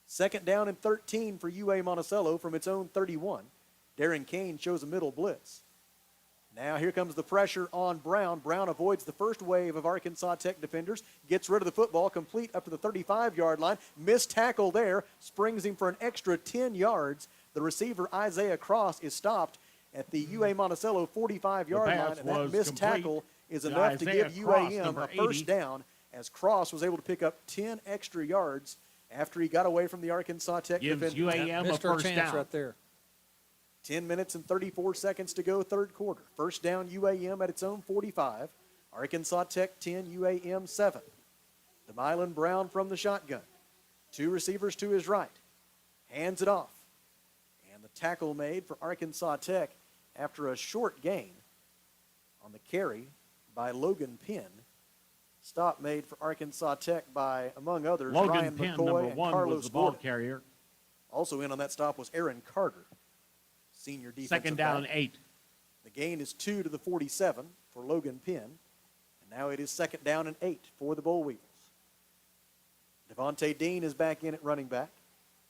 2nd down and 13 for UA Monticello from its own 31. Darren Kane shows a middle blitz. Now here comes the pressure on Brown. Brown avoids the first wave of Arkansas Tech defenders, gets rid of the football, complete up to the 35-yard line. Missed tackle there, springs him for an extra 10 yards. The receiver, Isaiah Cross, is stopped at the UA Monticello 45-yard line, and that missed tackle is enough to give UAM a first down, as Cross was able to pick up 10 extra yards after he got away from the Arkansas Tech defender. UAM a Missed our first chance down. right there. 10 minutes and 34 seconds to go, third quarter. First down, UAM at its own 45. Arkansas Tech 10, UAM 7. DeMylan Brown from the shotgun. Two receivers to his right. Hands it off. And the tackle made for Arkansas Tech after a short gain on the carry by Logan Penn. Stop made for Arkansas Tech by, among others, Logan Ryan Penn, McCoy number and 1, Carlos was the ball Gordon. carrier. Also in on that stop was Aaron Carter, senior defensive Second down back. and 8. The gain is 2 to the 47 for Logan Penn. And now it is second down and 8 for the Bull Weevils. Devontae Dean is back in at running back.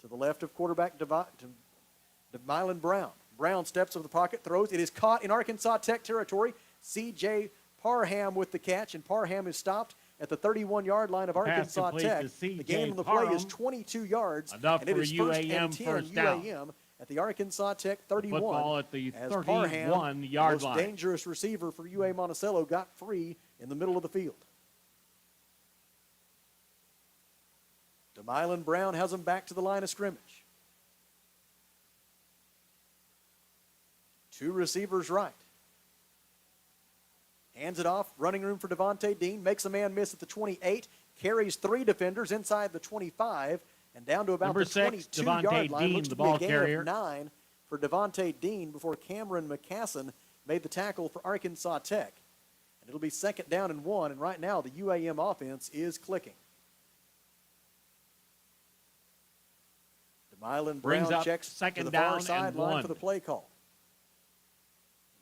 To the left of quarterback DeMylan Brown. Brown steps over the pocket, throws. It is caught in Arkansas Tech territory. C.J. Parham with the catch, and Parham is stopped at the 31-yard line of Arkansas Tech. The gain on the play is 22 yards, Enough and it for is first and UAM 10 first down. UAM at the Arkansas Tech 31. Football at the as 31-yard Parham, the line. most dangerous receiver for UA Monticello, got free in the middle of the field. DeMylan Brown has him back to the line of scrimmage. Two receivers right. Hands it off, running room for Devontae Dean, makes a man miss at the 28, carries three defenders inside the 25, and down to about Number the 6, 22-yard Devontae line. Dean, Looks the to be a ball gain carrier. of 9 for Devontae Dean before Cameron McCassin made the tackle for Arkansas Tech. And it'll be second down and 1, and right now the UAM offense is clicking. DeMylan Brings Brown up checks to second the down far and sideline 1. for the play call.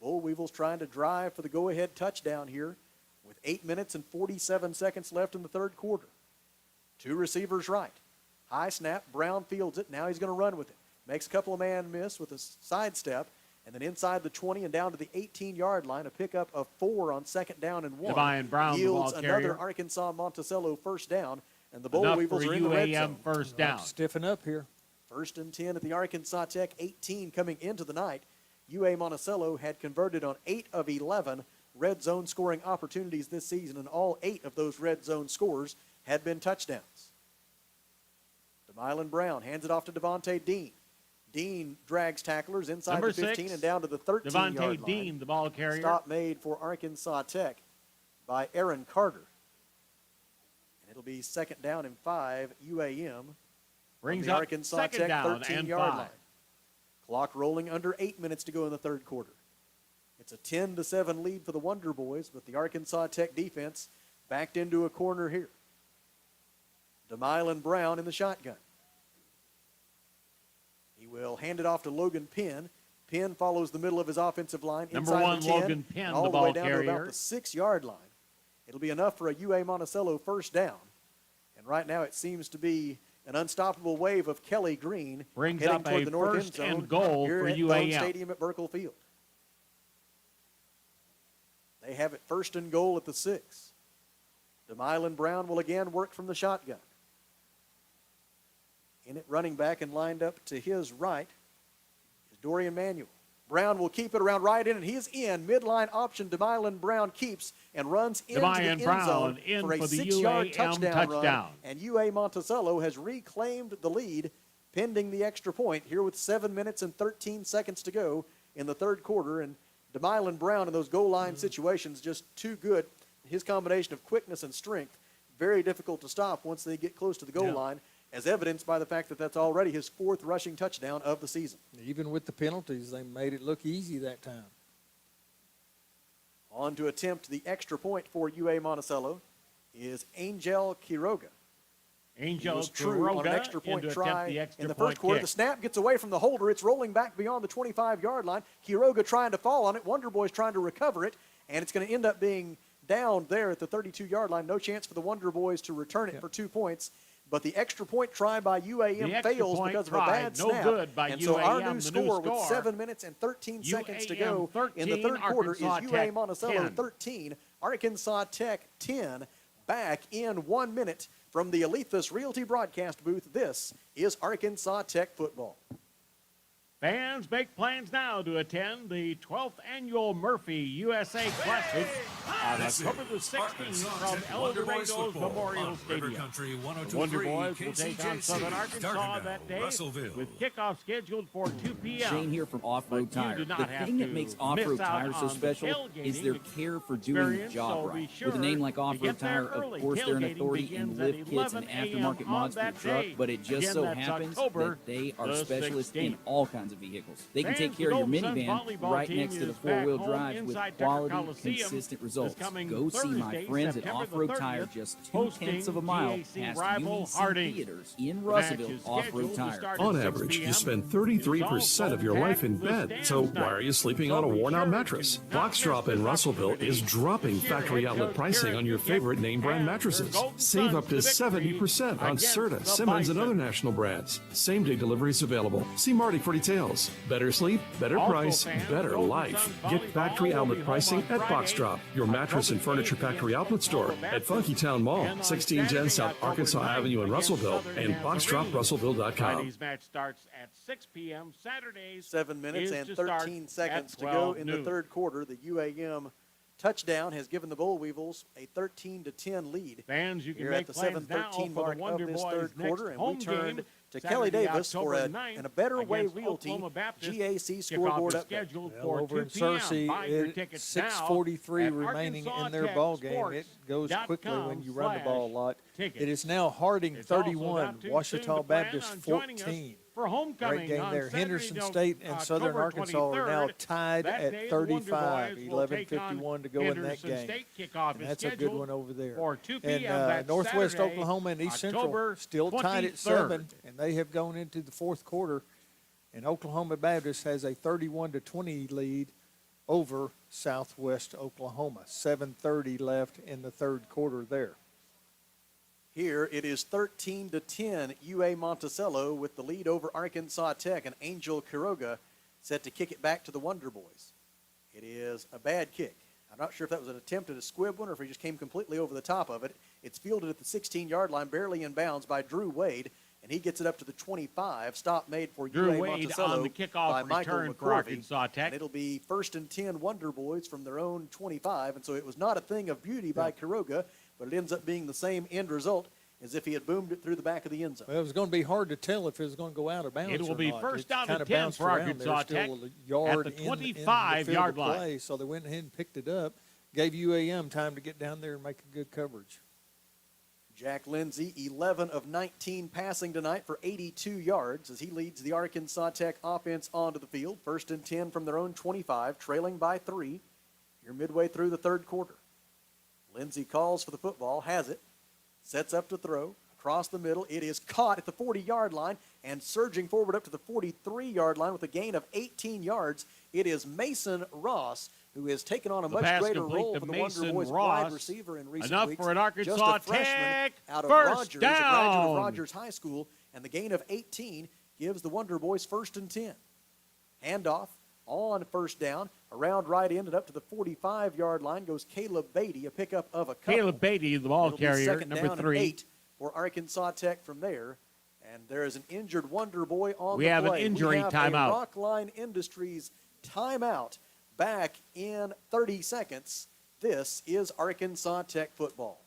Bull Weevils trying to drive for the go-ahead touchdown here with 8 minutes and 47 seconds left in the third quarter. Two receivers right. High snap, Brown fields it. Now he's going to run with it. Makes a couple of man miss with a sidestep, and then inside the 20 and down to the 18-yard line, a pickup of 4 on second down and 1. Devine Brown, the yields ball carrier. another Arkansas-Monticello first down, and the Bull Enough Weevils for are in the red UAM zone. first down. Stiffen up here. First and 10 at the Arkansas Tech 18 coming into the night. UA Monticello had converted on 8 of 11 red zone scoring opportunities this season, and all 8 of those red zone scores had been touchdowns. DeMylan Brown hands it off to Devontae Dean. Dean drags tacklers inside Number the 15 6, and down to the 13-yard line. Devontae Dean, the ball carrier. Stop made for Arkansas Tech by Aaron Carter. And it'll be second down and 5, UAM. Brings on the up Arkansas second Tech down and 13-yard 5. line. Clock rolling under 8 minutes to go in the third quarter. It's a 10-7 lead for the Wonder Boys, but the Arkansas Tech defense backed into a corner here. DeMylan Brown in the shotgun. He will hand it off to Logan Penn. Penn follows the middle of his offensive line. Number inside 1, the 10, Logan Penn, and all the the way ball down to about carrier. the 6-yard line. It'll be enough for a UA Monticello first down. And right now it seems to be an unstoppable wave of Kelly Green Brings heading up toward a the north first end zone and goal here for at UAM. Bone Stadium at Burkle Field. They have it first and goal at the 6. DeMylan Brown will again work from the shotgun. In it, running back and lined up to his right is Dorian Manuel. Brown will keep it around right in, and he is in. Midline option, DeMylan Brown keeps and runs into the end zone for a 6-yard UAM touchdown touchdown. run. And UA Monticello has reclaimed the lead pending the extra point here with 7 minutes and 13 seconds to go in the third quarter. And DeMylan Brown in those goal line situations just too good. His combination of quickness and strength, very difficult to stop once they get close to the goal line, as evidenced by the fact that that's already his 4th rushing touchdown of the season. Even with the penalties, they made it look easy that time. On to attempt the extra point for UA Monticello is Angel Quiroga. Angel He was true on an Quiroga extra point in to try attempt the extra in the point first quarter. kick. The snap gets away from the holder. It's rolling back beyond the 25-yard line. Quiroga trying to fall on it. Wonder Boys trying to recover it, and it's going to end up being down there at the 32-yard line. No chance for the Wonder Boys to return it for 2 points. But the extra point try by UAM fails because of a bad snap. Good by and so our UAM, new the score new with score, 7 minutes and 13 seconds to go 13, in the third quarter is Arkansas UA Tech Monticello 10. 13, Arkansas Tech 10. Back in 1 minute from the Alethus Realty broadcast booth. This is Arkansas Tech football. Fans make plans now to attend the 12th annual Murphy USA Classic on October the 16th from El Dorado's Memorial Stadium. The Wonder Boys will take on Southern Arkansas that day with kickoff scheduled for 2 p.m. Shane here from Off-Road Tire. The thing that makes Off-Road Tire so special is their care for doing the job right. With a name like Off-Road Tire, of course they're an authority in lift kits and aftermarket mods for the truck, but it just so happens that they are specialists in all kinds of vehicles. They can take care of your minivan right next to the four-wheel drive with quality, consistent results. Go see my friends at Off-Road Tire just 2/10 of a mile past UEC Theaters in Russellville. Off-Road Tire. On average, you spend 33% of your life in bed, so why are you sleeping on a worn-out mattress? Box Drop in Russellville is dropping factory outlet pricing on your favorite name brand mattresses. Save up to 70% on Serta, Simmons, and other national brands. Same-day deliveries available. See Marty for details. Better sleep, better price, better life. Get factory outlet pricing at Box Drop, your mattress and furniture factory outlet store at Funky Town Mall, 1610 South Arkansas Avenue in Russellville, and boxdroprussellville.com. Friday's match starts at 6 p.m. Saturdays. 7 minutes and 13 seconds to go in the third quarter. The UAM touchdown has given the Boll Weevils a 13-10 lead. Fans, you can here make at the plans 7:13 now for mark the Wonder of this Boys third quarter, and we home turn game, to Kelly Saturday, Davis for October a Better Way against Realty Oklahoma Baptist. GAC scoreboard update. Scheduled for over 2 in p.m. Searcy, Buy your it's tickets 6:43 now remaining at in their ball game. It goes quickly when you run the ball a lot. tickets. It is now Harding It's also 31, not too soon Ouachita to plan Baptist on joining us 14. for homecoming Great game on there. Saturday, Henderson no, State and Southern October Arkansas are now 23rd. tied That day, at the 35, Wonder Boys will take on 11:51 to go in that Henderson game. State. Kickoff And is that's a good scheduled one over there. for 2 And p.m. That's Northwest Saturday, Oklahoma and East Central October still tied at 23rd. 7, and they have gone into the fourth quarter. And Oklahoma Baptist has a 31-20 lead over Southwest Oklahoma. 7:30 left in the third quarter there. Here it is 13-10 UA Monticello with the lead over Arkansas Tech, and Angel Quiroga set to kick it back to the Wonder Boys. It is a bad kick. I'm not sure if that was an attempt at a squib one or if he just came completely over the top of it. It's fielded at the 16-yard line, barely in bounds by Drew Wade, and he gets it up to the 25. Stop made for Drew UA Wade Monticello on the kickoff by Michael return for McCarvey. Arkansas Tech. And it'll be 1st and 10 Wonder Boys from their own 25, and so it was not a thing of beauty by Quiroga, but it ends up being the same end result as if he had boomed it through the back of the end zone. Well, it was going to be hard to tell if it was going to go out of bounds. It will or be not. first It down kind and of 10 bounced for around. Arkansas There was Tech still a yard at the in the 25-yard field of line. play, so they went ahead and picked it up, gave UAM time to get down there and make a good coverage. Jack Lindsey, 11 of 19 passing tonight for 82 yards as he leads the Arkansas Tech offense onto the field. 1st and 10 from their own 25, trailing by 3. You're midway through the third quarter. Lindsey calls for the football, has it, sets up to throw. Across the middle, it is caught at the 40-yard line and surging forward up to the 43-yard line with a gain of 18 yards. It is Mason Ross, who has taken on a much greater role for the Wonder Boys wide receiver in recent Enough weeks. for an Arkansas Just a freshman Tech out of first Rogers, down. a graduate of Rogers High School, and the gain of 18 gives the Wonder Boys 1st and 10. Handoff on 1st down, around right end and up to the 45-yard line goes Caleb Beatty, a pickup of a couple. Caleb Beatty, the ball It'll be carrier, 2nd number down 3. and 8 for Arkansas Tech from there. And there is an injured Wonder Boy on We the have an play. injury we have timeout. A Rockline Industries timeout back in 30 seconds. This is Arkansas Tech football.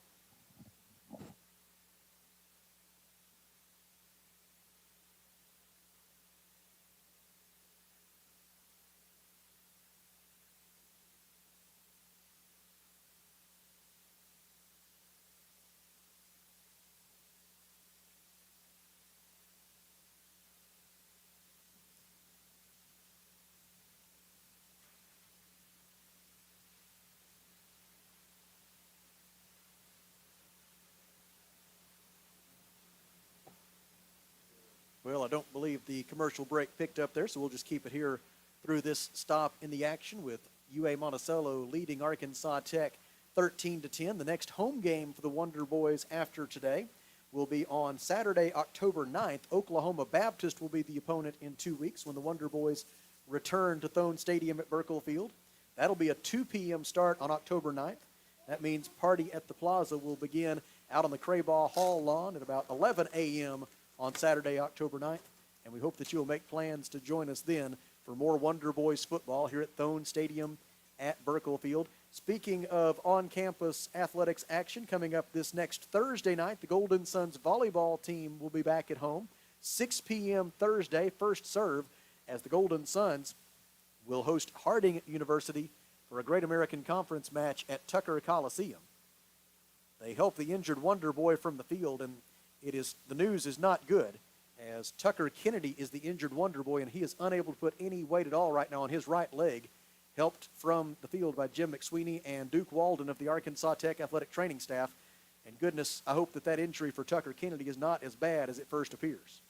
Well, I don't believe the commercial break picked up there, so we'll just keep it here through this stop in the action with UA Monticello leading Arkansas Tech 13-10. The next home game for the Wonder Boys after today will be on Saturday, October 9th. Oklahoma Baptist will be the opponent in 2 weeks when the Wonder Boys return to Thone Stadium at Burkle Field. That'll be a 2 p.m. start on October 9th. That means Party at the Plaza will begin out on the Craybaugh Hall lawn at about 11 a.m. on Saturday, October 9th. and we hope that you will make plans to join us then for more Wonder Boys football here at Thone Stadium at Burkle Field. Speaking of on-campus athletics action, coming up this next Thursday night, the Golden Suns volleyball team will be back at home. 6 p.m. Thursday, first serve, as the Golden Suns will host Harding University for a Great American Conference match at Tucker Coliseum. They help the injured Wonder Boy from the field, and the news is not good, as Tucker Kennedy is the injured Wonder Boy, and he is unable to put any weight at all right now on his right leg, helped from the field by Jim McSweeney and Duke Walden of the Arkansas Tech athletic training staff. And goodness, I hope that injury for Tucker Kennedy is not as bad as it first appears.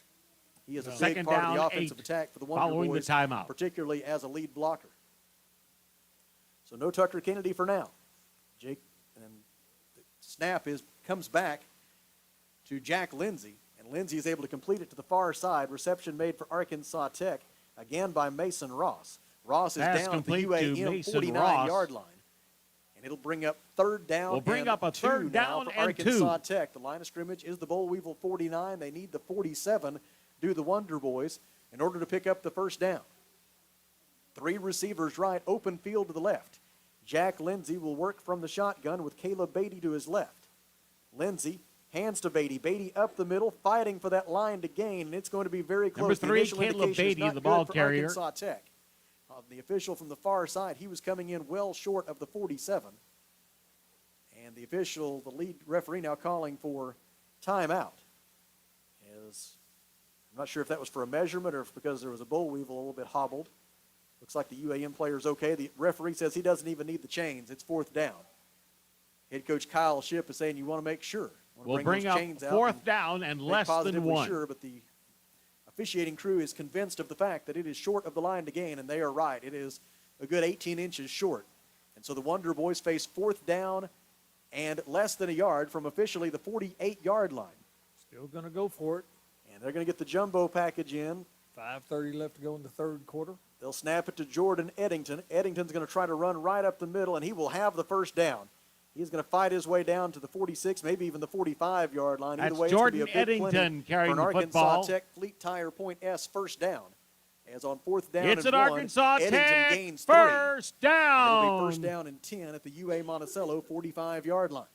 He is a big part of the offensive attack for the Wonder Boys, particularly as a lead blocker. So no Tucker Kennedy for now. Jake, and the snap comes back to Jack Lindsey, and Lindsey is able to complete it to the far side. Reception made for Arkansas Tech, again by Mason Ross. Ross is down at the UAM 49-yard line, and it'll bring up third down. We'll bring up a third down for and Arkansas Tech. The line of scrimmage is the Boll Weevil 49. They need the 47, do the Wonder Boys, in order to pick up the first down. 3 receivers right, open field to the left. Jack Lindsey will work from the shotgun with Caleb Beatty to his left. Lindsey hands to Beatty. Beatty up the middle, fighting for that line to gain, and it's going to be very close. Number 3, Caleb Beatty, the ball carrier. Arkansas Tech. The official from the far side, he was coming in well short of the 47. And the official, the lead referee, now calling for timeout. I'm not sure if that was for a measurement or if because there was a Boll Weevil a little bit hobbled. Looks like the UAM player's okay. The referee says he doesn't even need the chains. It's fourth down. Head coach Kyle Shipp is saying you want to make sure. We'll bring up fourth down and less than 1. Sure, but the officiating crew is convinced of the fact that it is short of the line to gain, and they are right. It is a good 18 inches short. And so the Wonder Boys face fourth down and less than a yard from officially the 48-yard line. Still going to go for it. And they're going to get the jumbo package in. 5:30 left to go in the third quarter. They'll snap it to Jordan Eddington. Eddington's going to try to run right up the middle, and he will have the first down. He's going to fight his way down to the 46, maybe even the 45-yard line. Either way, Jordan it's going to be a big Eddington carrying for an the football. Arkansas Tech Fleet Tire Point S first down. As on fourth down it's and an 1, Arkansas Eddington Tech gains first 3. down. It'll be first down and 10 at the UA-Monticello 45-yard line.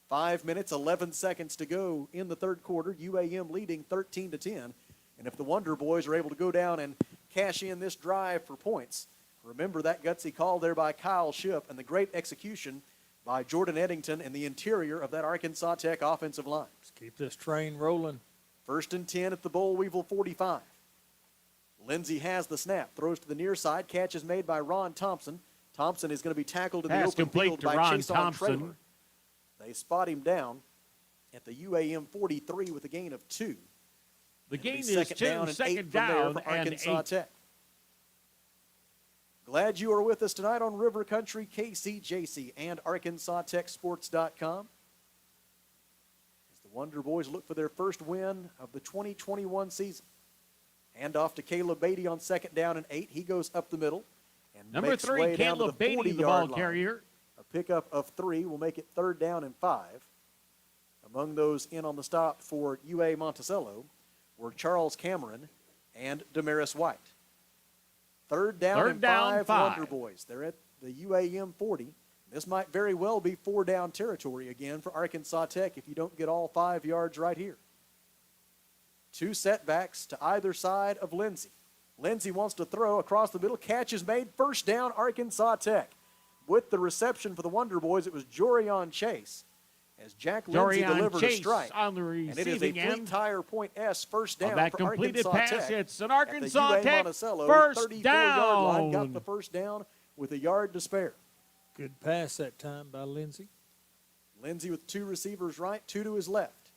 5 minutes, 11 seconds to go in the third quarter. UAM leading 13-10. And if the Wonder Boys are able to go down and cash in this drive for points, remember that gutsy call there by Kyle Shipp and the great execution by Jordan Eddington in the interior of that Arkansas Tech offensive line. Let's keep this train rolling. First and 10 at the Boll Weevil 45. Lindsey has the snap, throws to the near side. Catch is made by Ron Thompson. Thompson is going to be tackled in the open field by Chason Traylor. They spot him down at the UAM 43 with a gain of 2. The gain is second 2, down and second 8 from there down for and Arkansas 8. Tech. Glad you are with us tonight on River Country, KCJC, and ArkansasTechSports.com. As the Wonder Boys look for their first win of the 2021 season. Hand off to Caleb Beatty on second down and 8. He goes up the middle and Number makes 3, way down to Caleb the Beatty, the 40-yard ball line. carrier. A pickup of 3 will make it third down and 5. Among those in on the stop for UA-Monticello were Charles Cameron and Damaris White. Third down and 5 Wonder Boys. They're at the UAM 40. This might very well be 4-down territory again for Arkansas Tech if you don't get all 5 yards right here. 2 setbacks to either side of Lindsey. Lindsey wants to throw across the middle. Catch is made. First down, Arkansas Tech. With the reception for the Wonder Boys, it was Jorion Chase. As Jack Lindsey delivered a strike. On the receiving and it is a Fleet Tire Point S first down that for completed Arkansas pass. Tech. It's an Arkansas at the Tech UA-Monticello first 34-yard line. down. Got the first down with a yard to spare. Good pass that time by Lindsey. Lindsey with 2 receivers right, 2 to his left.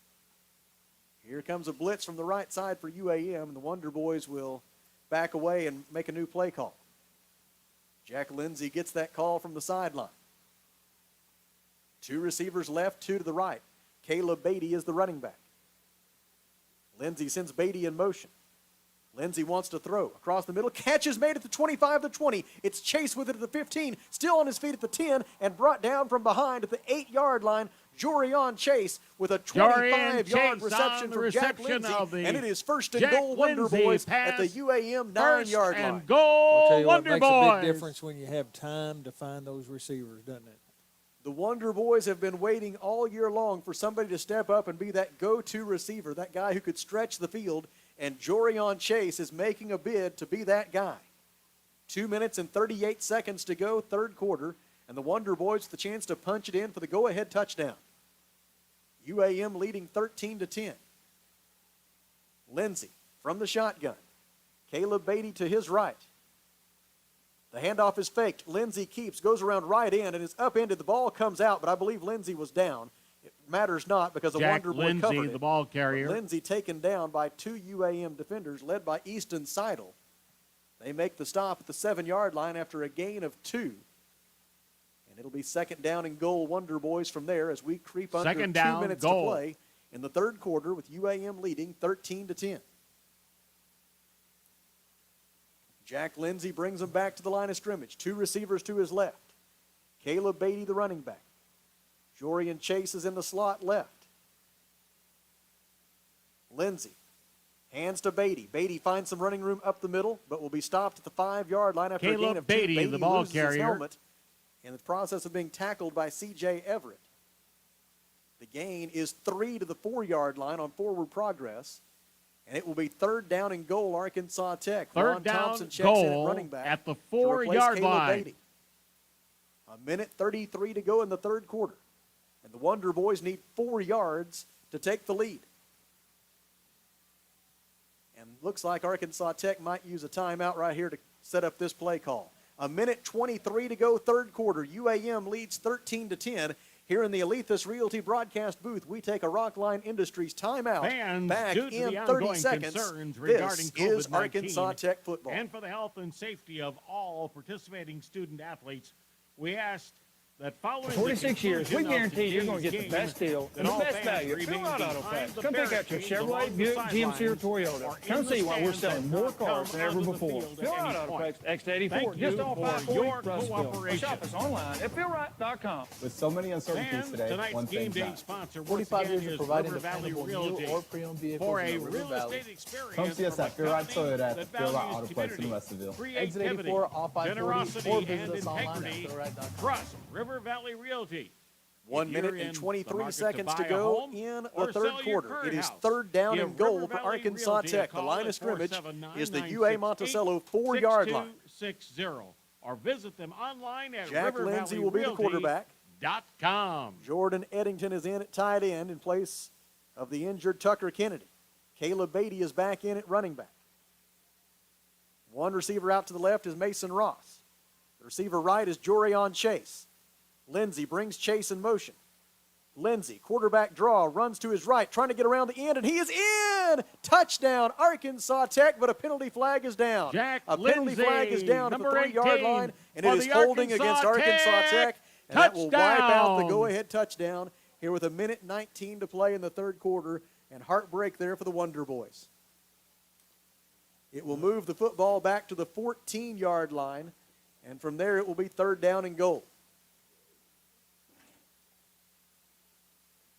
Here comes a blitz from the right side for UAM, and the Wonder Boys will back away and make a new play call. Jack Lindsey gets that call from the sideline. 2 receivers left, 2 to the right. Caleb Beatty is the running back. Lindsey sends Beatty in motion. Lindsey wants to throw across the middle. Catch is made at the 25, the 20. It's Chase with it at the 15, still on his feet at the 10, and brought down from behind at the 8-yard line. Jorion Chase with a 25-yard reception from Jack Lindsey, and it is first and goal Wonder Boys at the UAM 9-yard line. I'll Goal, tell you what Wonder makes a Boys. big difference when you have time to find those receivers, doesn't it? The Wonder Boys have been waiting all year long for somebody to step up and be that go-to receiver, that guy who could stretch the field, and Jorion Chase is making a bid to be that guy. 2 minutes and 38 seconds to go, third quarter, and the Wonder Boys with the chance to punch it in for the go-ahead touchdown. UAM leading 13-10. Lindsey from the shotgun. Caleb Beatty to his right. The handoff is faked. Lindsey keeps, goes around right end, and is upended. The ball comes out, but I believe Lindsey was down. It matters not because a Jack Wonder Boy Lindsey, covered it. the ball carrier. But Lindsey taken down by 2 UAM defenders, led by Easton Seidel. They make the stop at the 7-yard line after a gain of 2. And it'll be second down and goal, Wonder Boys, from there as we creep under 2 minutes to play in the third quarter with UAM leading 13-10. Jack Lindsey brings them back to the line of scrimmage. 2 receivers to his left. Caleb Beatty, the running back. Jorion Chase is in the slot left. Lindsey hands to Beatty. Beatty finds some running room up the middle, but will be stopped at the 5-yard line after a gain of 2. Beatty, the ball loses carrier. his helmet in the process of being tackled by C.J. Everett. The gain is 3 to the 4-yard line on forward progress. And it will be third down and goal, Arkansas Tech. Third Ron down Thompson checks in at goal running back at the to replace 4-yard Caleb line. Beatty. A minute 33 to go in the third quarter. And the Wonder Boys need 4 yards to take the lead. And looks like Arkansas Tech might use a timeout right here to set up this play call. A minute 23 to go, third quarter. UAM leads 13-10. Here in the Alethus Realty broadcast booth, we take a Rockline Industries timeout. Fans, back due to in the 30 ongoing seconds. concerns regarding This is COVID-19 Arkansas Tech football. And for the health and safety of all participating student athletes, we asked that following For 46 years, we guarantee you're going to get the game, best deal and the all best fans value at remain Philrod Auto behind Parts. the Come pick out your barricades Chevrolet, along the Buick, GMC, or sidelines Toyota. Come see why we're selling more cars than ever before. Philrod Auto Parts, exit 84, just off I-40, Russellville. Shop us online at philrod.com. With so many uncertainties today, one thing's not. 45 years of providing dependable new or pre-owned vehicles in the River Valley. Come see us at Philrod Toyota at the Philrod Auto Parts in Russellville. Exit 84 off I-40 or visit us online at philrod.com. Trust River Valley Realty. 1 minute and 23 seconds to go in the third quarter. It is third down and goal for Arkansas Tech. The line of scrimmage is the UA-Monticello 4-yard line. Or visit them online at Jack Lindsey will be the quarterback. .com. Jordan Eddington is in at tight end in place of the injured Tucker Kennedy. Caleb Beatty is back in at running back. One receiver out to the left is Mason Ross. The receiver right is Jorion Chase. Lindsey brings Chase in motion. Lindsey, quarterback draw, runs to his right, trying to get around the end, and he is in! Touchdown, Arkansas Tech, but a penalty flag is down. A penalty flag is down at the 3-yard line, and it is holding against Arkansas Tech, and that will wipe out the go-ahead touchdown here with a minute 19 to play in the third quarter, and heartbreak there for the Wonder Boys. It will move the football back to the 14-yard line, and from there it will be third down and goal.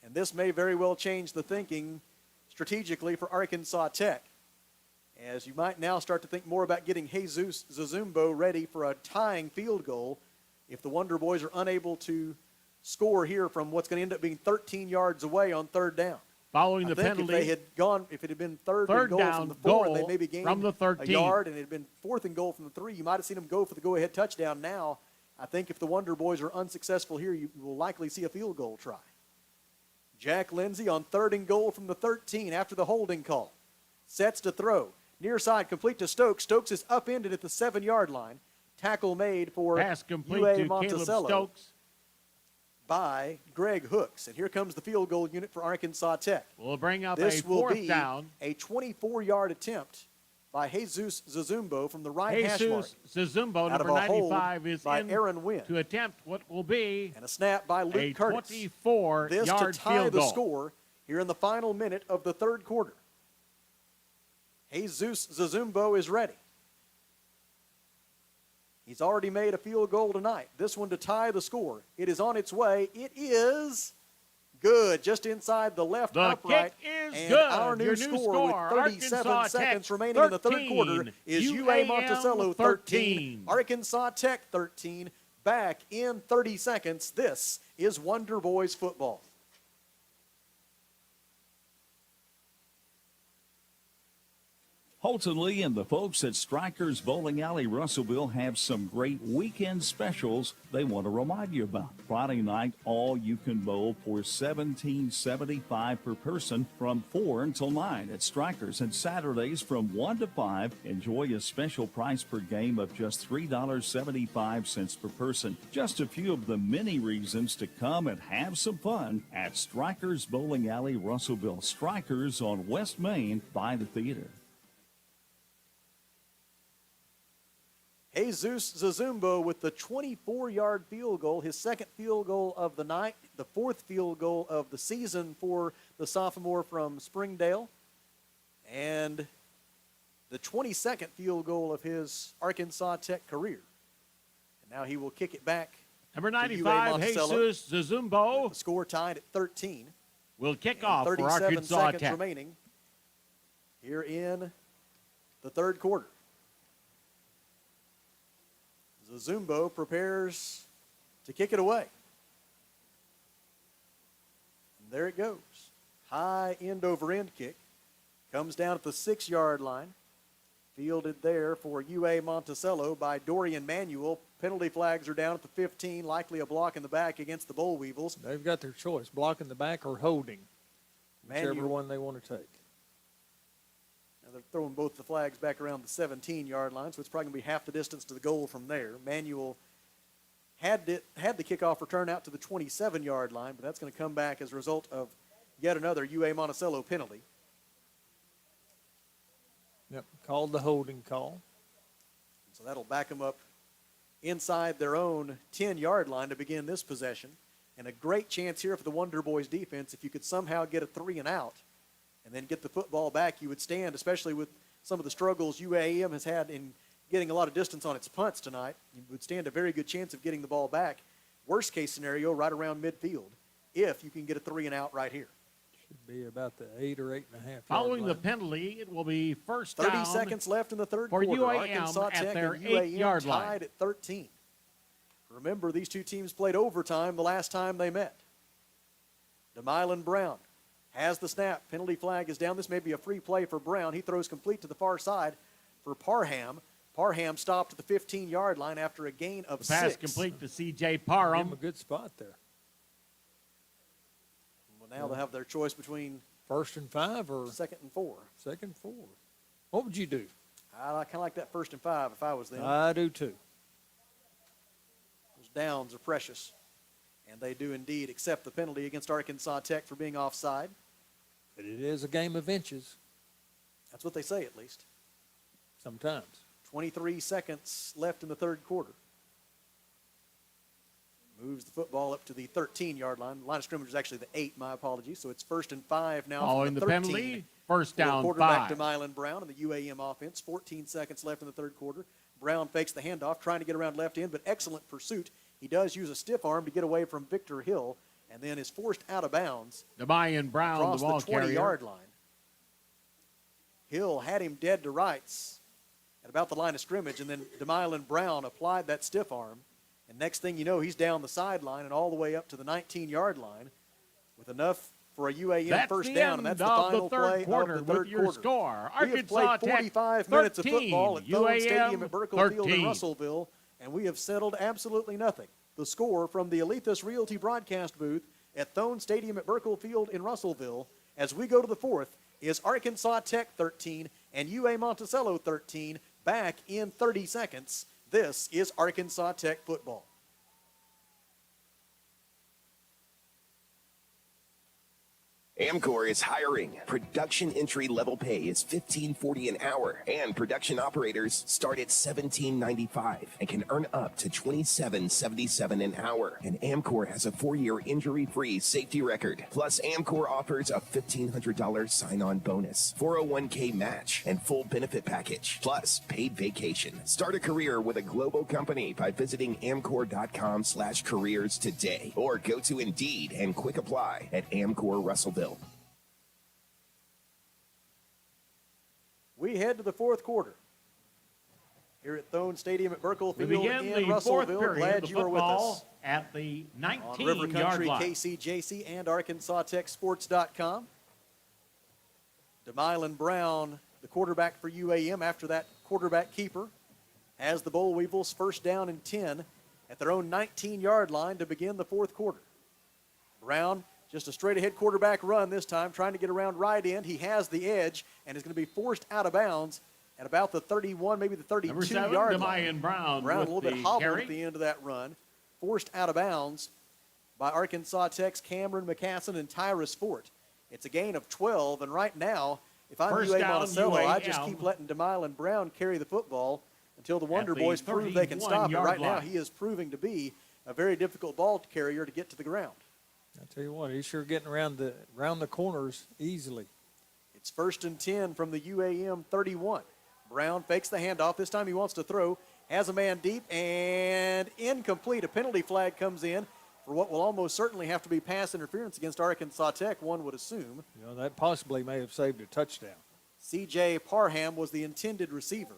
And this may very well change the thinking strategically for Arkansas Tech, as you might now start to think more about getting Jesus Zazumbo ready for a tying field goal if the Wonder Boys are unable to score here from what's going to end up being 13 yards away on third down. Following the penalty, if it had been third and goal down from the 4 and they goal maybe gained from the 13. a yard, and it had been fourth and goal from the 3, you might have seen them go for the go-ahead touchdown. Now, I think if the Wonder Boys are unsuccessful here, you will likely see a field goal try. Jack Lindsey on third and goal from the 13 after the holding call. Sets to throw. Near side, complete to Stokes. Stokes is upended at the 7-yard line. Tackle made for Pass complete UA to Monticello Caleb Stokes by Greg Hooks. And here comes the field goal unit for Arkansas Tech. We'll bring up this a fourth will be down. A 24-yard attempt by Jesus Zazumbo from the right hash mark. Jesus Zazumbo, out of number a hold 95, is by in Aaron Wynn. to attempt what will be and a snap by Luke Curtis. 24-yard this to tie field the goal. score here in the final minute of the third quarter. Jesus Zazumbo is ready. He's already made a field goal tonight. This one to tie the score. It is on its way. It is Good, just inside the left The upright. kick is and good. our new Your new score with 37 Arkansas seconds Tech remaining in the third 13, quarter is UAM Monticello 13. Arkansas Tech 13. Back in 30 seconds. This is Wonder Boys football. Holton Lee and the folks at Strikers Bowling Alley Russellville have some great weekend specials they want to remind you about. Friday night, all you can bowl for $17.75 per person from 4 until 9 at Strikers, and Saturdays from 1 to 5, enjoy a special price per game of just $3.75 per person. Just a few of the many reasons to come and have some fun at Strikers Bowling Alley Russellville. Strikers on West Main by the theater. Jesus Zazumbo with the 24-yard field goal, his second field goal of the night, the fourth field goal of the season for the sophomore from Springdale, and the 22nd field goal of his Arkansas Tech career. And now he will kick it back. Number to UA 95, Monticello, Jesus Zazumbo. with the score tied at 13. Will kick And off for 37 Arkansas seconds Tech. remaining here in the third quarter. Zazumbo prepares to kick it away. And there it goes. High end over end kick. Comes down at the 6-yard line. Fielded there for UA Monticello by Dorian Manuel. Penalty flags are down at the 15. Likely a block in the back against the Boll Weevils. They've got their choice, blocking the back or holding, whichever Manuel. one they want to take. Now they're throwing both the flags back around the 17-yard line, so it's probably going to be half the distance to the goal from there. Manuel had the kickoff return out to the 27-yard line, but that's going to come back as a result of yet another UA Monticello penalty. Yep, called the holding call. So that'll back them up inside their own 10-yard line to begin this possession. And a great chance here for the Wonder Boys defense. If you could somehow get a 3 and out and then get the football back, you would stand, especially with some of the struggles UAM has had in getting a lot of distance on its punts tonight. You would stand a very good chance of getting the ball back. Worst case scenario, right around midfield, if you can get a 3 and out right here. Should be about the 8 or 8.5 yard Following the line. penalty, it will be first 30 down seconds left in the third for quarter. UAM Arkansas at Tech their and UAM 8-yard line. tied at 13. Remember, these two teams played overtime the last time they met. DeMylan Brown has the snap. Penalty flag is down. This may be a free play for Brown. He throws complete to the far side for Parham. Parham stopped at the 15-yard line after a gain of The pass 6. complete to C.J. Give Parham. them a good spot there. Well, now they'll have their choice between 1st and 5 or 2nd and 4. 2nd and 4. What would you do? I kind of like that 1st and 5 if I was them. I do too. Those downs are precious. And they do indeed accept the penalty against Arkansas Tech for being offside. But it is a game of inches That's what they say, at least. sometimes. 23 seconds left in the third quarter. Moves the football up to the 13-yard line. The line of scrimmage is actually the 8, my apologies. So it's 1st and 5 now. Following from the 13 penalty, first for the down quarterback 5. DeMylan Brown and the UAM offense. 14 seconds left in the third quarter. Brown fakes the handoff, trying to get around left end, but excellent pursuit. He does use a stiff arm to get away from Victor Hill, and then is forced out of bounds DeMylan Brown, across the ball the carrier. 20-yard line. Hill had him dead to rights at about the line of scrimmage, and then DeMylan Brown applied that stiff arm. And next thing you know, he's down the sideline and all the way up to the 19-yard line with enough for a UAM That's first the down, end and that's the of final the third play quarter of the third with your quarter. score. We have played Arkansas Tech 45 minutes of 13, football at Thone Stadium at UAM Burkle Field in 13. Russellville, and we have settled absolutely nothing. The score from the Alethus Realty broadcast booth at Thone Stadium at Burkle Field in Russellville, as we go to the fourth, is Arkansas Tech 13 and UA Monticello 13. Back in 30 seconds. This is Arkansas Tech football. Amcor is hiring. Production entry level pay is $15.40 an hour, and production operators start at $17.95 and can earn up to $27.77 an hour. And Amcor has a 4-year injury-free safety record. Plus, Amcor offers a $1,500 sign-on bonus, 401k match, and full benefit package, plus paid vacation. Start a career with a global company by visiting amcor.com/careers today, or go to Indeed and quick apply at Amcor Russellville. We head to the fourth quarter here at Thone Stadium at Burkle We Field begin in the fourth Russellville. period Glad of you are with football us at the on River 19-yard Country, line. KCJC, and ArkansasTechSports.com. DeMylan Brown, the quarterback for UAM, after that quarterback keeper, has the Boll Weevils first down and 10 at their own 19-yard line to begin the fourth quarter. Brown, just a straight-ahead quarterback run this time, trying to get around right end. He has the edge and is going to be forced out of bounds at about the 31, maybe the 32-yard line. Brown a little bit hobbled carry. at the end of that run. Forced out of bounds by Arkansas Tech's Cameron McCassin and Tyrus Fort. It's a gain of 12, and right now, if I'm First UA down, Monticello, I just UAM. keep letting DeMylan Brown carry the football until the Wonder the Boys prove they can stop it. 31-yard Right now, line. he is proving to be a very difficult ball carrier to get to the ground. I tell you what, he's sure getting around the corners easily. It's first and 10 from the UAM 31. Brown fakes the handoff. This time he wants to throw. Has a man deep and incomplete. A penalty flag comes in for what will almost certainly have to be pass interference against Arkansas Tech, one would assume. You know, that possibly may have saved a touchdown. C.J. Parham was the intended receiver.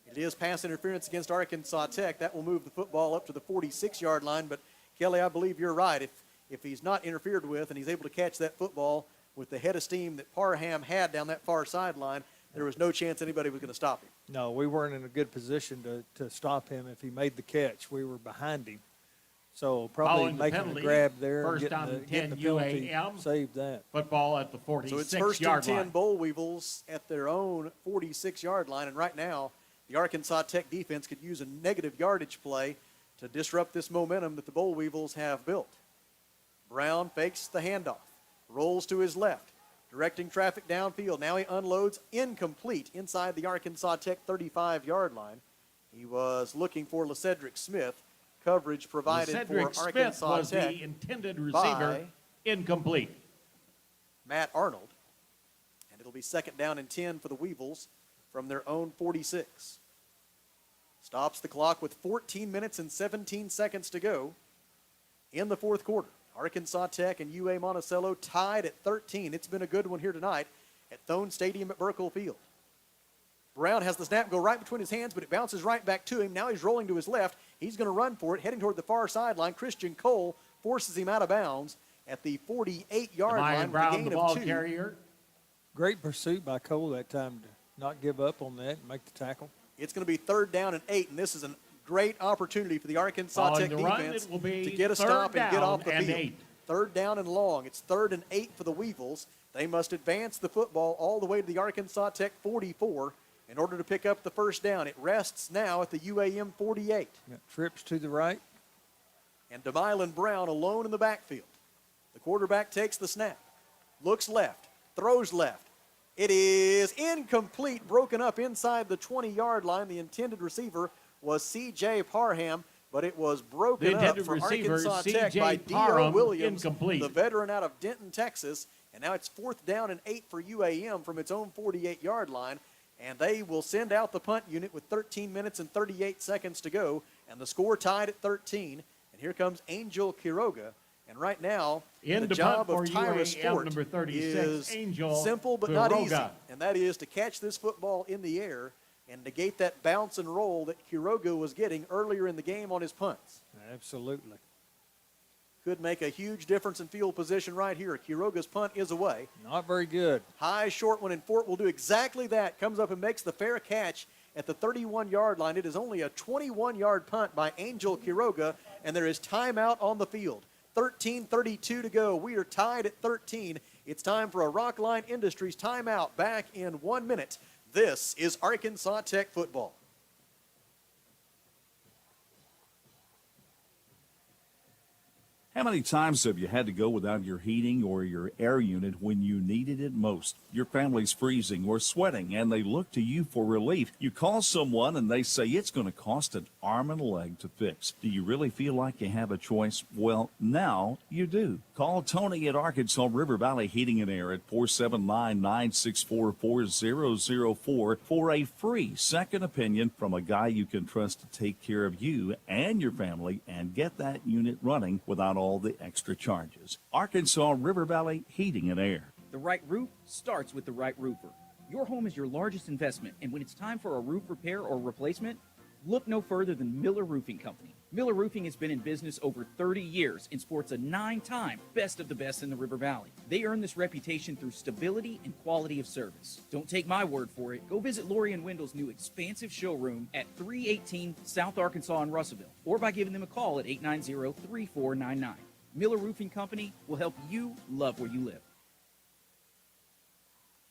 It is pass interference against Arkansas Tech. That will move the football up to the 46-yard line. But, Kelly, I believe you're right. If he's not interfered with and he's able to catch that football with the head of steam that Parham had down that far sideline, there was no chance anybody was going to stop him. No, we weren't in a good position to stop him if he made the catch. We were behind him. So probably Following the making penalty, the grab there first and down getting and the 10 penalty UAM. saved that. Football at the So it's first and 46-yard 10 line. Boll Weevils at their own 46-yard line. And right now, the Arkansas Tech defense could use a negative yardage play to disrupt this momentum that the Boll Weevils have built. Brown fakes the handoff, rolls to his left, directing traffic downfield. Now he unloads incomplete inside the Arkansas Tech 35-yard line. He was looking for LeCedric Smith. Coverage provided Cedric for Smith Arkansas was Tech the intended receiver. by Incomplete. Matt Arnold. And it'll be second down and 10 for the Weevils from their own 46. Stops the clock with 14 minutes and 17 seconds to go in the fourth quarter. Arkansas Tech and UA Monticello tied at 13. It's been a good one here tonight at Thone Stadium at Burkle Field. Brown has the snap go right between his hands, but it bounces right back to him. Now he's rolling to his left. He's going to run for it, heading toward the far sideline. Christian Cole forces him out of bounds at the 48-yard line with a gain of 2. Carrier. Great pursuit by Cole that time to not give up on that and make the tackle. It's going to be third down and 8, and this is a great opportunity for the Arkansas Following Tech the run, defense it will be to get a third stop and get down off the and field. 8. Third down and long. It's third and 8 for the Weevils. They must advance the football all the way to the Arkansas Tech 44 in order to pick up the first down. It rests now at the UAM 48. Got trips to the right. And DeMylan Brown alone in the backfield. The quarterback takes the snap, looks left, throws left. It is incomplete, broken up inside the 20-yard line. The intended receiver was C.J. Parham, but it was broken up for Arkansas Tech by D.O. Williams, incomplete. the veteran out of Denton, Texas. And now it's fourth down and 8 for UAM from its own 48-yard line. And they will send out the punt unit with 13 minutes and 38 seconds to go. And the score tied at 13. And here comes Angel Quiroga. And right now, the job of Tyrus Fort number 36, is Angel simple but not easy. Quiroga. And that is to catch this football in the air and negate that bounce and roll that Quiroga was getting earlier in the game on his punts. Absolutely. Could make a huge difference in field position right here. Quiroga's punt is away. Not very good. High, short one, and Fort will do exactly that. Comes up and makes the fair catch at the 31-yard line. It is only a 21-yard punt by Angel Quiroga, and there is timeout on the field. 13:32 to go. We are tied at 13. It's time for a Rockline Industries timeout. Back in 1 minute. This is Arkansas Tech football. How many times have you had to go without your heating or your air unit when you needed it most? Your family's freezing or sweating, and they look to you for relief. You call someone, and they say it's going to cost an arm and a leg to fix. Do you really feel like you have a choice? Well, now you do. Call Tony at Arkansas River Valley Heating and Air at 479-964-4004 for a free second opinion from a guy you can trust to take care of you and your family and get that unit running without all the extra charges. Arkansas River Valley Heating and Air. The right roof starts with the right roofer. Your home is your largest investment, and when it's time for a roof repair or replacement, look no further than Miller Roofing Company. Miller Roofing has been in business over 30 years and sports a 9-time Best of the Best in the River Valley. They earn this reputation through stability and quality of service. Don't take my word for it. Go visit Lori and Wendell's new expansive showroom at 318 South Arkansas in Russellville, or by giving them a call at 890-3499. Miller Roofing Company will help you love where you live.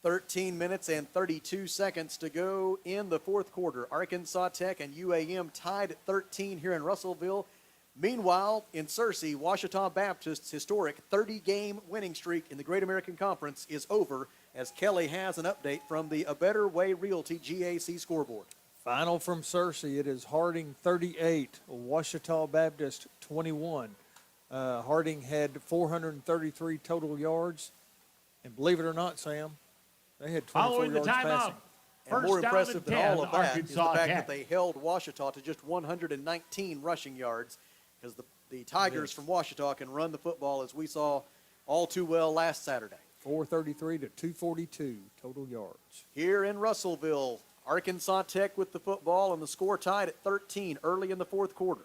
13 minutes and 32 seconds to go in the fourth quarter. Arkansas Tech and UAM tied at 13 here in Russellville. Meanwhile, in Searcy, Ouachita Baptist's historic 30-game winning streak in the Great American Conference is over, as Kelly has an update from the A Better Way Realty GAC scoreboard. Final from Searcy, it is Harding 38, Ouachita Baptist 21. Harding had 433 total yards, and believe it or not, Sam, they had 24 Following the yards passing. And more impressive than all of that is the Arkansas fact Tech. that they held Ouachita to just 119 rushing yards, because the Tigers from Ouachita can run the football, as we saw all too well last Saturday. 433 to 242 total yards. Here in Russellville, Arkansas Tech with the football, and the score tied at 13 early in the fourth quarter.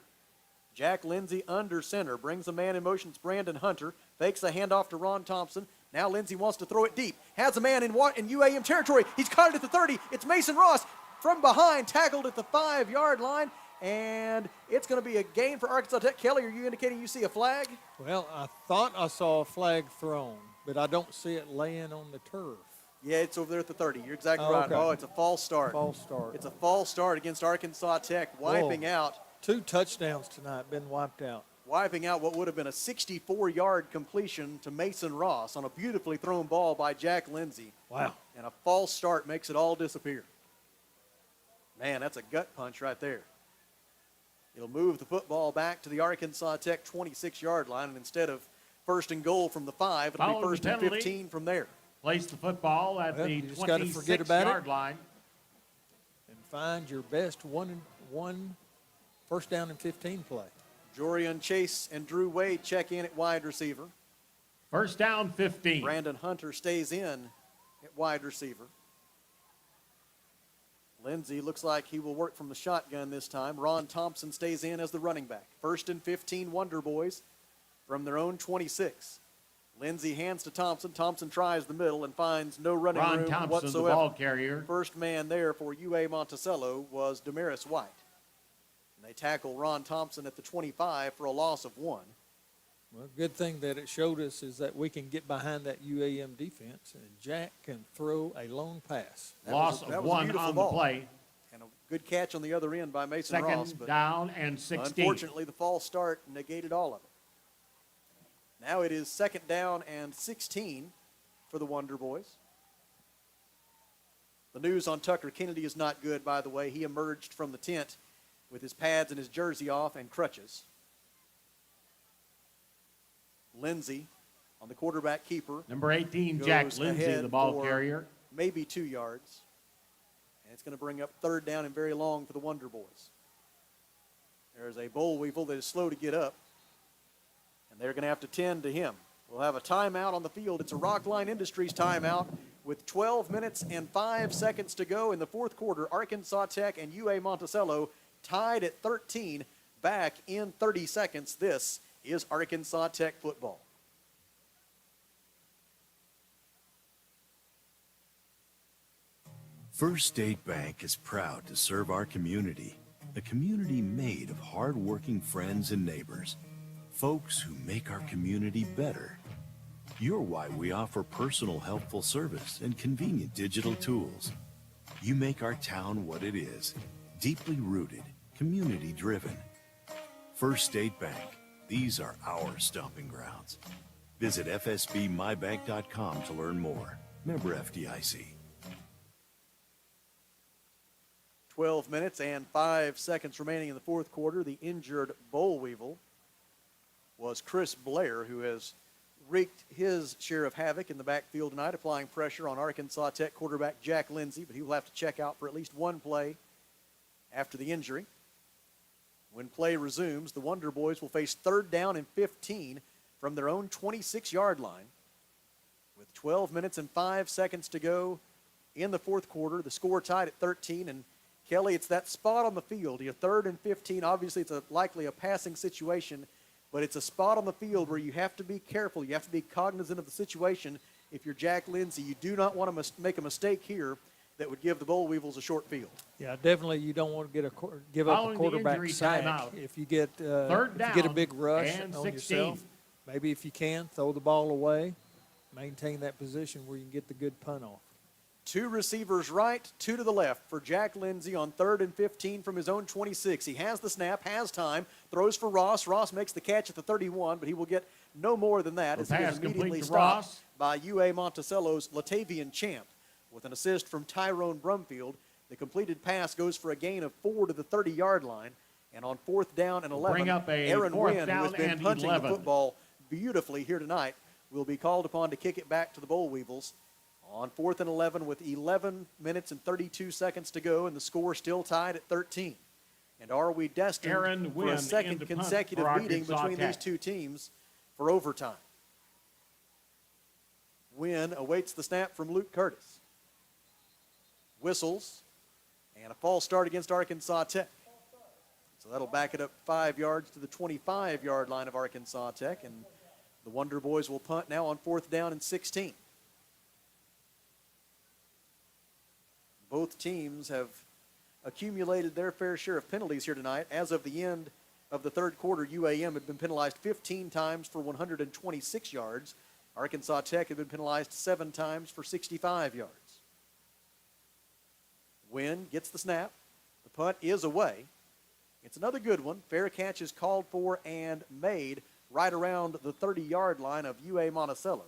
Jack Lindsey under center, brings a man in motion. It's Brandon Hunter, fakes a handoff to Ron Thompson. Now Lindsey wants to throw it deep. Has a man in UAM territory. He's caught it at the 30. It's Mason Ross from behind, tackled at the 5-yard line, and it's going to be a gain for Arkansas Tech. Kelly, are you indicating you see a flag? Well, I thought I saw a flag thrown, but I don't see it laying on the turf. Yeah, it's over there at the 30. You're exactly right. Okay. Oh, it's a false start. False start. It's a false start against Arkansas Tech, wiping out. 2 touchdowns tonight been wiped out. Wiping out what would have been a 64-yard completion to Mason Ross on a beautifully thrown ball by Jack Lindsey. Wow. And a false start makes it all disappear. Man, that's a gut punch right there. It'll move the football back to the Arkansas Tech 26-yard line, and instead of first and goal from the 5, it'll be first and 15 from there. Place the football at the 26-yard line. And find your best one first down and 15 play. Jorian Chase and Drew Wade check in at wide receiver. First down, 15. Brandon Hunter stays in at wide receiver. Lindsey looks like he will work from the shotgun this time. Ron Thompson stays in as the running back. First and 15, Wonder Boys from their own 26. Lindsey hands to Thompson. Thompson tries the middle and finds no running Ron room Thompson, whatsoever. the ball carrier. First man there for UA-Monticello was Damaris White. And they tackle Ron Thompson at the 25 for a loss of 1. Well, good thing that it showed us is that we can get behind that UAM defense, and Jack can throw a long pass. Loss of 1 on the play. And a good catch on the other end by Mason Ross. Second down and 16. Unfortunately, the false start negated all of it. Now it is second down and 16 for the Wonder Boys. The news on Tucker Kennedy is not good, by the way. He emerged from the tent with his pads and his jersey off and crutches. Lindsey on the quarterback keeper. Number 18, Jack Lindsey, the ball carrier. Maybe 2 yards. And it's going to bring up third down and very long for the Wonder Boys. There's a boll weevil that is slow to get up, and they're going to have to tend to him. We'll have a timeout on the field. It's a Rockline Industries timeout with 12 minutes and 5 seconds to go in the fourth quarter. Arkansas Tech and UA-Monticello tied at 13, back in 30 seconds. This is Arkansas Tech football. First State Bank is proud to serve our community, a community made of hard-working friends and neighbors, folks who make our community better. You're why we offer personal, helpful service and convenient digital tools. You make our town what it is, deeply rooted, community-driven. First State Bank, These are our stomping grounds. Visit fsbmybank.com to learn more. Member FDIC. 12 minutes and 5 seconds remaining in the fourth quarter. The injured boll weevil was Chris Blair, who has wreaked his share of havoc in the backfield tonight, applying pressure on Arkansas Tech quarterback Jack Lindsey, but he will have to check out for at least one play after the injury. When play resumes, the Wonder Boys will face 3rd down and 15 from their own 26-yard line. With 12 minutes and 5 seconds to go in the fourth quarter, the score tied at 13. And Kelly, it's that spot on the field. You're 3rd and 15. Obviously, it's likely a passing situation, but it's a spot on the field where you have to be careful. You have to be cognizant of the situation. If you're Jack Lindsey, you do not want to make a mistake here that would give the Boll Weevils a short field. Yeah, definitely you don't want to give up a quarterback sack if you get a big rush on yourself. Maybe if you can, throw the ball away, maintain that position where you can get the good punt off. 2 receivers right, 2 to the left for Jack Lindsey on 3rd and 15 from his own 26. He has the snap, has time, throws for Ross. Ross makes the catch at the 31, but he will get no more than that as he is immediately stopped by UA Monticello's Latavian Champ. With an assist from Tyrone Brumfield, the completed pass goes for a gain of 4 to the 30-yard line. And on 4th down and 11, Aaron Wynn, who has been punching the football beautifully here tonight, will be called upon to kick it back to the Boll Weevils. On 4th and 11 with 11 minutes and 32 seconds to go, and the score still tied at 13. And are we destined for a second consecutive meeting between these two teams for overtime? Wynn awaits the snap from Luke Curtis. Whistles, and a false start against Arkansas Tech. So that'll back it up 5 yards to the 25-yard line of Arkansas Tech, and the Wonder Boys will punt now on 4th down and 16. Both teams have accumulated their fair share of penalties here tonight. As of the end of the third quarter, UAM had been penalized 15 times for 126 yards. Arkansas Tech had been penalized 7 times for 65 yards. Wynn gets the snap. The punt is away. It's another good one. Fair catch is called for and made right around the 30-yard line of UA Monticello.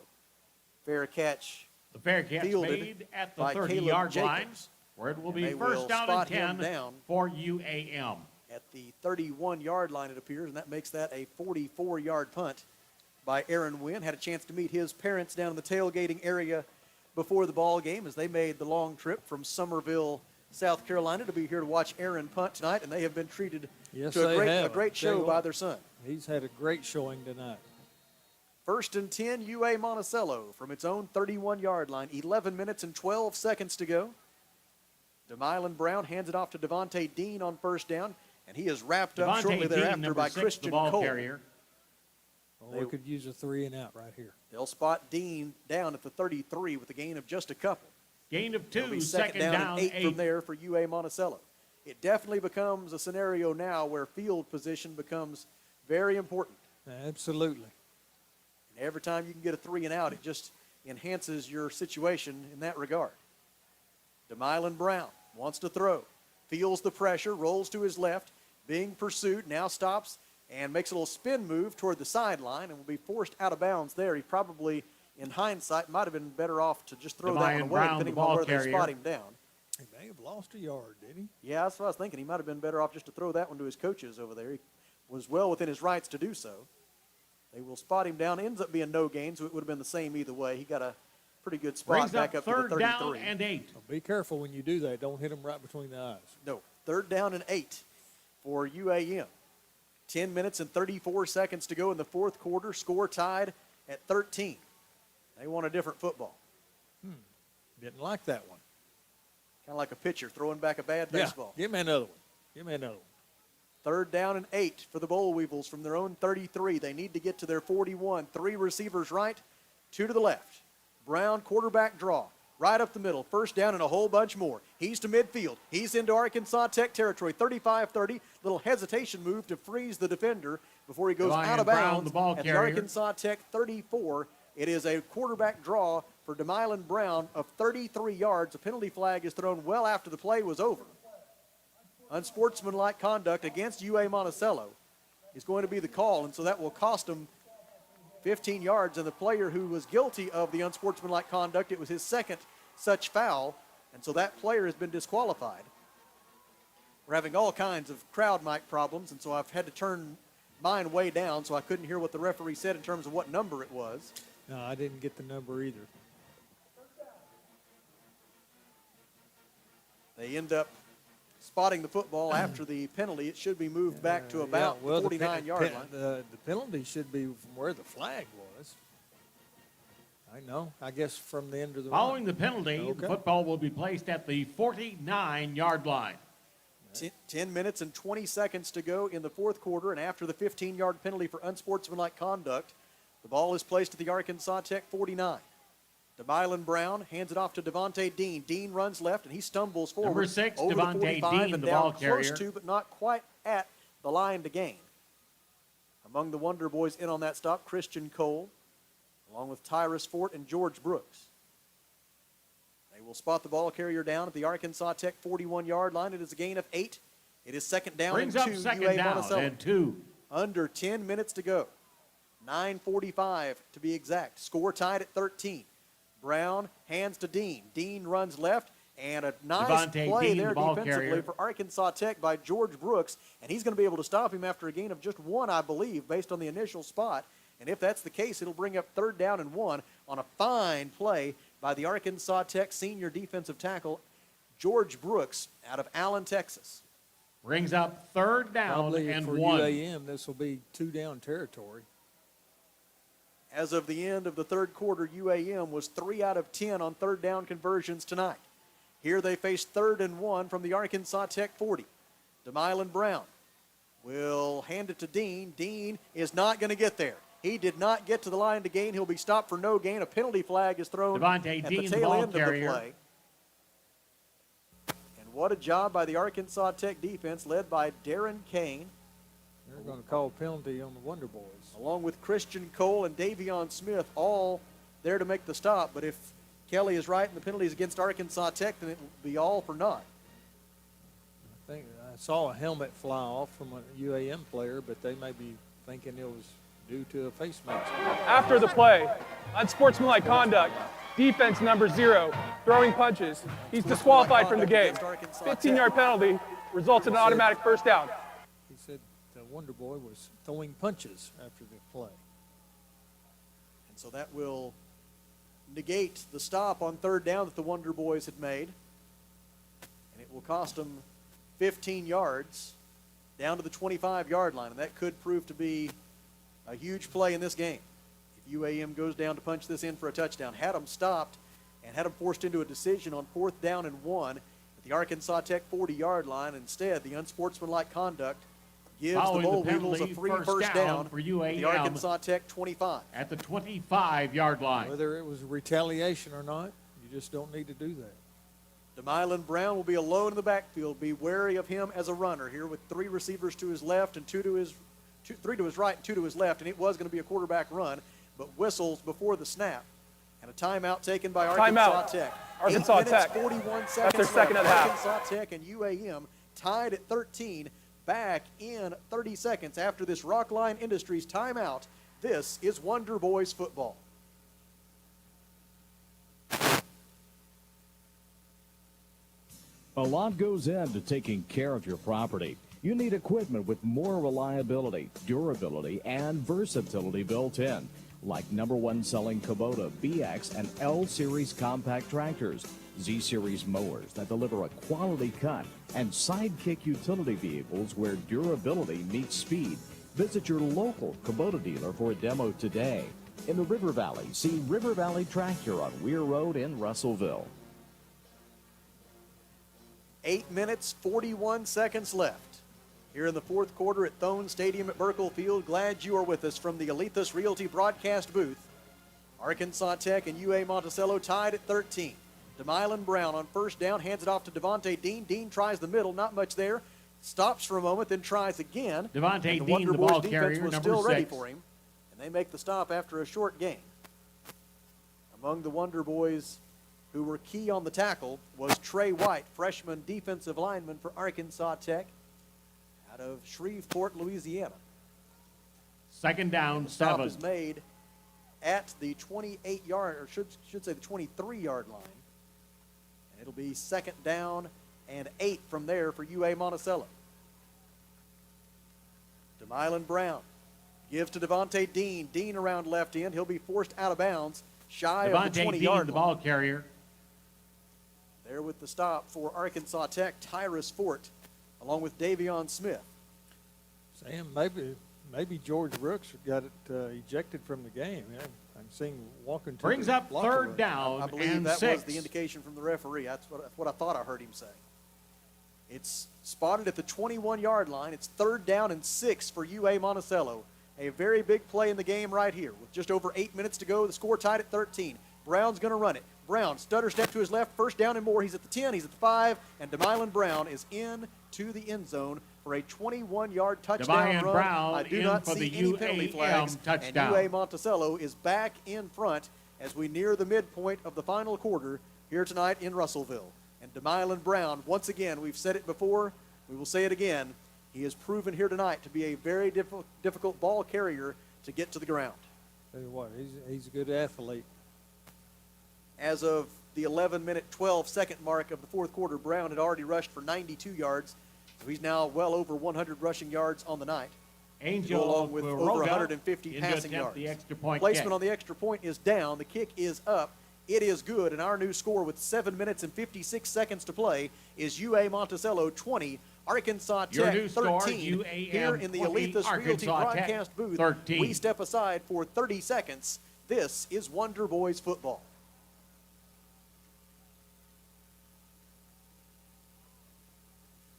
Fair catch. The fair catch made at the 30-yard line, where it will be first down and 10 for UAM. At the 31-yard line, it appears, and that makes that a 44-yard punt by Aaron Wynn. Had a chance to meet his parents down in the tailgating area before the ball game as they made the long trip from Summerville, South Carolina, to be here to watch Aaron punt tonight, and they have been treated to a great show by their son. He's had a great showing tonight. 1st and 10, UA Monticello from its own 31-yard line. 11 minutes and 12 seconds to go. DeMylan Brown hands it off to Devontae Dean on 1st down, and he is wrapped up shortly thereafter by Christian Cole. Well, we could use a 3 and out right here. They'll spot Dean down at the 33 with a gain of just a couple. Gain of 2, second down and 8 from there for UA Monticello. It definitely becomes a scenario now where field position becomes very important. Absolutely. And every time you can get a 3 and out, it just enhances your situation in that regard. DeMylan Brown wants to throw, feels the pressure, rolls to his left, being pursued, now stops and makes a little spin move toward the sideline and will be forced out of bounds there. He probably, in hindsight, might have been better off to just throw that one away, depending on where they spot him down. He may have lost a yard, did he? Yeah, that's what I was thinking. He might have been better off just to throw that one to his coaches over there. He was well within his rights to do so. They will spot him down. Ends up being no gain, so it would have been the same either way. He got a pretty good spot back up to the 33. Down and 8. Well, be careful when you do that. Don't hit him right between the eyes. No, 3rd down and 8 for UAM. 10 minutes and 34 seconds to go in the fourth quarter. Score tied at 13. They want a different football. Didn't like that one. Kind of like a pitcher throwing back a bad baseball. Give me another one. Give me another one. 3rd down and 8 for the Boll Weevils from their own 33. They need to get to their 41. 3 receivers right, 2 to the left. Brown, quarterback draw, right up the middle. 1st down and a whole bunch more. He's to midfield. He's into Arkansas Tech territory. 35-30. Little hesitation move to freeze the defender before he goes out of bounds at the Arkansas Tech 34. It is a quarterback draw for DeMylan Brown of 33 yards. A penalty flag is thrown well after the play was over. Unsportsmanlike conduct against UA Monticello. is going to be the call, and so that will cost him 15 yards. And the player who was guilty of the unsportsmanlike conduct, it was his second such foul, and so that player has been disqualified. We're having all kinds of crowd mic problems, and so I've had to turn mine way down so I couldn't hear what the referee said in terms of what number it was. No, I didn't get the number either. They end up spotting the football after the penalty. It should be moved back to about the 49-yard line. The penalty should be from where the flag was. I know. I guess from the end of the Following run. the penalty, the football will be placed at the 49-yard line. 10 minutes and 20 seconds to go in the fourth quarter, and after the 15-yard penalty for unsportsmanlike conduct, the ball is placed at the Arkansas Tech 49. DeMylan Brown hands it off to Devontae Dean. Dean runs left, and he stumbles forward. Number 6, over Devontae the 45 Dean, and the down ball close carrier. to, but not quite at the line to gain. Among the Wonder Boys in on that stop, Christian Cole, along with Tyrus Fort and George Brooks. They will spot the ball carrier down at the Arkansas Tech 41-yard line. It is a gain of 8. It is second down Brings and up 2. second UA down Monticello. and 2. Under 10 minutes to go. 9:45 to be exact. Score tied at 13. Brown hands to Dean. Dean runs left, and a nice Devontae play Dean, there the ball defensively carrier. for Arkansas Tech by George Brooks, and he's going to be able to stop him after a gain of just 1, I believe, based on the initial spot. And if that's the case, it'll bring up third down and 1 on a fine play by the Arkansas Tech senior defensive tackle, George Brooks, out of Allen, Texas. Brings up third down Probably and for 1. UAM, this will be 2-down territory. As of the end of the third quarter, UAM was 3 out of 10 on third down conversions tonight. Here they face 3rd and 1 from the Arkansas Tech 40. DeMylan Brown will hand it to Dean. Dean is not going to get there. He did not get to the line to gain. He'll be stopped for no gain. A penalty flag is thrown Devontae at Dean, the the tail ball end of the carrier. play. And what a job by the Arkansas Tech defense led by Darren Kane, They're going to call a penalty on the Wonder Boys. along with Christian Cole and Davion Smith, all there to make the stop. But if Kelly is right and the penalty is against Arkansas Tech, then it will be all for naught. I think I saw a helmet fly off from a UAM player, but they may be thinking it was due to a face mask. After the play, unsportsmanlike conduct, defense number 0, throwing punches. He's disqualified from the game. 15-yard penalty results in an automatic first down. He said the Wonder Boy was throwing punches after the play. And so that will negate the stop on third down that the Wonder Boys had made. And it will cost them 15 yards down to the 25-yard line. And that could prove to be a huge play in this game. If UAM goes down to punch this in for a touchdown, had them stopped and had them forced into a decision on 4th down and 1 at the Arkansas Tech 40-yard line. Instead, the unsportsmanlike conduct gives Following the Bowl the Eagles a penalty, free first first down down for at UAM. the Arkansas Tech 25. At the 25-yard line. Whether it was retaliation or not, you just don't need to do that. DeMylan Brown will be alone in the backfield. Be wary of him as a runner here with 3 receivers to his left and 3 to his right and 2 to his left. And it was going to be a quarterback run, but whistles before the snap. And a timeout taken by Arkansas Tech. Arkansas 8 minutes, Tech. 41 seconds That's their second left. of the half. Arkansas Tech and UAM tied at 13, back in 30 seconds after this Rockline Industries timeout. This is Wonder Boys football. A lot goes into taking care of your property. You need equipment with more reliability, durability, and versatility built in, like #1 selling Kubota BX and L Series compact tractors, Z Series mowers that deliver a quality cut, and Sidekick utility vehicles where durability meets speed. Visit your local Kubota dealer for a demo today. In the River Valley, see River Valley Tractor on Weir Road in Russellville. 8 minutes, 41 seconds left. Here in the fourth quarter at Thone Stadium at Burkle Field. Glad you are with us from the Alethus Realty broadcast booth. Arkansas Tech and UA Monticello tied at 13. DeMylan Brown on first down, hands it off to Devontae Dean. Dean tries the middle, not much there. Stops for a moment, then tries again. Devontae And the Dean, Wonder the Boys ball defense carrier, was number still ready 6. for him. And they make the stop after a short gain. Among the Wonder Boys who were key on the tackle was Trey White, freshman defensive lineman for Arkansas Tech out of Shreveport, Louisiana. Second down, Stop 7. is made at the 28-yard, or should say the 23-yard line. And it'll be second down and 8 from there for UA Monticello. DeMylan Brown gives to Devontae Dean. Dean around left end. He'll be forced out of bounds, shy of the 20-yard line. The ball carrier. There with the stop for Arkansas Tech, Tyrus Fort, along with Davion Smith. Sam, maybe George Brooks got it ejected from the game. Yeah, I'm seeing walking to Brings the up locker third room. down I believe and that 6. was the indication from the referee. That's what I thought I heard him say. It's spotted at the 21-yard line. It's third down and 6 for UA Monticello. A very big play in the game right here. With just over 8 minutes to go, the score tied at 13. Brown's going to run it. Brown, stutter step to his left, first down and more. He's at the 10, he's at the 5, and DeMylan Brown is in to the end zone for a 21-yard touchdown run. Brown I do in not for see the any penalty flags, touchdown. and UA Monticello is back in front as we near the midpoint of the final quarter here tonight in Russellville. And DeMylan Brown, once again, we've said it before, we will say it again, he has proven here tonight to be a very difficult ball carrier to get to the ground. Tell you what, he's a good athlete. As of the 11-minute, 12-second mark of the fourth quarter, Brown had already rushed for 92 yards, so he's now well over 100 rushing yards on the night. Angel along with over 150 passing yards. The extra point Placement kick. on the extra point is down. The kick is up. It is good, and our new score with 7 minutes and 56 seconds to play is UA Monticello 20, Arkansas Tech 13. Here in the Alethus Realty broadcast booth, 13. we step aside for 30 seconds. This is Wonder Boys football.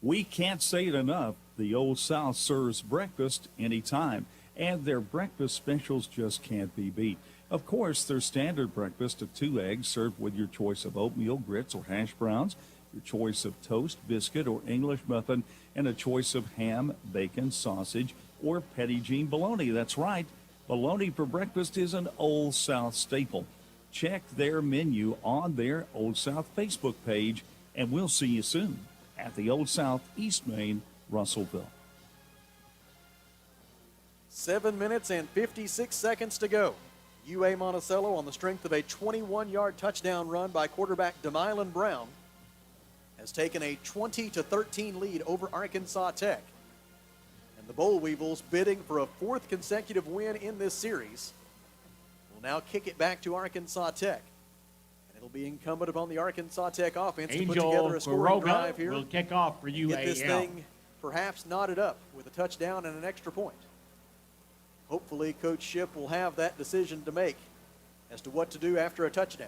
We can't say it enough. The Old South serves breakfast anytime, and their breakfast specials just can't be beat. Of course, their standard breakfast of 2 eggs served with your choice of oatmeal, grits, or hash browns, your choice of toast, biscuit, or English muffin, and a choice of ham, bacon, sausage, or Petit Jean bologna. That's right, bologna for breakfast is an Old South staple. Check their menu on their Old South Facebook page, and we'll see you soon at the Old South, East Main, Russellville. 7 minutes and 56 seconds to go. UA Monticello on the strength of a 21-yard touchdown run by quarterback DeMylan Brown has taken a 20-13 lead over Arkansas Tech. And the Boll Weevils, bidding for a 4th consecutive win in this series, will now kick it back to Arkansas Tech. And it'll be incumbent upon the Arkansas Tech offense to put together a scoring drive here. Will kick off for UAM. Get this thing perhaps knotted up with a touchdown and an extra point. Hopefully, Coach Shipp will have that decision to make as to what to do after a touchdown.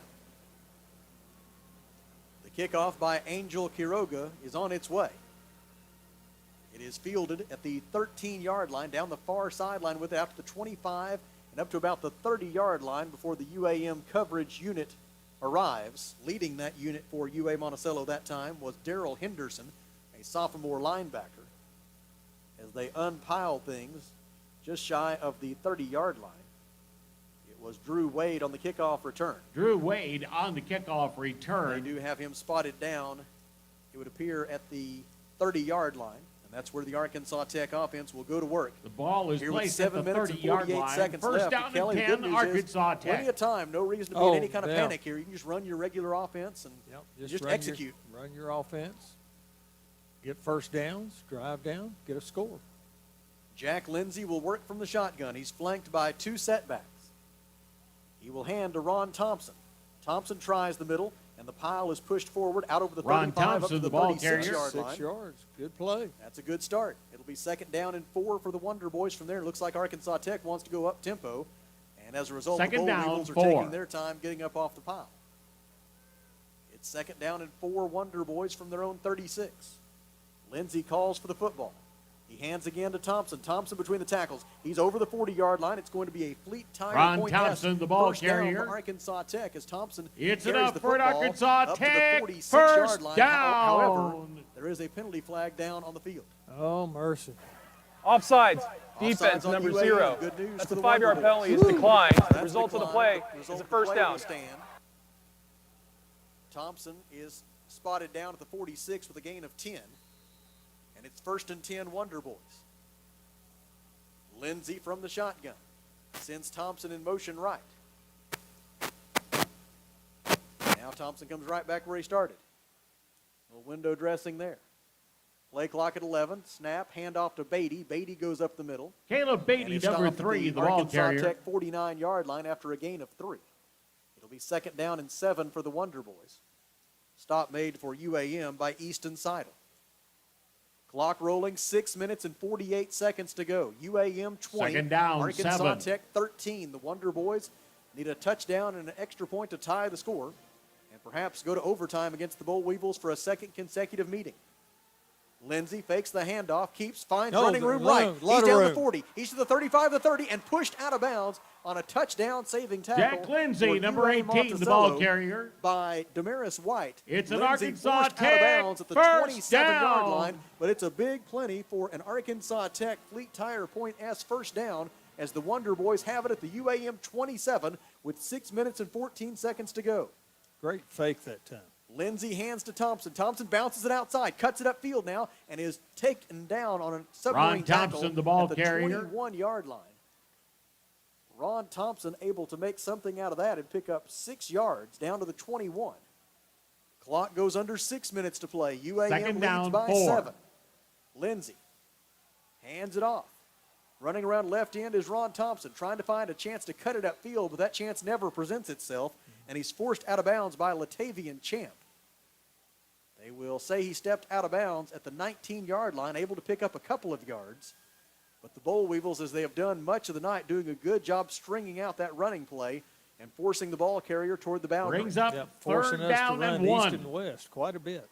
The kickoff by Angel Quiroga is on its way. It is fielded at the 13-yard line, down the far sideline with it out to the 25 and up to about the 30-yard line before the UAM coverage unit arrives. Leading that unit for UA Monticello that time was Darrell Henderson, a sophomore linebacker. As they unpile things just shy of the 30-yard line, it was Drew Wade on the kickoff return. Drew Wade on the kickoff return. They do have him spotted down, it would appear, at the 30-yard line, and that's where the Arkansas Tech offense will go to work. The ball is here placed with at 7 the minutes and 30-yard 48 line. seconds First left. down Kelly, and the good 10, news Arkansas is Tech. plenty of time, no reason to be in any kind of panic here. You can just run your regular offense and just execute. Run your offense, get first downs, drive down, get a score. Jack Lindsay will work from the shotgun. He's flanked by 2 setbacks. He will hand to Ron Thompson. Thompson tries the middle, and the pile is pushed forward out over the 35 up to the 36-yard line. 6 yards, good play. That's a good start. It'll be second down and 4 for the Wonder Boys from there. It looks like Arkansas Tech wants to go up tempo, and as a result, the Boll Weevils are taking their time getting up off the pile. It's second down and 4 Wonder Boys from their own 36. Lindsay calls for the football. He hands again to Thompson. Thompson between the tackles. He's over the 40-yard line. It's going to be a fleet tire Ron point Thompson, pass. the ball First down carrier. for Arkansas Tech as Thompson It's carries enough the for football Arkansas up Tech. to the 46-yard First line. down. However, there is a penalty flag down on the field. Oh, mercy. Offsides. Defense Defense on number UAM. 0. Good news That's for a the 5-yard Wonder penalty is Boys. declined. That's The result of the declined. play The is result a of the first play down. will stand. Thompson is spotted down at the 46 with a gain of 10. And it's first and 10 Wonder Boys. Lindsey from the shotgun. Sends Thompson in motion right. Now Thompson comes right back where he started. A little window dressing there. Play clock at 11. Snap, handoff to Beatty. Beatty goes up the middle. Caleb Beatty, number 3, the ball Arkansas carrier. Tech 49-yard line after a gain of 3. It'll be 2nd down and 7 for the Wonder Boys. Stop made for UAM by Easton Seidel. Clock rolling, 6 minutes and 48 seconds to go. UAM 20, 2nd down, Arkansas 7. Tech 13. The Wonder Boys need a touchdown and an extra point to tie the score and perhaps go to overtime against the Boll Weevils for a 2nd consecutive meeting. Lindsey fakes the handoff, finds running room right. He's down the 40. He's to the 35, the 30, and pushed out of bounds on a touchdown-saving tackle. Jack Lindsey, number 18, the ball carrier. By Damaris White. It's an Lindsey Arkansas forced Tech out of bounds at the first 27-yard down. line, but it's a big plenty for an Arkansas Tech Fleet Tire Point S first down as the Wonder Boys have it at the UAM 27 with 6 minutes and 14 seconds to go. Great fake that time. Lindsey hands to Thompson. Thompson bounces it outside, cuts it upfield now, and is taken down on a submarine tackle Thompson, the ball at the carrier. 21-yard line. Ron Thompson able to make something out of that and pick up 6 yards down to the 21. Clock goes under 6 minutes to play. UAM Second down, leads by 4. 7. Lindsey hands it off. Running around left end is Ron Thompson, trying to find a chance to cut it upfield, but that chance never presents itself, and he's forced out of bounds by Latavian Champ. They will say he stepped out of bounds at the 19-yard line, able to pick up a couple of yards. But the Boll Weevils, as they have done much of the night, doing a good job stringing out that running play and forcing the ball carrier toward the boundary. Brings up Forcing third us down to run and 1. east and west quite a bit.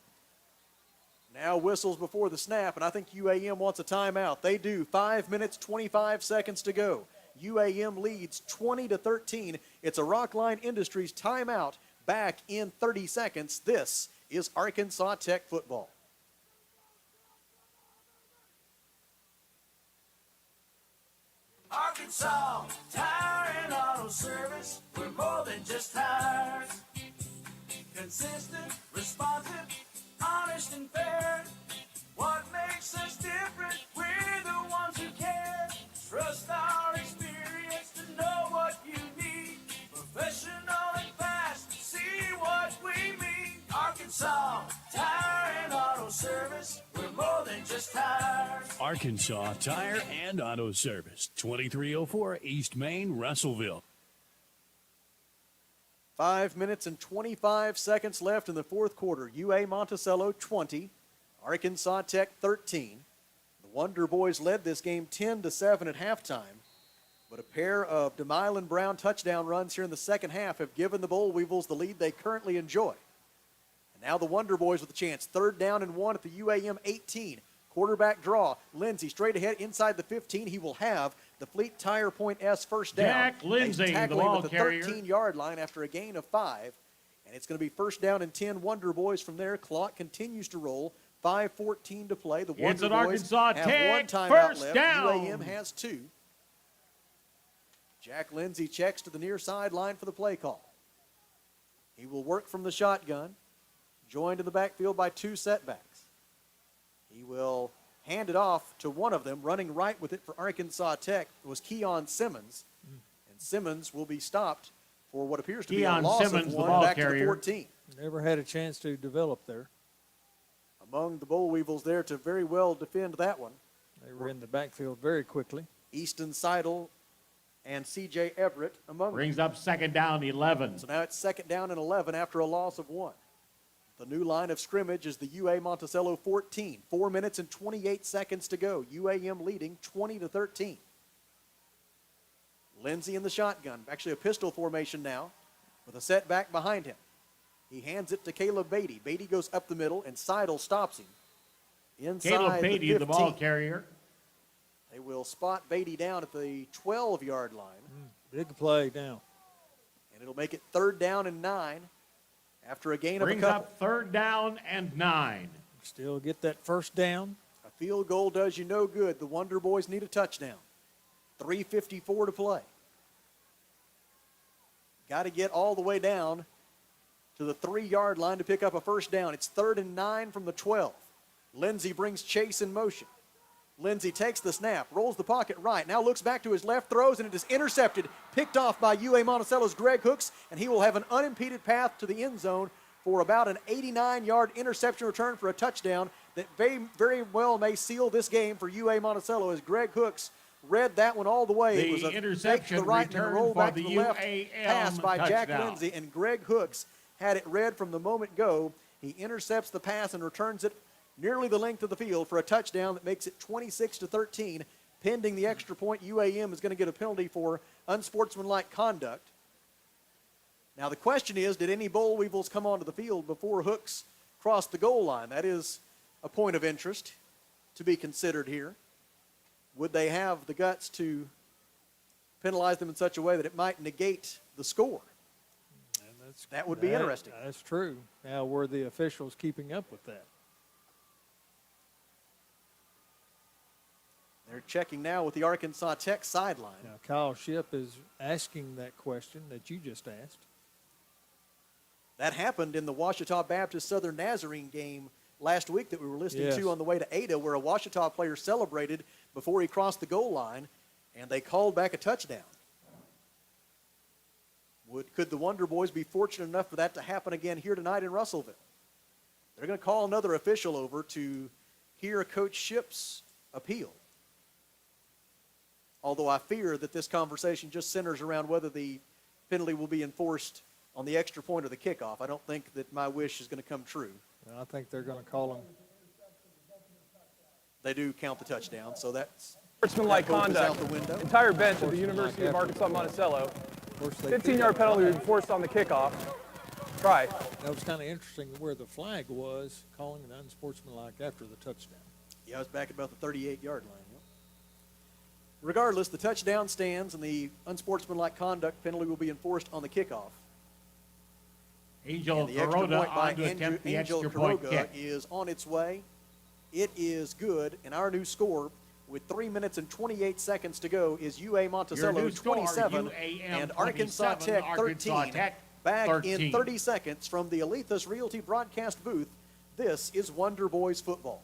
Now whistles before the snap, and I think UAM wants a timeout. They do. 5 minutes, 25 seconds to go. UAM leads 20-13. It's a Rockline Industries timeout back in 30 seconds. This is Arkansas Tech football. Arkansas Tire and Auto Service, we're more than just tires. Consistent, responsive, honest and fair. What makes us different? We're the ones who care. Trust our experience to know what you need. Professional and fast, see what we mean. Arkansas Tire and Auto Service, we're more than just tires. Arkansas Tire and Auto Service, 2304 East Main, Russellville. 5 minutes and 25 seconds left in the fourth quarter. UA Monticello 20, Arkansas Tech 13. The Wonder Boys led this game 10-7 at halftime, but a pair of DeMylan Brown touchdown runs here in the second half have given the Boll Weevils the lead they currently enjoy. And now the Wonder Boys with a chance. 3rd down and 1 at the UAM 18. Quarterback draw. Lindsey straight ahead inside the 15. He will have the Fleet Tire Point S first down. Jack Lindsey, He's tackling the ball at the carrier. 13-yard line after a gain of 5. And it's going to be 1st down and 10 Wonder Boys from there. Clock continues to roll. 5:14 to play. The Wonder an Boys Arkansas have Tech 1 timeout first left. down. UAM has 2. Jack Lindsey checks to the near sideline for the play call. He will work from the shotgun, joined in the backfield by 2 setbacks. He will hand it off to one of them. Running right with it for Arkansas Tech was Keon Simmons. And Simmons will be stopped for what appears to be a Keon loss Simmons, of the 1 ball back to carrier. the 14. Never had a chance to develop there. Among the Boll Weevils there to very well defend that one. They were in the backfield very quickly. Easton Seidel and C.J. Everett among them. Brings up 2nd down 11. So now it's 2nd down and 11 after a loss of 1. The new line of scrimmage is the UA Monticello 14. 4 minutes and 28 seconds to go. UAM leading 20-13. Lindsey in the shotgun. Actually a pistol formation now with a setback behind him. He hands it to Caleb Beatty. Beatty goes up the middle and Seidel stops him. Inside Caleb Beatty, the the ball 15. carrier. They will spot Beatty down at the 12-yard line. Big play now. And it'll make it 3rd down and 9 after a gain Brings of a couple. up 3rd down and 9. Still get that first down. A field goal does you no good. The Wonder Boys need a touchdown. 3:54 to play. Got to get all the way down to the 3-yard line to pick up a first down. It's 3rd and 9 from the 12. Lindsey brings Chase in motion. Lindsey takes the snap, rolls the pocket right, now looks back to his left, throws, and it is intercepted, picked off by UA-Monticello's Greg Hooks, and he will have an unimpeded path to the end zone for about an 89-yard interception return for a touchdown that very well may seal this game for UA-Monticello as Greg Hooks read that one all the way. The it was a interception fake to the right and a roll back to the left UAM pass by Jack touchdown. Lindsey, and Greg Hooks had it read from the moment go. He intercepts the pass and returns it nearly the length of the field for a touchdown that makes it 26-13. Pending the extra point, UAM is going to get a penalty for unsportsmanlike conduct. Now the question is, did any boll weevils come onto the field before Hooks crossed the goal line? That is a point of interest to be considered here. Would they have the guts to penalize them in such a way that it might negate the score? That would be interesting. That's true. Now, were the officials keeping up with that? They're checking now with the Arkansas Tech sideline. Now, Kyle Shipp is asking that question that you just asked. That happened in the Ouachita Baptist Southern Nazarene game last week that we were listening Yes. to on the way to Ada, where a Ouachita player celebrated before he crossed the goal line, and they called back a touchdown. Could the Wonder Boys be fortunate enough for that to happen again here tonight in Russellville? They're going to call another official over to hear Coach Shipp's appeal. Although I fear that this conversation just centers around whether the penalty will be enforced on the extra point or the kickoff. I don't think that my wish is going to come true. Well, I think they're going to call him. They do count the touchdown, so that's Sportsmanlike that hope is out conduct. the window. Entire bench at the University of Arkansas-Monticello. 15-yard penalty enforced on the kickoff. Try. That was kind of interesting where the flag was, calling it unsportsmanlike after the touchdown. Yeah, I was back at about the 38-yard line. Yep. Regardless, the touchdown stands, and the unsportsmanlike conduct penalty will be enforced on the kickoff. Angel And the extra Kuroda point by on to attempt the Angel extra point Kuroga kick. is on its way. It is good, and our new score with 3 minutes and 28 seconds to go is UA-Monticello Your new score, 27 UAM and Arkansas 27, Tech Arkansas 13. Tech Back 13. in 30 seconds from the Alethus Realty broadcast booth, this is Wonder Boys football.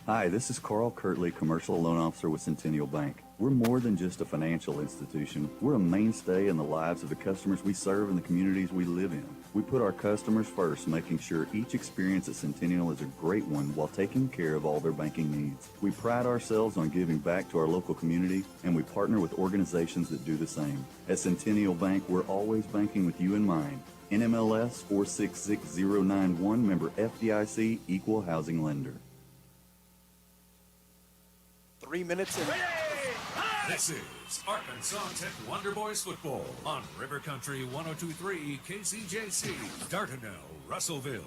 Hi, this is Carl Kirtley, Commercial Loan Officer with Centennial Bank. We're more than just a financial institution. We're a mainstay in the lives of the customers we serve and the communities we live in. We put our customers first, making sure each experience at Centennial is a great one while taking care of all their banking needs. We pride ourselves on giving back to our local community, and we partner with organizations that do the same. At Centennial Bank, we're always banking with you in mind. NMLS 466091, member FDIC, equal housing lender. 3 minutes and... This is Arkansas Tech Wonder Boys football on River Country 102.3 KCJC, Dardanelle, Russellville.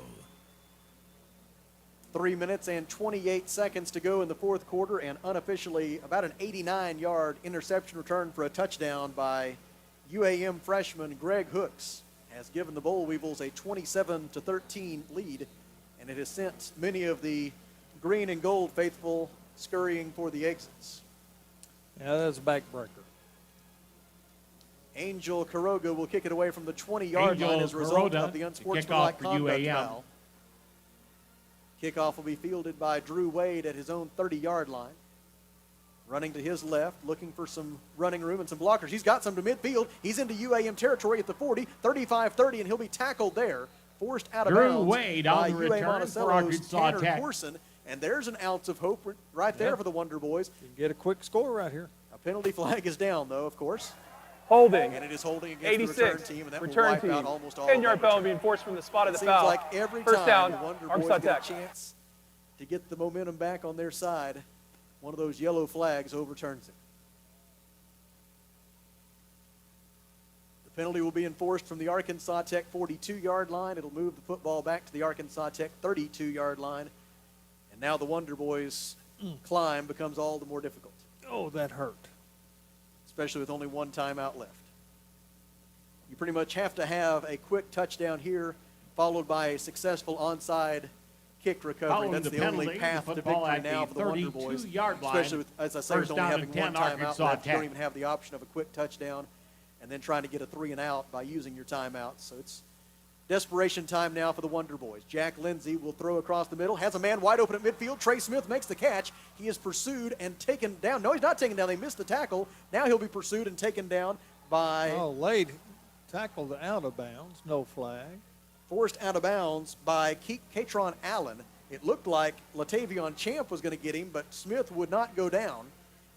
3 minutes and 28 seconds to go in the fourth quarter, and unofficially about an 89-yard interception return for a touchdown by UAM freshman Greg Hooks has given the Boll Weevils a 27-13 lead, and it has sent many of the green and gold faithful scurrying for the exits. Yeah, that's a backbreaker. Angel Kuroga will kick it away from the 20-yard Angel line as a result Kuroga, of the the unsportsmanlike kickoff for conduct UAM. foul. Kickoff will be fielded by Drew Wade at his own 30-yard line. Running to his left, looking for some running room and some blockers. He's got some to midfield. He's into UAM territory at the 40, 35-30, and he'll be tackled there. Forced out of Drew bounds Wade by on the return for UA-Monticello's Arkansas Tanner Tech. Corson. And there's an ounce of hope right there for the Wonder Boys. You can get a quick score right here. A penalty flag is down, though, of course. Holding. And it is holding against 86. the return team, and that Return will wipe team. out almost all 10-yard of them. penalty enforced from the spot of the Seems foul. like every First time down, the Wonder Arkansas Boys get Tech. a chance to get the momentum back on their side, one of those yellow flags overturns it. The penalty will be enforced from the Arkansas Tech 42-yard line. It'll move the football back to the Arkansas Tech 32-yard line. And now the Wonder Boys' climb becomes all the more difficult. Oh, that hurt. Especially with only one timeout left. You pretty much have to have a quick touchdown here, followed by a successful onside kick recovery. Following That's the the only penalty, path the to football victory at now the for the Wonder Boys. 32-yard line. Especially with, as I say, with First only down having and one 10, timeout Arkansas left. You don't Tech. even have the option of a quick touchdown and then trying to get a 3 and out by using your timeout. So it's Desperation time now for the Wonder Boys. Jack Lindsay will throw across the middle, has a man wide open at midfield. Trey Smith makes the catch. He is pursued and taken down. No, he's not taken down. They missed the tackle. Now he'll be pursued and taken down by... Oh, late. Tackled out of bounds. No flag. Forced out of bounds by Katron Allen. It looked like Latavion Champ was going to get him, but Smith would not go down.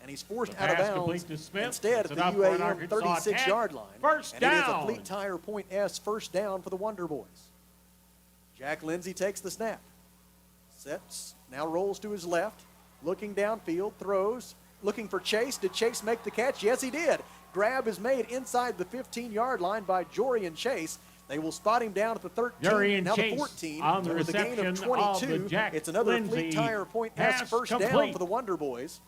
And he's forced out of bounds instead at the UAM 36-yard line. First and down. It is a Fleet Tire Point S first down for the Wonder Boys. Jack Lindsay takes the snap. Sets, now rolls to his left. Looking downfield, throws. Looking for Chase. Did Chase make the catch? Yes, he did. Grab is made inside the 15-yard line by Jorian Chase. They will spot him down at the 13, now the 14, with a gain of 22. It's another Fleet Tire Point S first down for the Wonder Boys.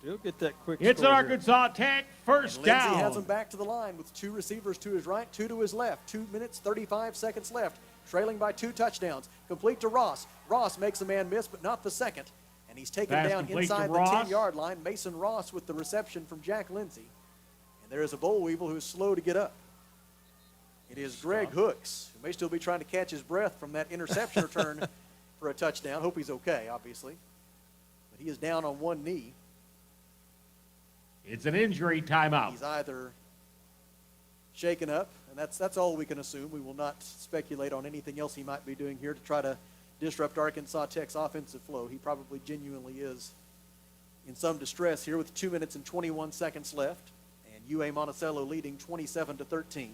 Still get that quick It's score Arkansas Tech first and down. Lindsay has him back to the line with 2 receivers to his right, 2 to his left. 2 minutes, 35 seconds left. Trailing by 2 touchdowns. Complete to Ross. Ross makes a man miss, but not the second. And he's taken down inside the 10-yard line. Mason Ross with the reception from Jack Lindsay. And there is a boll weevil who's slow to get up. It is Greg Hooks, who may still be trying to catch his breath from that interception return for a touchdown. Hope he's okay, obviously. But he is down on one knee. It's an injury timeout. He's either shaken up, and that's all we can assume. We will not speculate on anything else he might be doing here to try to disrupt Arkansas Tech's offensive flow. He probably genuinely is in some distress here with 2 minutes and 21 seconds left, and UA Monticello leading 27-13.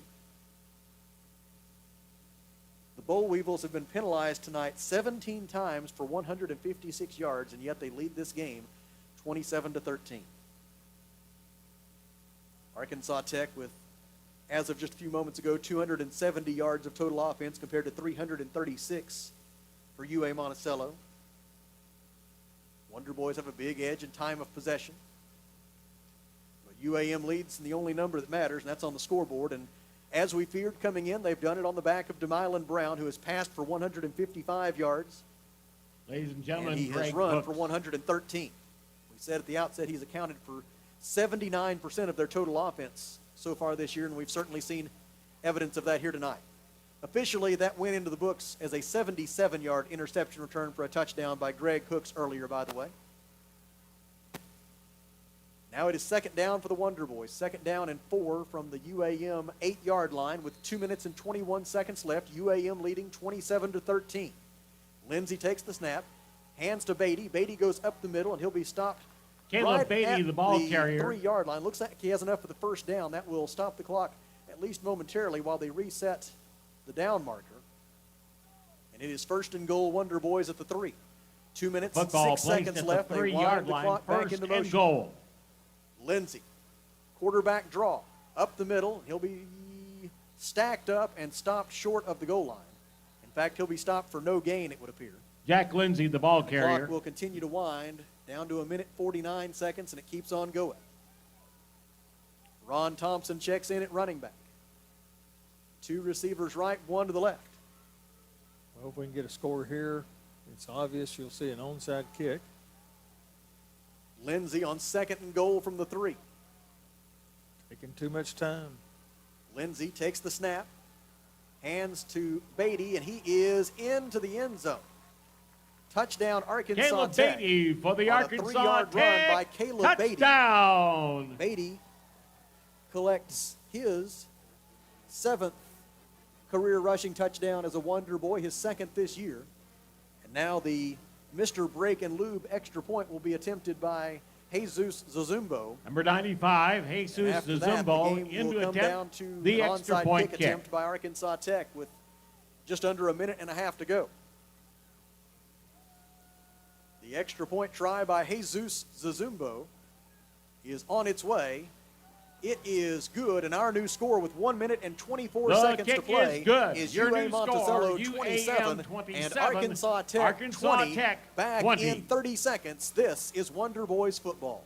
The Boll Weevils have been penalized tonight 17 times for 156 yards, and yet they lead this game 27-13. Arkansas Tech with, as of just a few moments ago, 270 yards of total offense compared to 336 for UA Monticello. Wonder Boys have a big edge in time of possession. But UAM leads in the only number that matters, and that's on the scoreboard. And as we feared coming in, they've done it on the back of Demylan Brown, who has passed for 155 yards. Ladies and gentlemen, and he has run for 113. We said at the outset he's accounted for 79% of their total offense so far this year, and we've certainly seen evidence of that here tonight. Officially, that went into the books as a 77-yard interception return for a touchdown by Greg Hooks earlier, by the way. Now it is second down for the Wonder Boys. Second down and 4 from the UAM 8-yard line with 2 minutes and 21 seconds left. UAM leading 27-13. Lindsay takes the snap, hands to Beatty. Beatty goes up the middle, and he'll be stopped Caleb Beatty, the ball carrier. 3-yard line. Looks like he has enough for the first down. That will stop the clock at least momentarily while they reset the down marker. And it is first and goal, Wonder Boys at the 3. 2 minutes and 6 seconds left. They wind the clock back into motion. Goal. Lindsay, quarterback draw, up the middle. He'll be stacked up and stopped short of the goal line. In fact, he'll be stopped for no gain, it would appear. Jack Lindsay, the ball The carrier. clock will continue to wind down to 1 minute 49 seconds, and it keeps on going. Ron Thompson checks in at running back. 2 receivers right, 1 to the left. Well, if we can get a score here, it's obvious you'll see an onside kick. Lindsay on second and goal from the 3. Taking too much time. Lindsay takes the snap, hands to Beatty, and he is into the end zone. Touchdown, Arkansas Caleb Tech. Beatty for the on Arkansas a 3-yard Tech. run by Caleb Touchdown. Beatty. Beatty collects his 7th career rushing touchdown as a Wonder Boy, his 2nd this year. And now the Mr. Break and Lube extra point will be attempted by Jesus Zazumbo. Number 95, Jesus After that, the Zazumbo, game into will come down attempt to the an extra onside point kick kick. attempt by Arkansas Tech with just under 1.5 minutes to go. The extra point try by Jesus Zazumbo is on its way. It is good, and our new score with 1 minute and 24 seconds to play is good. is Your UA new Monticello score, 27 and Arkansas Tech Arkansas 20. Tech Back 20. in 30 seconds. This is Wonder Boys football.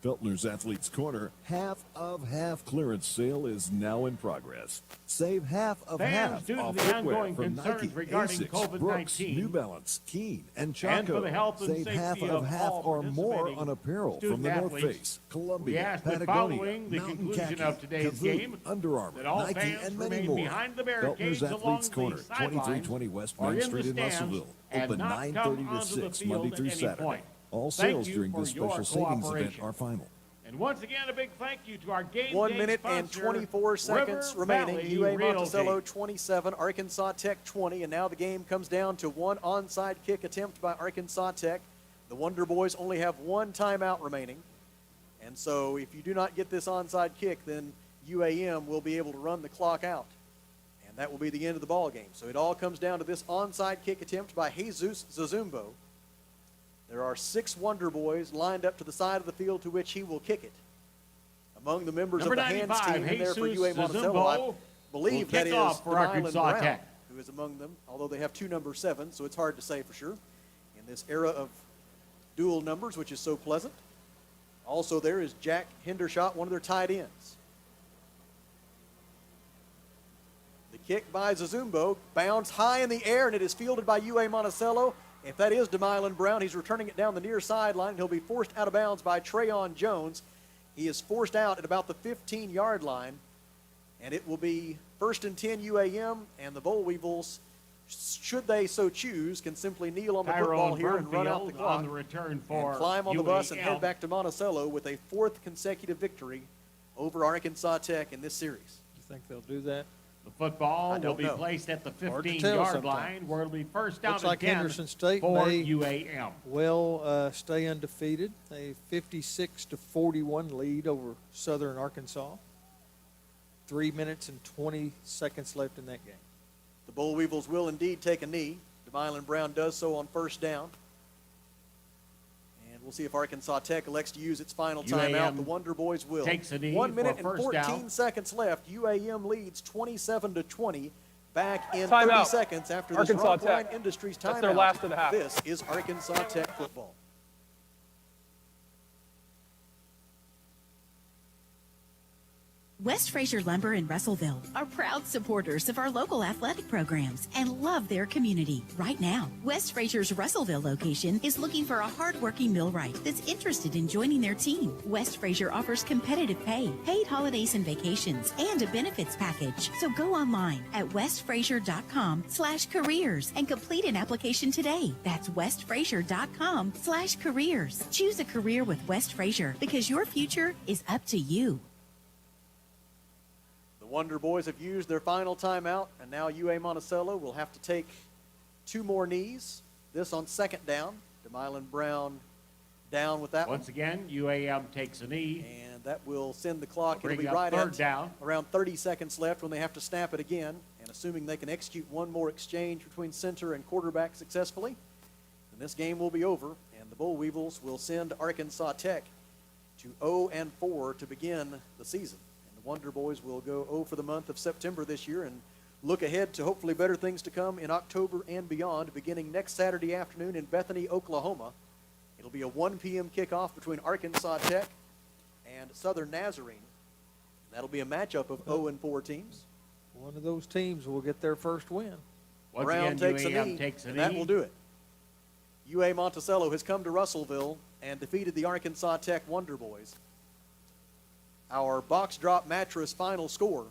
Feltner's Athletes Corner half of half clearance sale is now in progress. Save half of Fans, half due to off the footwear ongoing from concerns Nike, regarding Asics, Brooks, COVID-19, New Balance, Keen, and Chaco. and for the health and Save safety half of of half all or more participating on apparel from student the North athletes, Face, we Columbia, ask that Patagonia, following the Mountain conclusion Khaki, of today's Kavoo, game, Under Armour, that all Nike, fans and many remain more. behind the barricades Feltner's along Athletes the Corner, sidelines 2320 West or Main in Street the in stands Russellville. and Open not 9:30 come to onto the 6 field Monday at through any Saturday. point. All Thank sales you during for this your special savings event cooperation. are final. And once again, a big thank you to our game 1 day minute and sponsor, 24 seconds River remaining. Valley UA Realty. Monticello 27, Arkansas Tech 20, and now the game comes down to one onside kick attempt by Arkansas Tech. The Wonder Boys only have one timeout remaining, and so if you do not get this onside kick, then UAM will be able to run the clock out, and that will be the end of the ball game. So it all comes down to this onside kick attempt by Jesus Zazumbo. There are 6 Wonder Boys lined up to the side of the field to which he will kick it. Among the members Number of the hands 95, team in there for Jesus UA Monticello, Zazumbo I believe will that kick is off for Demylon Arkansas Brown, Tech. who is among them, although they have 2 number 7, so it's hard to say for sure. In this era of dual numbers, which is so pleasant. Also there is Jack Hendershot, one of their tight ends. The kick by Zazumbo bounds high in the air, and it is fielded by UA Monticello. If that is Demylon Brown, he's returning it down the near sideline, and he'll be forced out of bounds by Trayon Jones. He is forced out at about the 15-yard line, and it will be 1st and 10 UAM, and the Boll Weevils, should they so choose, can simply kneel on the football here and run out the clock on the return for and climb on the bus and UAM. head back to Monticello with a 4th consecutive victory over Arkansas Tech in this series. You think they'll do that? The football I don't will be know. placed at the Hard to 15-yard tell line, where it'll be first down Looks and like 10 Henderson State for may UAM. well stay undefeated. A 56-41 lead over Southern Arkansas. 3 minutes and 20 seconds left in that game. The Boll Weevils will indeed take a knee. Demylon Brown does so on 1st down. And we'll see if Arkansas Tech elects to use its final timeout. The Wonder Boys will. takes a knee 1 minute for and first 14 down. seconds left. UAM leads 27-20. Back in Timeout. 30 seconds after this Arkansas Rockline Tech. Industries timeout. That's their last of the half. This is Arkansas Tech football. West Fraser Lumber in Russellville are proud supporters of our local athletic programs and love their community. Right now, West Fraser's Russellville location is looking for a hardworking millwright that's interested in joining their team. West Fraser offers competitive pay, paid holidays and vacations, and a benefits package. So go online at westfraser.com/careers and complete an application today. That's westfraser.com/careers. Choose a career with West Fraser because your future is up to you. The Wonder Boys have used their final timeout, and now UA Monticello will have to take 2 more knees. This on 2nd down. Demylon Brown down with that Once again, UAM takes a knee. and that will send the clock. It'll Bring be up right 3rd at down. around 30 seconds left when they have to snap it again. And assuming they can execute one more exchange between center and quarterback successfully, then this game will be over, and the Boll Weevils will send Arkansas Tech to 0-4 to begin the season. Wonder Boys will go 0 for the month of September this year and look ahead to hopefully better things to come in October and beyond, beginning next Saturday afternoon in Bethany, Oklahoma. It'll be a 1 p.m. kickoff between Arkansas Tech and Southern Nazarene. That'll be a matchup of 0-4 teams. One of those teams will get their first win. Once Brown again, takes a UAM knee, takes a and that knee. will do it. UA Monticello has come to Russellville and defeated the Arkansas Tech Wonder Boys. Our box drop mattress final score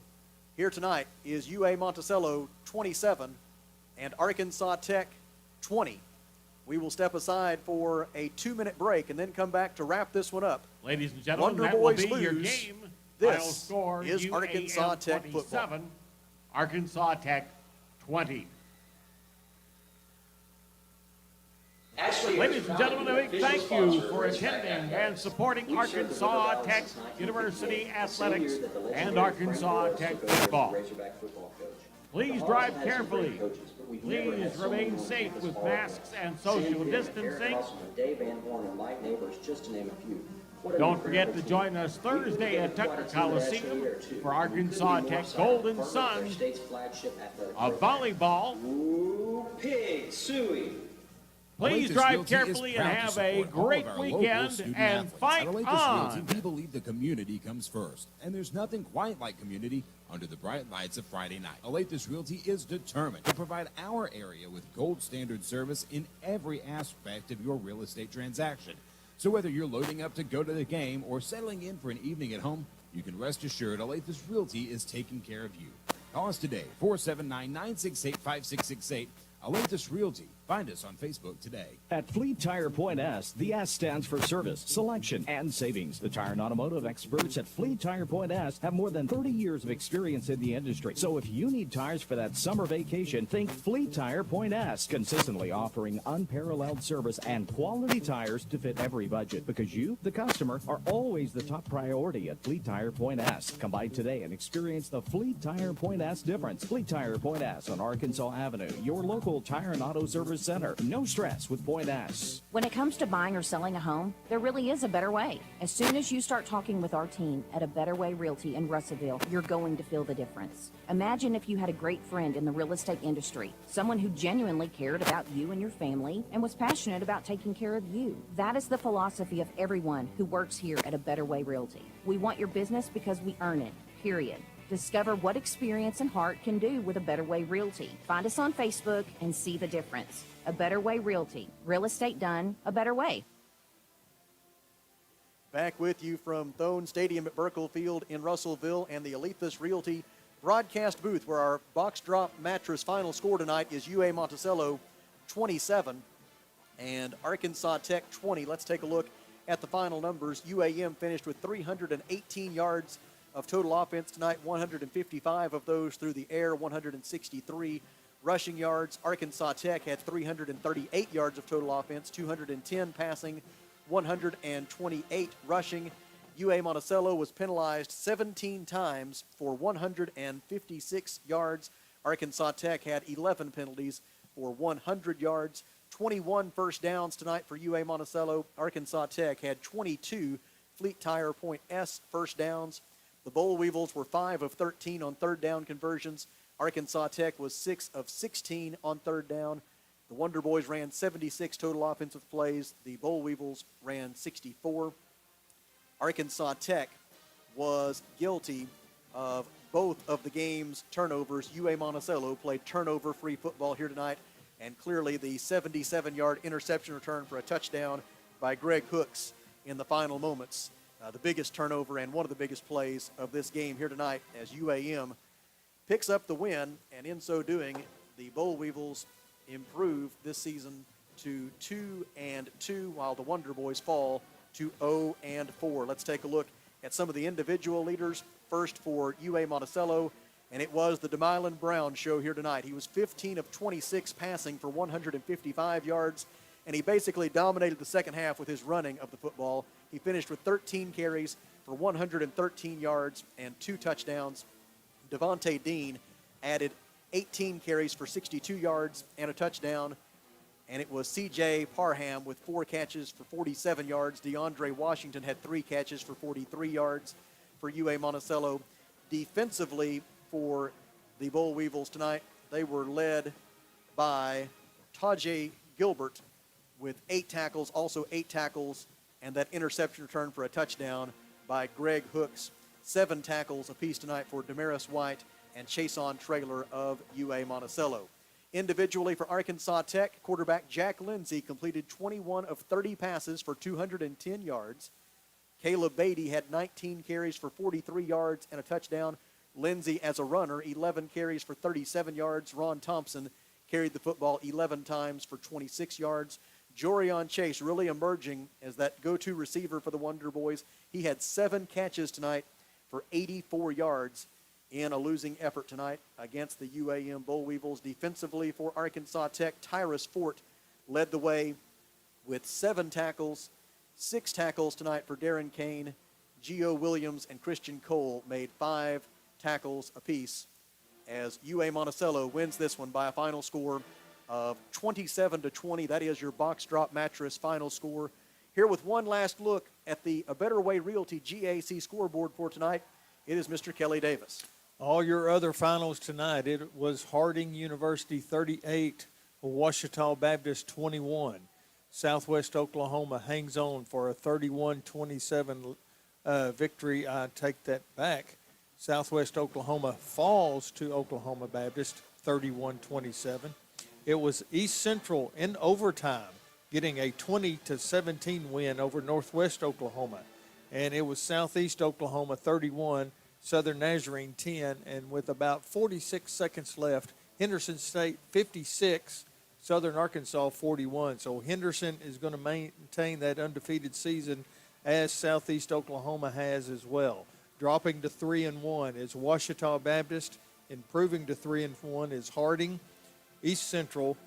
here tonight is UA Monticello 27 and Arkansas Tech 20. We will step aside for a 2-minute break and then come back to wrap this one up. Ladies and gentlemen, Wonder that Boys will be your lose. game. This Final score is UAM Arkansas Tech 27, football. Arkansas Tech 20. Ladies and gentlemen, a big thank you for attending and supporting Arkansas Tech University Athletics and Arkansas Tech football. Please drive carefully. Please remain safe with masks and social distancing. Don't forget to join us Thursday at Tucker Coliseum for Arkansas Tech Golden Suns of volleyball. Pig, Suey. Please drive carefully and have a great weekend and fight on. We believe the community comes first, and there's nothing quite like community under the bright lights of Friday night. Alathus Realty is determined to provide our area with gold standard service in every aspect of your real estate transaction. So whether you're loading up to go to the game or settling in for an evening at home, you can rest assured Alathus Realty is taking care of you. Call us today, 479-968-5668. Alathus Realty. Find us on Facebook today. At Fleet Tire Point S, the S stands for service, selection, and savings. The tire and automotive experts at Fleet Tire Point S have more than 30 years of experience in the industry. So if you need tires for that summer vacation, think Fleet Tire Point S, consistently offering unparalleled service and quality tires to fit every budget, because you, the customer, are always the top priority at Fleet Tire Point S. Come by today and experience the Fleet Tire Point S difference. Fleet Tire Point S on Arkansas Avenue, your local tire and auto service center. No stress with Point S. When it comes to buying or selling a home, there really is a better way. As soon as you start talking with our team at A Better Way Realty in Russellville, you're going to feel the difference. Imagine if you had a great friend in the real estate industry, someone who genuinely cared about you and your family and was passionate about taking care of you. That is the philosophy of everyone who works here at A Better Way Realty. We want your business because we earn it, period. Discover what experience and heart can do with A Better Way Realty. Find us on Facebook and see the difference. A Better Way Realty. Real estate done a better way. Back with you from Thone Stadium at Burkle Field in Russellville and the Alathus Realty broadcast booth, where our box drop mattress final score tonight is UA-Monticello 27 and Arkansas Tech 20. Let's take a look at the final numbers. UAM finished with 318 yards of total offense tonight, 155 of those through the air, 163 rushing yards. Arkansas Tech had 338 yards of total offense, 210 passing, 128 rushing. UA-Monticello was penalized 17 times for 156 yards. Arkansas Tech had 11 penalties for 100 yards. 21 first downs tonight for UA-Monticello. Arkansas Tech had 22 Fleet Tire Point S first downs. The Boll Weevils were 5 of 13 on third down conversions. Arkansas Tech was 6 of 16 on third down. The Wonder Boys ran 76 total offensive plays. The Boll Weevils ran 64. Arkansas Tech was guilty of both of the game's turnovers. UA-Monticello played turnover-free football here tonight, and clearly the 77-yard interception return for a touchdown by Greg Hooks in the final moments. The biggest turnover and one of the biggest plays of this game here tonight, as UAM picks up the win, and in so doing, the Boll Weevils improve this season to 2-2, while the Wonder Boys fall to 0-4. Let's take a look at some of the individual leaders. First for UA-Monticello, and it was the DeMylan Brown show here tonight. He was 15 of 26 passing for 155 yards, and he basically dominated the second half with his running of the football. He finished with 13 carries for 113 yards and 2 touchdowns. Devontae Dean added 18 carries for 62 yards and a touchdown. And it was C.J. Parham with 4 catches for 47 yards. DeAndre Washington had 3 catches for 43 yards for UA-Monticello. Defensively for the Boll Weevils tonight, they were led by Tajay Gilbert with 8 tackles, also 8 tackles, and that interception return for a touchdown by Greg Hooks. 7 tackles apiece tonight for Damaris White and Chason Traylor of UA-Monticello. Individually for Arkansas Tech, quarterback Jack Lindsey completed 21 of 30 passes for 210 yards. Caleb Beatty had 19 carries for 43 yards and a touchdown. Lindsey, as a runner, 11 carries for 37 yards. Ron Thompson carried the football 11 times for 26 yards. Jorion Chase really emerging as that go-to receiver for the Wonder Boys. He had 7 catches tonight for 84 yards in a losing effort tonight against the UAM Boll Weevils. Defensively for Arkansas Tech, Tyrus Fort led the way with 7 tackles. 6 tackles tonight for Darren Kane. Gio Williams and Christian Cole made 5 tackles apiece as UA-Monticello wins this one by a final score of 27-20. That is your box drop mattress final score. Here with one last look at the A Better Way Realty GAC scoreboard for tonight, it is Mr. Kelly Davis. All your other finals tonight, it was Harding University 38, Ouachita Baptist 21. Southwest Oklahoma hangs on for a 31-27 victory. I take that back. Southwest Oklahoma falls to Oklahoma Baptist 31-27. It was East Central in overtime getting a 20-17 win over Northwest Oklahoma. And it was Southeast Oklahoma 31, Southern Nazarene 10, and with about 46 seconds left, Henderson State 56, Southern Arkansas 41. So Henderson is going to maintain that undefeated season as Southeast Oklahoma has as well. Dropping to 3-1 is Ouachita Baptist. Improving to 3-1 is Harding, East Central,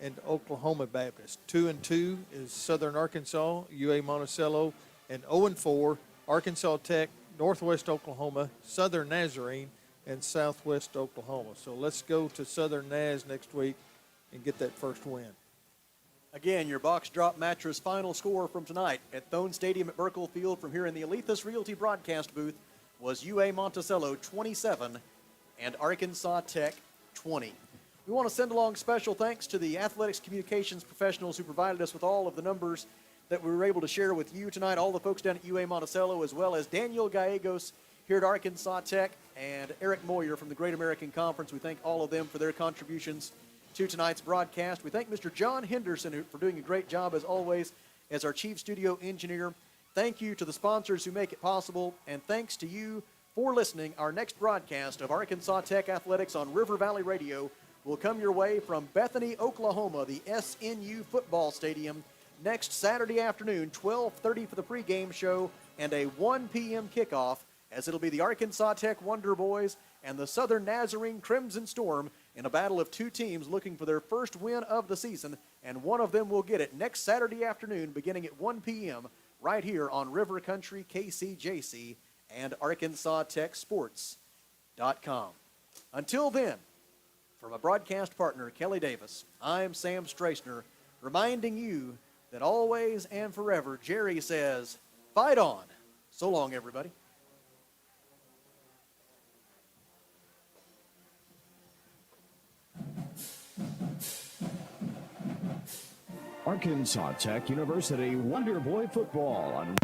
and Oklahoma Baptist. 2-2 is Southern Arkansas, UA-Monticello, and 0-4 Arkansas Tech, Northwest Oklahoma, Southern Nazarene, and Southwest Oklahoma. So let's go to Southern Naz next week and get that first win. Again, your box drop mattress final score from tonight at Thone Stadium at Burkle Field from here in the Alethus Realty broadcast booth was UA-Monticello 27 and Arkansas Tech 20. We want to send along special thanks to the athletics communications professionals who provided us with all of the numbers that we were able to share with you tonight, all the folks down at UA-Monticello, as well as Daniel Gallegos here at Arkansas Tech and Eric Moyer from the Great American Conference. We thank all of them for their contributions to tonight's broadcast. We thank Mr. John Henderson for doing a great job, as always, as our chief studio engineer. Thank you to the sponsors who make it possible, and thanks to you for listening. Our next broadcast of Arkansas Tech Athletics on River Valley Radio will come your way from Bethany, Oklahoma, the SNU football stadium, next Saturday afternoon, 12:30 for the pregame show and a 1 p.m. kickoff, as it'll be the Arkansas Tech Wonder Boys and the Southern Nazarene Crimson Storm in a battle of two teams looking for their first win of the season, and one of them will get it next Saturday afternoon beginning at 1 p.m. right here on River Country, KCJC, and ArkansasTechSports.com. Until then, from a broadcast partner, Kelly Davis, I'm Sam Straisner, reminding you that always and forever, Jerry says, fight on. So long, everybody. Arkansas Tech University Wonder Boy Football on